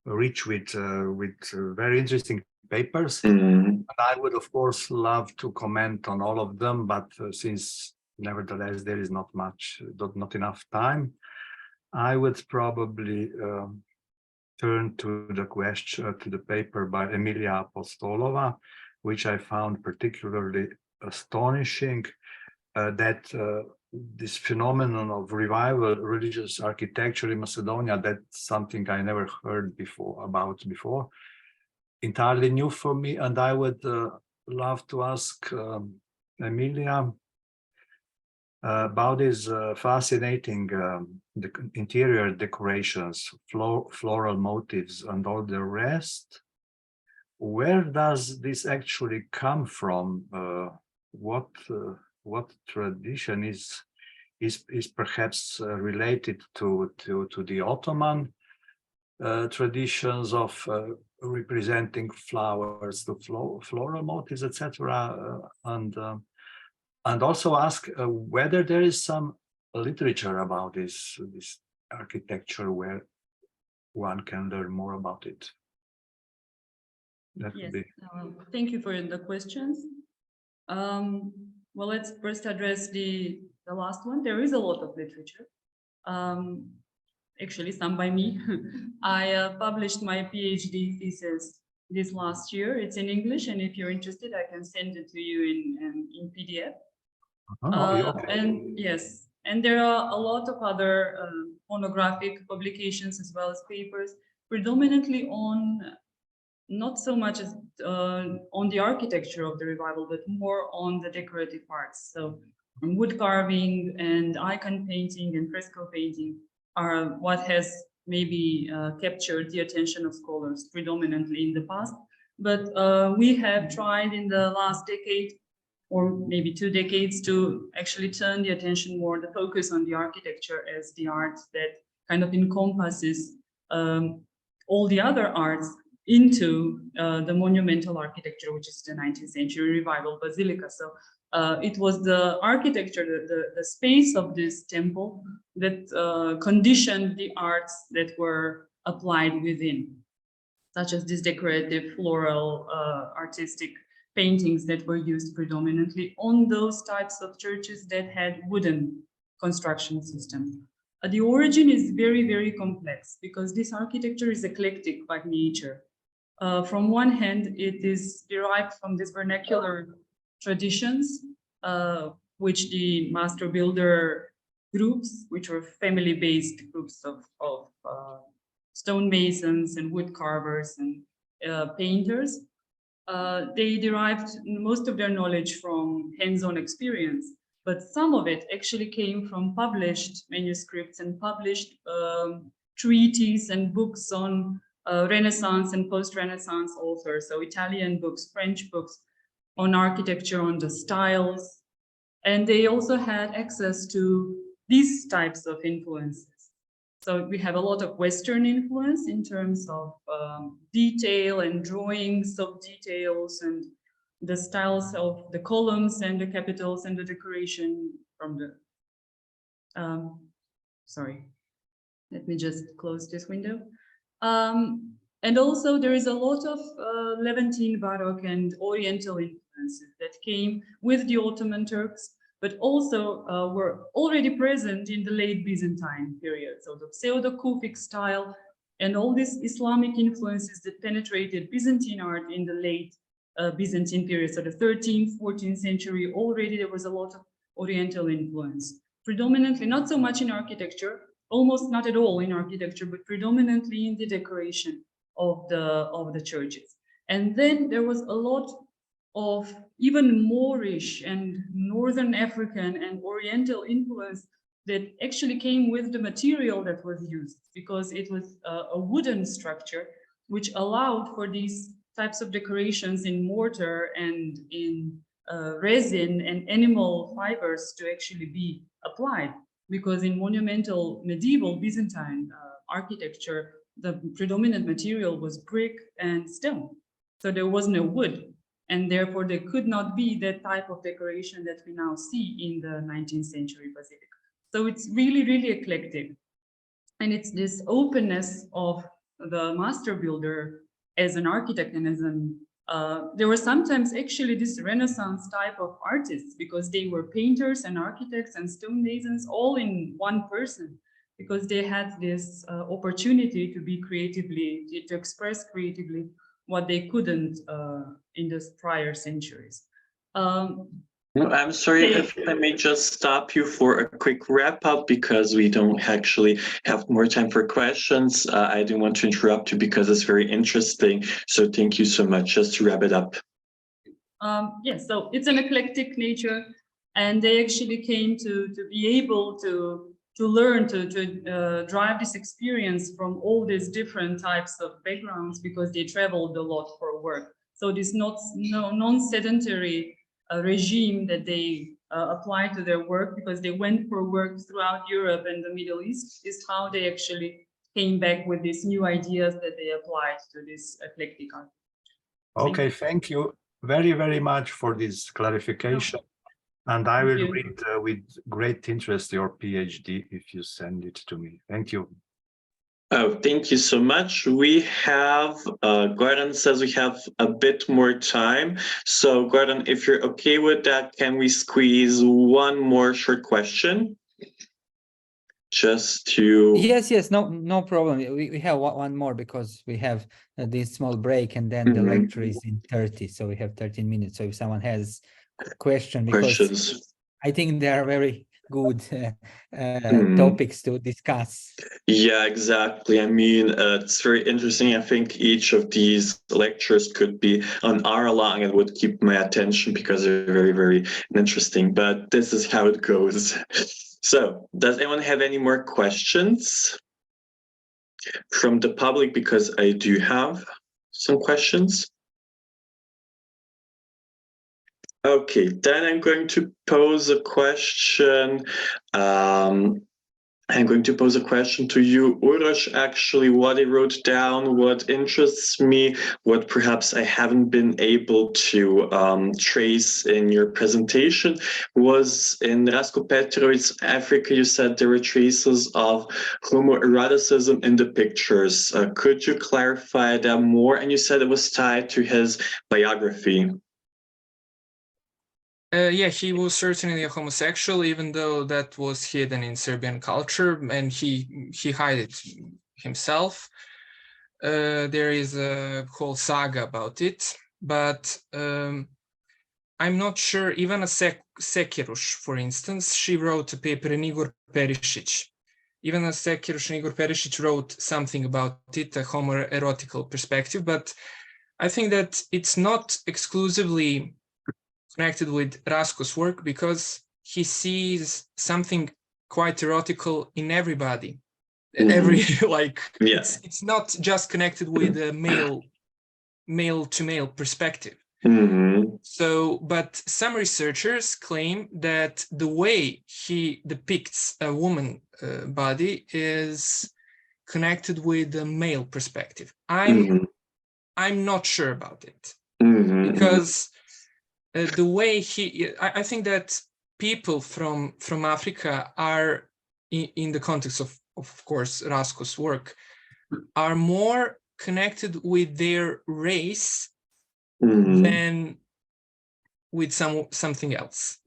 rich with very interesting papers. And I would of course love to comment on all of them, but since nevertheless there is not enough time, I would probably turn to the paper by Emilia Apostolova, which I found particularly astonishing, that this phenomenon of revival religious architecture in Macedonia, that's something I never heard about before, entirely new for me. And I would love to ask Emilia about these fascinating the interior decorations, floral motifs, and all the rest. Where does this actually come from? What tradition is perhaps related to the Ottoman traditions of representing flowers, the floral motifs, etc. And also ask whether there is some literature about this architecture where one can learn more about it. That would be. Thank you for the questions. Well, let's first address the last one. There is a lot of literature. Actually, some by me. I published my PhD thesis this last year. It's in English, and if you're interested, I can send it to you in PDF. And yes, and there are a lot of other monographic publications as well as papers, predominantly on not so much as on the architecture of the revival, but more on the decorative parts. So wood carving and icon painting and fresco painting are what has maybe captured the attention of scholars predominantly in the past. But we have tried in the last decade or maybe 2 decades to actually turn the attention more, the focus on the architecture as the art that kind of encompasses all the other arts into the monumental architecture, which is the 19th century revival basilica. So it was the architecture, the space of this temple that conditioned the arts that were applied within, such as these decorative, floral, artistic paintings that were used predominantly on those types of churches that had wooden construction systems. The origin is very, very complex because this architecture is eclectic by nature. From one hand, it is derived from these vernacular traditions, which the master builder groups, which were family-based groups of stonemasons and wood carvers and painters. They derived most of their knowledge from hands-on experience, but some of it actually came from published manuscripts and published treatises and books on Renaissance and post-Renaissance authors, so Italian books, French books on architecture, on the styles, and they also had access to these types of influences. So we have a lot of Western influence in terms of detail and drawings of details and the styles of the columns and the capitals and the decoration from the, sorry, let me just close this window. And also there is a lot of Levantine Baroque and Oriental influences that came with the Ottoman Turks, but also were already present in the late Byzantine period. So the pseudo-Kufic style and all these Islamic influences that penetrated Byzantine art in the late Byzantine period. So the 13th, 14th century, already there was a lot of Oriental influence, predominantly not so much in architecture, almost not at all in architecture, but predominantly in the decoration of the churches. And then there was a lot of even Moorish and Northern African and Oriental influence that actually came with the material that was used, because it was a wooden structure which allowed for these types of decorations in mortar and in resin and animal fibers to actually be applied. Because in monumental medieval Byzantine architecture, the predominant material was brick and stone. So there was no wood. And therefore, there could not be that type of decoration that we now see in the 19th century basilica. So it's really, really eclectic. And it's this openness of the master builder as an architect and as an, there were sometimes actually this Renaissance type of artists, because they were painters and architects and stonemasons all in one person, because they had this opportunity to be creatively, to express creatively what they couldn't in the prior centuries. No, I'm sorry if I may just stop you for a quick wrap up, because we don't actually have more time for questions. I didn't want to interrupt you because it's very interesting. So thank you so much. Just to wrap it up. Yes, so it's an eclectic nature, and they actually came to be able to learn to drive this experience from all these different types of backgrounds, because they traveled a lot for work. So this non-sedentary regime that they apply to their work, because they went for work throughout Europe and the Middle East, is how they actually came back with these new ideas that they applied to this eclectic art. Okay, thank you very, very much for this clarification. And I will read with great interest your PhD if you send it to me. Thank you. Oh, thank you so much. We have, Goran says we have a bit more time. So Goran, if you're okay with that, can we squeeze one more short question? Just to... Yes, no problem. We have one more, because we have this small break, and then the lecture is in 30. So we have 13 minutes. So if someone has questions, I think they are very good topics to discuss. Yeah, exactly. I mean, it's very interesting. I think each of these lectures could be an hour long and would keep my attention, because they're very, very interesting. But this is how it goes. So, does anyone have any more questions from the public? Because I do have some questions. Okay, then I'm going to pose a question. I'm going to pose a question to you, Uroš. Actually, what I wrote down, what interests me, what perhaps I haven't been able to trace in your presentation, was in Rasko Petrovic's Africa, you said there were traces of homoeroticism in the pictures. Could you clarify that more? And you said it was tied to his biography. Yeah, he was certainly a homosexual, even though that was hidden in Serbian culture, and he hid it himself. There is a whole saga about it, but I'm not sure. Even a Sekiruš, for instance, she wrote a paper in Igor Perišić. Even a Sekiruš and Igor Perišić wrote something about it, a homoerotical perspective, but I think that it's not exclusively connected with Rasko's work, because he sees something quite erotical in everybody. It's not just connected with a male to male perspective. So, but some researchers claim that the way he depicts a woman body is connected with the male perspective. I'm not sure about it, because the way I think that people from Africa are, in the context of course, Rasko's work, are more connected with their race than with something else.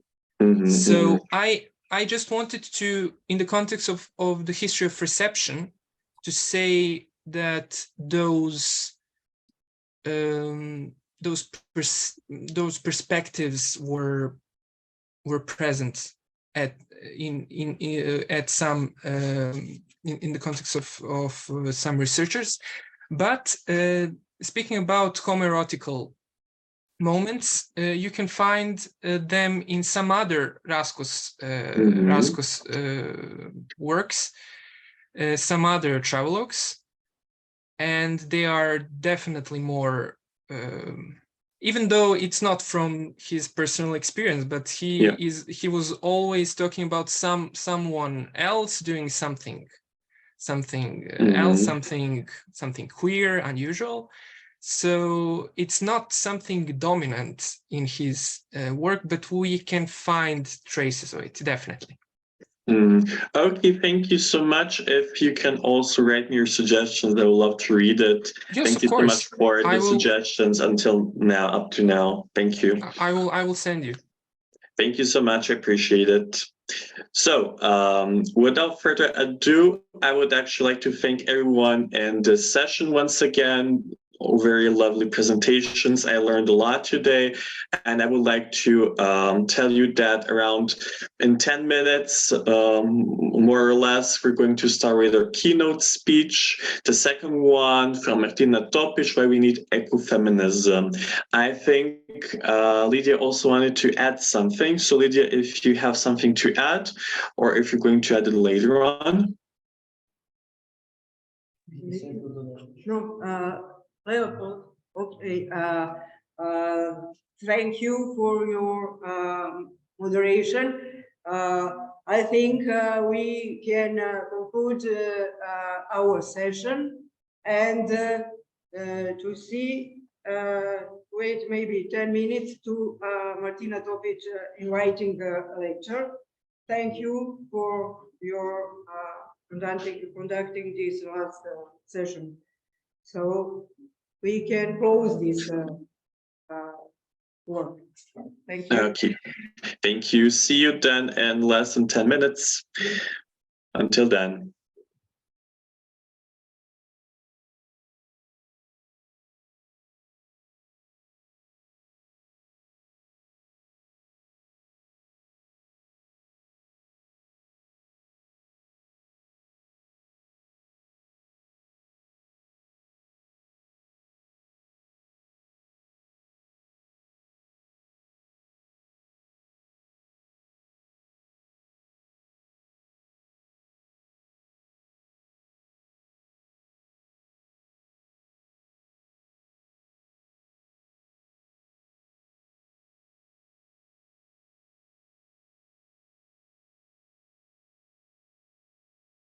So I just wanted to, in the context of the history of reception, to say that those perspectives were present in the context of some researchers. But speaking about homoerotical moments, you can find them in some other Rasko's works, some other travelogues. and they are definitely more, even though it's not from his personal experience, but he was always talking about someone else doing something else, something queer, unusual. So it's not something dominant in his work, but we can find traces of it, definitely. Okay, thank you so much. If you can also write me your suggestions, I would love to read it. Yes, thank you so much for the suggestions until now, up to now. Thank you. I will send you. Thank you so much. I appreciate it. So without further ado, I would actually like to thank everyone in this session once again. Very lovely presentations. I learned a lot today, and I would like to tell you that around in 10 minutes, more or less, we're going to start with our keynote speech. The second one from Martina Topić, why we need ecofeminism. I think Lydia also wanted to add something. So Lydia, if you have something to add, or if you're going to add it later on. No, Leopold, okay. Thank you for your moderation. I think we can conclude our session and to see, wait maybe 10 minutes to Martina Topić inviting the lecture. Thank you for your conducting this last session. So we can close this work. Thank you. Okay, thank you. See you then in less than 10 minutes. Until then.